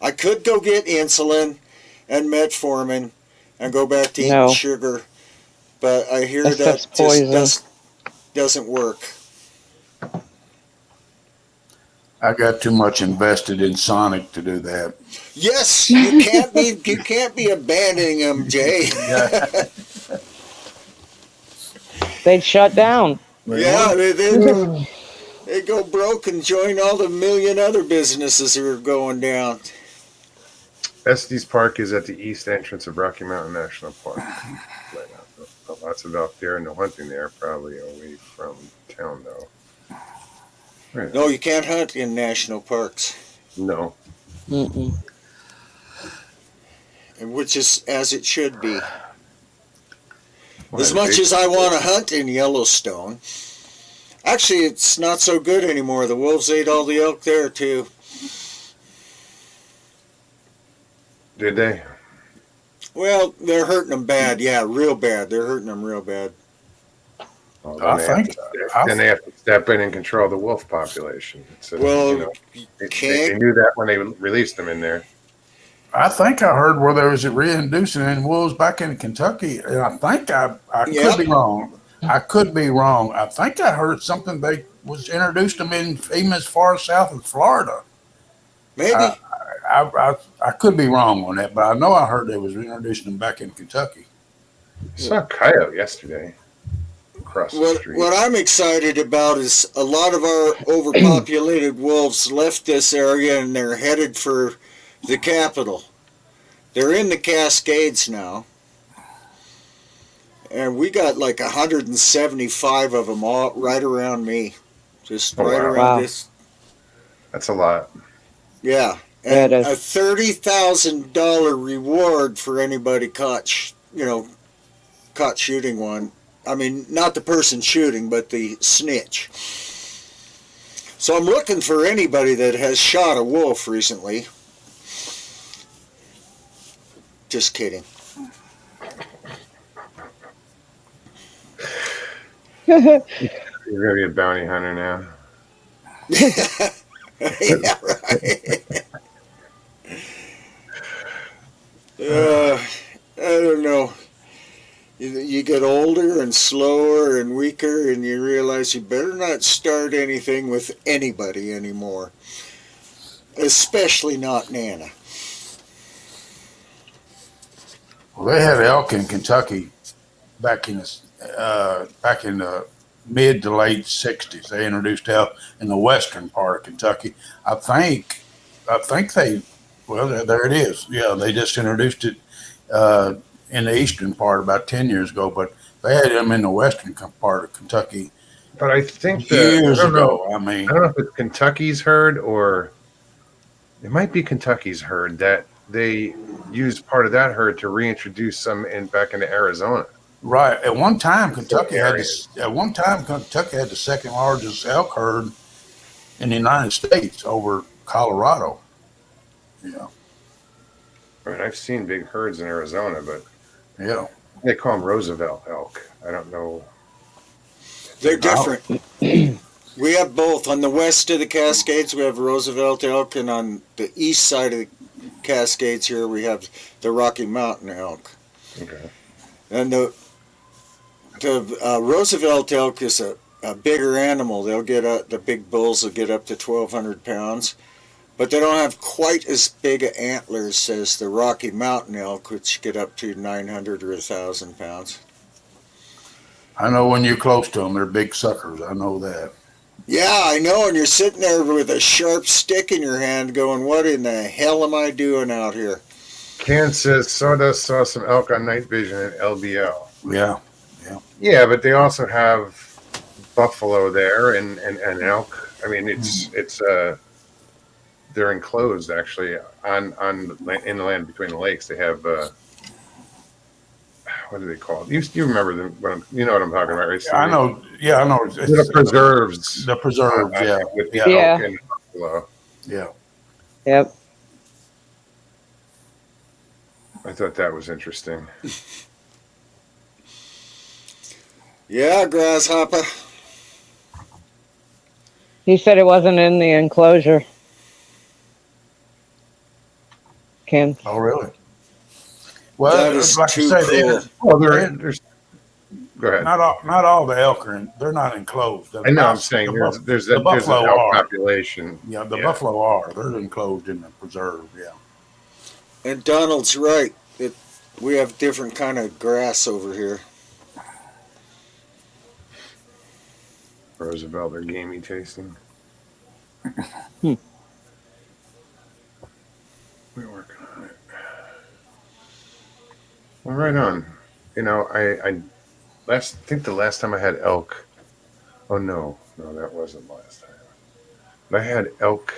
Speaker 5: I could go get insulin and metformin and go back to eating sugar, but I hear that just doesn't work.
Speaker 4: I got too much invested in Sonic to do that.
Speaker 5: Yes, you can't be abandoning them, Jay.
Speaker 2: They'd shut down.
Speaker 5: Yeah, they go broke and join all the million other businesses that are going down.
Speaker 1: Estes Park is at the east entrance of Rocky Mountain National Park. Lots of elk there, no hunting there, probably away from town, though. Right.
Speaker 5: No, you can't hunt in national parks.
Speaker 1: No.
Speaker 2: Mm-mm.
Speaker 5: Which is as it should be. As much as I want to hunt in Yellowstone, actually, it's not so good anymore. The wolves ate all the elk there, too.
Speaker 1: Did they?
Speaker 5: Well, they're hurting them bad. Yeah, real bad. They're hurting them real bad.
Speaker 1: Well,
Speaker 4: then
Speaker 1: they have to step in and control the wolf population. So,
Speaker 5: well,
Speaker 1: they knew that when they released them in there.
Speaker 4: I think I heard where there was a reintroducing in wolves back in Kentucky, and I think I could be wrong. I could be wrong. I think I heard something they was introduced them in even as far south as Florida.
Speaker 5: Maybe.
Speaker 4: I could be wrong on that, but I know I heard they was introducing them back in Kentucky.
Speaker 1: I saw a coyote yesterday across the street.
Speaker 5: What I'm excited about is a lot of our overpopulated wolves left this area and they're headed for the capital. They're in the Cascades now. And we got like 175 of them all right around me. Just around this.
Speaker 1: That's a lot.
Speaker 5: Yeah. And a $30,000 reward for anybody caught caught shooting one. I mean, not the person shooting, but the snitch. So I'm looking for anybody that has shot a wolf recently. Just kidding.
Speaker 1: You're gonna be a bounty hunter now.
Speaker 5: Yeah, right. I don't know. You get older and slower and weaker, and you realize you better not start anything with anybody anymore, especially not Nana.
Speaker 4: Well, they had elk in Kentucky back in the mid to late '60s. They introduced elk in the western part of Kentucky. I think they. Well, there it is. Yeah, they just introduced it in the eastern part about 10 years ago, but they had them in the western part of Kentucky
Speaker 1: But I think
Speaker 4: years
Speaker 1: I don't know.
Speaker 4: ago. I mean,
Speaker 1: I don't know if it's Kentucky's herd or it might be Kentucky's herd that they used part of that herd to reintroduce some back into Arizona.
Speaker 4: right. At one time,
Speaker 1: Kentucky
Speaker 4: Kentucky had the second largest elk herd in the United States over Colorado. Yeah,
Speaker 1: I mean, I've seen big herds in Arizona, but
Speaker 4: yeah.
Speaker 1: they call them Roosevelt elk. I don't know.
Speaker 5: They're different. We have both. On the west of the Cascades, we have Roosevelt elk, and on the east side of the Cascades here, we have the Rocky Mountain elk.
Speaker 1: Okay.
Speaker 5: And the Roosevelt elk is a bigger animal. They'll get the big bulls will get up to 1,200 pounds, but they don't have quite as big antlers as the Rocky Mountain elk, which get up to 900 or 1,000 pounds.
Speaker 4: I know when you're close to them, they're big suckers. I know that.
Speaker 5: Yeah, I know, and you're sitting there with a sharp stick in your hand going, what in the hell am I doing out here?
Speaker 1: Kansas Sawdust saw some elk on night vision at LBL.
Speaker 4: Yeah.
Speaker 1: Yeah, but they also have buffalo there and elk. I mean, they're enclosed actually in the land between the lakes. They have what do they call it? You remember them? You know what I'm talking about, right?
Speaker 4: I know. Yeah, I know. It's
Speaker 1: the preserves.
Speaker 4: The preserves. Yeah.
Speaker 1: With the
Speaker 2: Yeah.
Speaker 1: elk and buffalo.
Speaker 4: Yeah.
Speaker 2: Yep.
Speaker 1: I thought that was interesting.
Speaker 5: Yeah, grasshopper.
Speaker 2: He said it wasn't in the enclosure. Ken.
Speaker 4: Oh, really? Well,
Speaker 5: That is
Speaker 4: like
Speaker 5: too
Speaker 4: I say,
Speaker 5: cool.
Speaker 1: Well, there's. Go ahead.
Speaker 4: not all the elk are they're not enclosed.
Speaker 1: I know. I'm saying there's an
Speaker 4: buffalo
Speaker 1: elk
Speaker 4: are.
Speaker 1: population.
Speaker 4: Yeah, the buffalo are. They're enclosed in the preserve. Yeah.
Speaker 5: And Donald's right. We have different kind of grass over here.
Speaker 1: Roosevelt, they're gamey tasting.
Speaker 2: Hmm.
Speaker 1: We're working on it. Well, right on. You know, I think the last time I had elk. Oh no, that wasn't last time. But I had elk.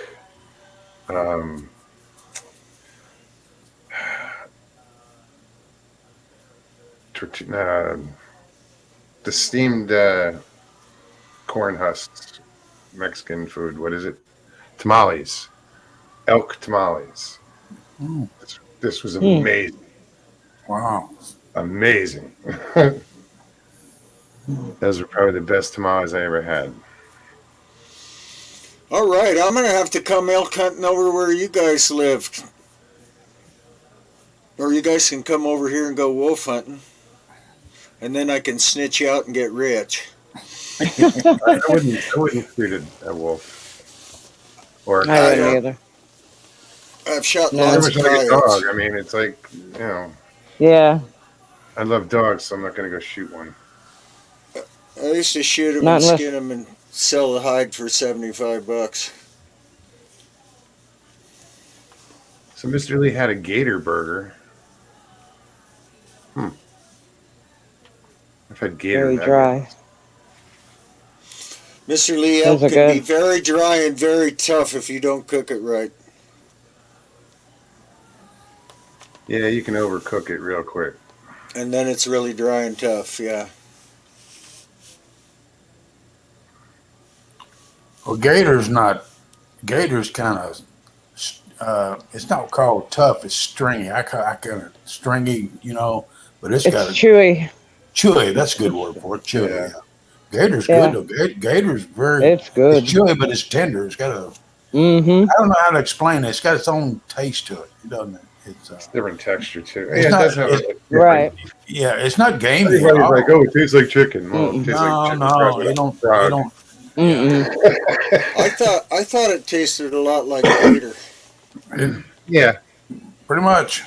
Speaker 1: The steamed corn husks, Mexican food. What is it? Tamales, elk tamales.
Speaker 4: Mm.
Speaker 1: This was amazing.
Speaker 4: Wow.
Speaker 1: Amazing. Those were probably the best tamales I ever had.
Speaker 5: All right, I'm going to have to come elk hunting over where you guys live. Or you guys can come over here and go wolf hunting. And then I can snitch you out and get rich.
Speaker 1: I wouldn't shoot a wolf. Or a
Speaker 2: I
Speaker 1: coyote.
Speaker 2: didn't either.
Speaker 5: I've shot
Speaker 2: No.
Speaker 5: lots
Speaker 1: Pretty
Speaker 5: of
Speaker 1: much like a
Speaker 5: coyotes.
Speaker 1: dog. I mean, it's like,
Speaker 2: Yeah.
Speaker 1: I love dogs, so I'm not going to go shoot one.
Speaker 5: I used to shoot them
Speaker 2: Not
Speaker 5: and
Speaker 2: unless-
Speaker 5: skin them and sell the hide for $75.
Speaker 1: So Mr. Lee had a gator burger. I've had gator
Speaker 2: Very
Speaker 1: nuggets.
Speaker 2: dry.
Speaker 5: Mr. Lee,
Speaker 2: Those
Speaker 5: elk
Speaker 2: are
Speaker 5: can be
Speaker 2: good.
Speaker 5: very dry and very tough if you don't cook it right.
Speaker 1: Yeah, you can overcook it real quick.
Speaker 5: And then it's really dry and tough. Yeah.
Speaker 4: Well, Gator's kind of, it's not called tough. It's stringy. I kind of stringy, but it's
Speaker 2: It's
Speaker 4: got a
Speaker 2: chewy.
Speaker 4: chewy. That's a good word for it. Chewy.
Speaker 1: Yeah.
Speaker 4: Yeah. Gator's
Speaker 2: Yeah.
Speaker 4: good though. Gator's
Speaker 2: It's good.
Speaker 4: it's chewy, but it's tender. It's got a,
Speaker 2: Mm-hmm.
Speaker 4: I don't know how to explain it. It's got its own taste to it. It doesn't.
Speaker 1: It's different texture too.
Speaker 4: It's
Speaker 1: Yeah, it
Speaker 4: not-
Speaker 1: does have a
Speaker 4: it-
Speaker 2: Right.
Speaker 4: Yeah, it's not gamey. at
Speaker 1: Everybody's
Speaker 4: all.
Speaker 1: like, oh, it tastes like chicken. Well, it
Speaker 2: Mm-mm.
Speaker 1: tastes like chicken.
Speaker 4: No,
Speaker 1: fried with
Speaker 4: it
Speaker 1: a
Speaker 4: don't.
Speaker 1: frog.
Speaker 4: It don't.
Speaker 2: Mm-mm.
Speaker 5: I thought it tasted a lot like gator.
Speaker 1: Yeah,
Speaker 4: Pretty much.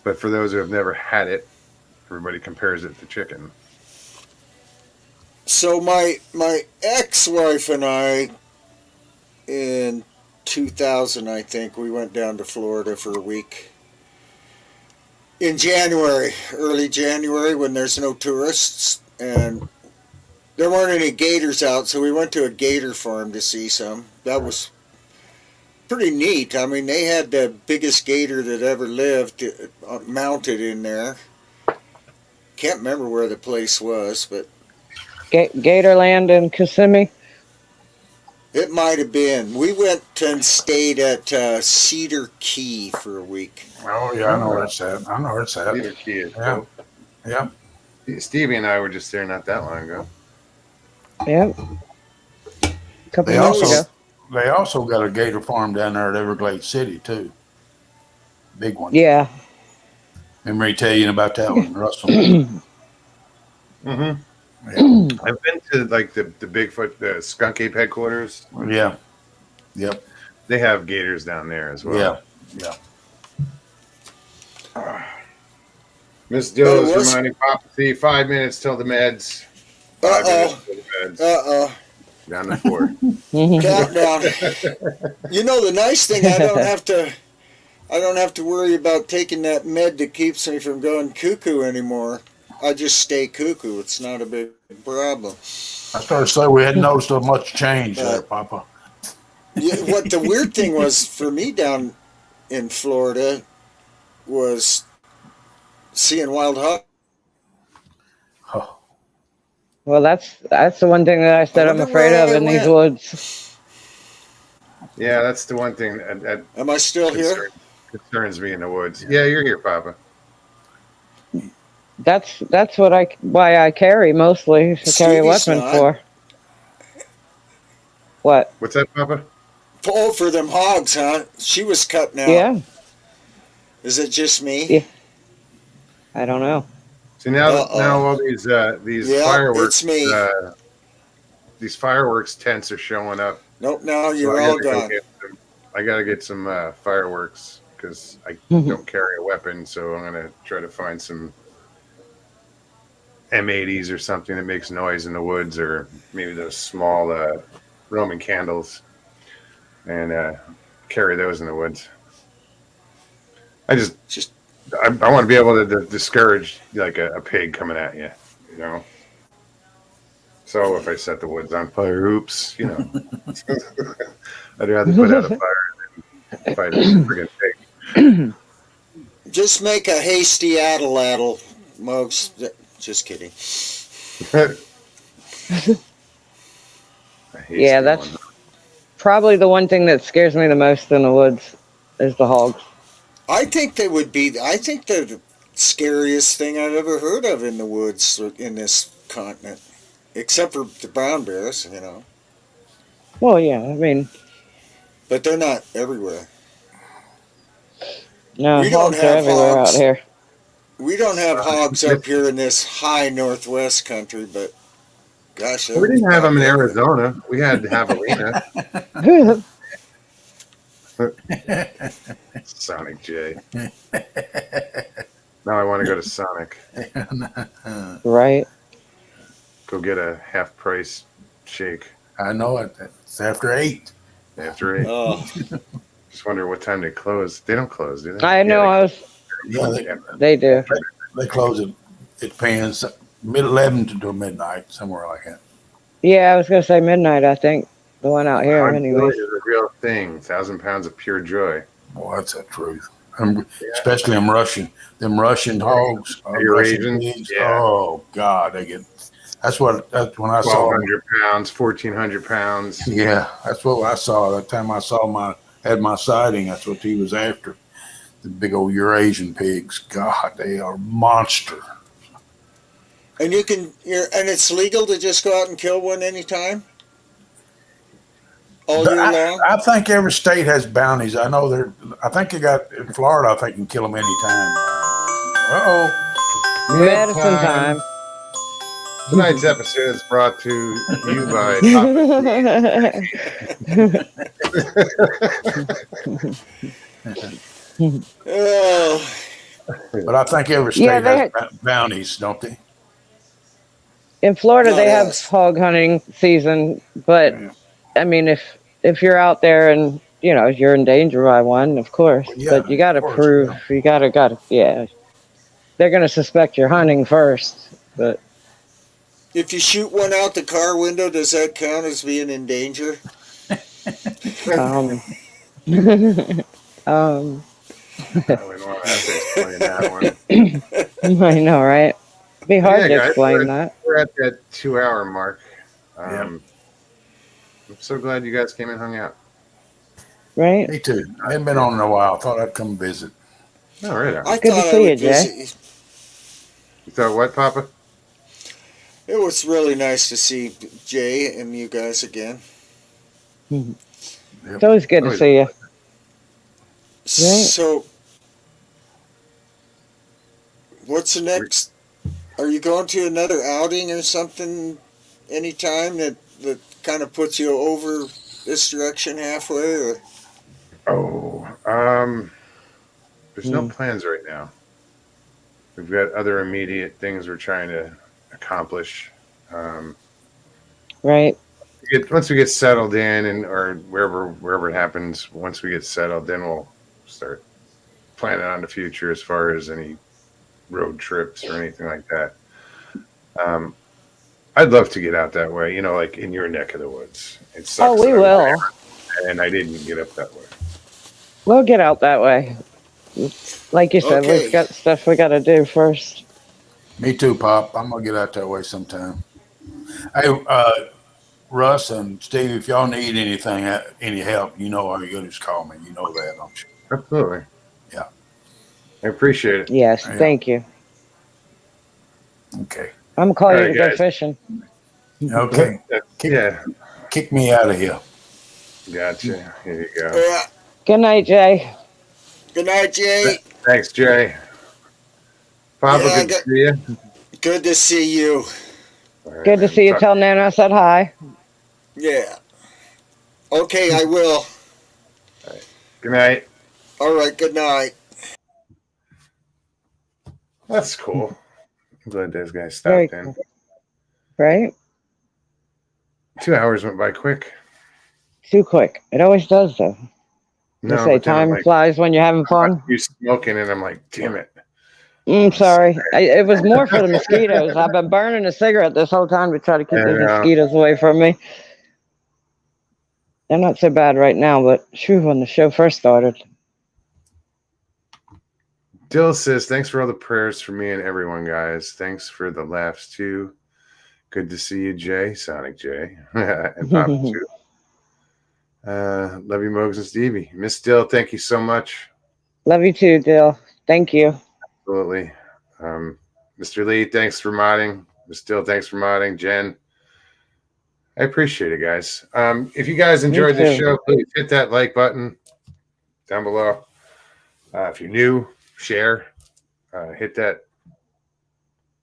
Speaker 1: but for those who have never had it, everybody compares it to chicken.
Speaker 5: So my ex-wife and I, in 2000, I think, we went down to Florida for a week. In January, early January, when there's no tourists, and there weren't any gators out, so we went to a gator farm to see some. That was pretty neat. I mean, they had the biggest gator that ever lived mounted in there. Can't remember where the place was, but
Speaker 2: Gatorland in Kissimmee.
Speaker 5: it might have been. We went and stayed at Cedar Key for a week.
Speaker 4: Oh yeah, I know where it's at. I know where it's at.
Speaker 1: Cedar Key is
Speaker 4: Yeah.
Speaker 1: cool.
Speaker 4: Yeah.
Speaker 1: Stevie and I were just there not that long ago.
Speaker 2: Yep. A couple
Speaker 4: They
Speaker 2: months
Speaker 4: also
Speaker 2: ago.
Speaker 4: they also got a gator farm down there at Everglades City too. Big one.
Speaker 2: Yeah.
Speaker 4: Remember me telling you about that one, Russell?
Speaker 1: Mm-hmm.
Speaker 4: Yeah.
Speaker 1: I've been to like the Bigfoot, the Skunk Ape headquarters.
Speaker 4: Yeah. Yep.
Speaker 1: They have gators down there as well.
Speaker 4: Yeah.
Speaker 1: Miss Dills
Speaker 5: was-
Speaker 1: reminding Papa 5 minutes till the meds. 5 minutes till the meds.
Speaker 5: Uh-oh.
Speaker 1: Down to 4.
Speaker 5: Countdown. You know, the nice thing, I don't have to worry about taking that med that keeps me from going cuckoo anymore. I just stay cuckoo. It's not a big problem.
Speaker 4: I started to say we hadn't noticed so much change there, Papa.
Speaker 5: What the weird thing was for me down in Florida was seeing wild hog.
Speaker 4: Oh,
Speaker 2: Well, that's the one thing that I said
Speaker 5: I
Speaker 2: I'm
Speaker 5: wonder
Speaker 2: afraid
Speaker 5: where
Speaker 2: of
Speaker 5: I
Speaker 2: in these
Speaker 5: went.
Speaker 2: woods.
Speaker 1: Yeah, that's the one thing that
Speaker 5: Am I still here?
Speaker 1: concerns me in the woods. Yeah, you're here, Papa.
Speaker 2: That's why I carry mostly to carry a
Speaker 5: Stevie's
Speaker 2: weapon
Speaker 5: not.
Speaker 2: for. What?
Speaker 1: What's that, Papa?
Speaker 5: Oh, for them hogs, huh? She was cutting out.
Speaker 2: Yeah.
Speaker 5: Is it just me?
Speaker 2: Yeah. I don't know.
Speaker 1: See now
Speaker 5: Uh-oh.
Speaker 1: all these
Speaker 5: Yeah,
Speaker 1: fireworks
Speaker 5: it's me.
Speaker 1: These fireworks tents are showing up.
Speaker 5: Nope, now
Speaker 1: So
Speaker 5: you're
Speaker 1: I
Speaker 5: all
Speaker 1: gotta go
Speaker 5: gone.
Speaker 1: I gotta get some fireworks because I don't carry a weapon. So I'm gonna try to find some M80s or something that makes noise in the woods, or maybe those small Roman candles, and carry those in the woods. I want to be able to discourage like a pig coming at you, you know. So if I set the woods on fire, oops, you know, I'd rather put out a fire than fight a friggin' pig.
Speaker 5: Just make a hasty addle, Mugs. Just kidding.
Speaker 2: Yeah, that's probably the one thing that scares me the most in the woods is the hogs.
Speaker 5: I think they're the scariest thing I've ever heard of in the woods in this continent. Except for the brown bears, you know.
Speaker 2: Well, yeah, I mean,
Speaker 5: But they're not everywhere.
Speaker 2: no,
Speaker 5: We don't
Speaker 2: hogs are
Speaker 5: have
Speaker 2: everywhere
Speaker 5: hogs.
Speaker 2: out here.
Speaker 5: We don't have hogs up here in this high northwest country, but gosh.
Speaker 1: We didn't have them in Arizona. We had javelina. Sonic J. Now I want to go to Sonic.
Speaker 2: Right.
Speaker 1: Go get a half price shake
Speaker 4: I know it. It's after 8.
Speaker 1: after 8.
Speaker 5: Oh,
Speaker 1: Just wonder what time they close. They don't close, do they?
Speaker 2: I know.
Speaker 4: Yeah,
Speaker 2: They do.
Speaker 4: they close it. It depends. Mid-11 to midnight, somewhere like that.
Speaker 2: Yeah, I was gonna say midnight. I think the one out here,
Speaker 1: Hard
Speaker 2: anyway.
Speaker 1: joy is a real thing. 1,000 pounds of pure joy.
Speaker 4: Boy, that's the truth. Especially them Russian hogs, Russian
Speaker 1: Eurasians,
Speaker 4: pigs.
Speaker 1: yeah.
Speaker 4: Oh God, that's when I saw them.
Speaker 1: 1,200 pounds, 1,400 pounds.
Speaker 4: Yeah, that's what I saw. That time I had my sighting, that's what he was after. The big old Eurasian pigs. God, they are monster.
Speaker 5: And and it's legal to just go out and kill one anytime? All year long?
Speaker 4: I think every state has bounties. I know I think you got in Florida. I think you can kill them anytime.
Speaker 2: Medicine time.
Speaker 1: Tonight's episode is brought to you by
Speaker 5: Oh.
Speaker 4: But I think every state has bounties, don't they?
Speaker 2: In Florida,
Speaker 5: Not
Speaker 2: they have
Speaker 5: us.
Speaker 2: hog hunting season, but
Speaker 4: Yeah.
Speaker 2: I mean, if you're out there and you're in danger by one, of course.
Speaker 4: Yeah,
Speaker 2: But you got to
Speaker 4: of course,
Speaker 2: prove. You gotta. Yeah, they're gonna suspect you're hunting first. But
Speaker 5: If you shoot one out the car window, does that count as being in danger?
Speaker 2: um, um,
Speaker 1: We don't want to have to explain that one.
Speaker 2: I know, right? It'd be hard to
Speaker 1: guys,
Speaker 2: explain that,
Speaker 1: we're at that 2-hour mark.
Speaker 4: Yeah.
Speaker 1: I'm so glad you guys came and hung out.
Speaker 2: right?
Speaker 4: Me too. I hadn't been on in a while. I thought I'd come visit.
Speaker 1: No, right on.
Speaker 5: I
Speaker 2: Good to
Speaker 5: thought I
Speaker 2: see you,
Speaker 5: would
Speaker 2: Jay.
Speaker 5: visit you.
Speaker 1: You thought what, Papa?
Speaker 5: It was really nice to see Jay and you guys again.
Speaker 2: It's always good to see you. Right.
Speaker 5: So, what's the next? Are you going to another outing or something anytime that kind of puts you over this direction halfway? Or?
Speaker 1: There's no plans right now. We've got other immediate things we're trying to accomplish.
Speaker 2: Right.
Speaker 1: Once we get settled in, or wherever it happens, once we get settled, then we'll start planning on the future as far as any road trips or anything like that. I'd love to get out that way, like in your neck of the woods. It sucks.
Speaker 2: Oh, we will.
Speaker 1: And I didn't get up that way.
Speaker 2: We'll get out that way. Like you said,
Speaker 5: Okay.
Speaker 2: we've got stuff we got to do first.
Speaker 4: Me too, Pop. I'm gonna get out that way sometime. Hey, Russ and Steve, if y'all need anything, any help, all you got to just call me. You know that, don't you?
Speaker 1: Absolutely.
Speaker 4: Yeah.
Speaker 1: I appreciate it.
Speaker 2: Yes,
Speaker 4: Yeah.
Speaker 2: thank you.
Speaker 4: Okay.
Speaker 2: I'm calling
Speaker 1: All
Speaker 2: you
Speaker 1: right,
Speaker 2: to go
Speaker 1: guys.
Speaker 2: fishing.
Speaker 4: Okay.
Speaker 1: Yeah.
Speaker 4: Kick me out of here.
Speaker 1: Gotcha. Here you go.
Speaker 5: Yeah.
Speaker 2: Good night, Jay.
Speaker 5: Good night, Jay.
Speaker 1: Thanks, Jay. Papa,
Speaker 5: Yeah,
Speaker 1: good to see you.
Speaker 5: Good to see you.
Speaker 1: All right,
Speaker 2: Good to
Speaker 1: man.
Speaker 2: see you. Tell Nana I said hi.
Speaker 5: Yeah. Okay, I will.
Speaker 1: Good night.
Speaker 5: All right, good night.
Speaker 1: That's cool. I'm glad those guys
Speaker 2: Very
Speaker 1: stopped in.
Speaker 2: cool. Right?
Speaker 1: 2 hours went by quick.
Speaker 2: Too quick. It always does, though. They
Speaker 1: No,
Speaker 2: say
Speaker 1: but then I'm
Speaker 2: time
Speaker 1: like,
Speaker 2: flies when you're having fun.
Speaker 1: you smoking, and I'm like, damn it.
Speaker 2: Sorry. It was more for the mosquitoes. I've been burning a cigarette this whole time to try to keep these mosquitoes away from me. They're not so bad right now, but shoo, when the show first started.
Speaker 1: Dill says, thanks for all the prayers for me and everyone, guys. Thanks for the laughs, too. Good to see you, Jay, Sonic Jay, and Papa, too. Love you, Mogs and Stevie. Miss Dill, thank you so much.
Speaker 2: Love you too, Dill. Thank you.
Speaker 1: Absolutely. Mr. Lee, thanks for modding. Miss Dill, thanks for modding. Jen, I appreciate it, guys. If you guys enjoyed this show, please hit that like button down below. If you're new, share. Hit that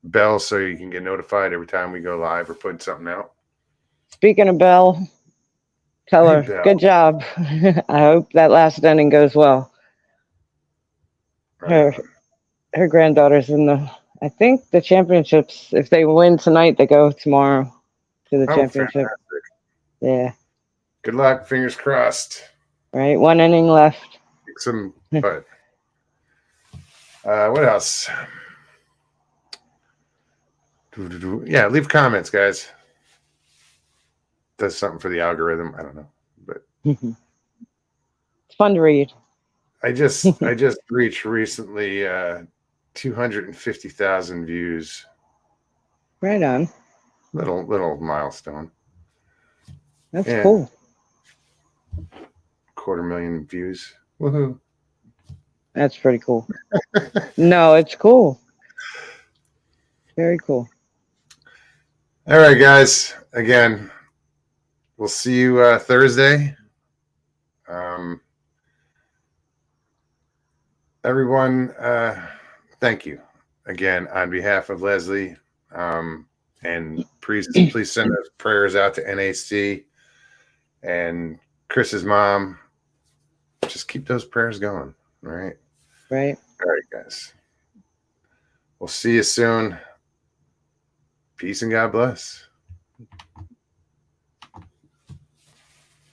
Speaker 1: bell so you can get notified every time we go live or put something out.
Speaker 2: Speaking of Belle, tell her,
Speaker 1: Belle.
Speaker 2: good job. I hope that last inning goes well.
Speaker 1: Right.
Speaker 2: Her granddaughter's in I think the championships. If they win tonight, they go tomorrow to the championship.
Speaker 1: Fantastic.
Speaker 2: Yeah.
Speaker 1: Good luck. Fingers crossed.
Speaker 2: Right. One inning left.
Speaker 1: Kick some butt. What else? Yeah, leave comments, guys. Does something for the algorithm. I don't know. But
Speaker 2: it's fun to read.
Speaker 1: I just reached recently 250,000 views.
Speaker 2: Right on.
Speaker 1: Little milestone.
Speaker 2: That's
Speaker 1: Yeah.
Speaker 2: cool.
Speaker 1: 250,000 views. Woohoo!
Speaker 2: That's pretty cool. No, it's cool. Very cool.
Speaker 1: All right, guys. Again, we'll see you Thursday. Everyone, thank you again on behalf of Leslie. And please send us prayers out to NAC and Chris's mom. Just keep those prayers going. All right.
Speaker 2: Right.
Speaker 1: All right, guys. We'll see you soon. Peace and God bless.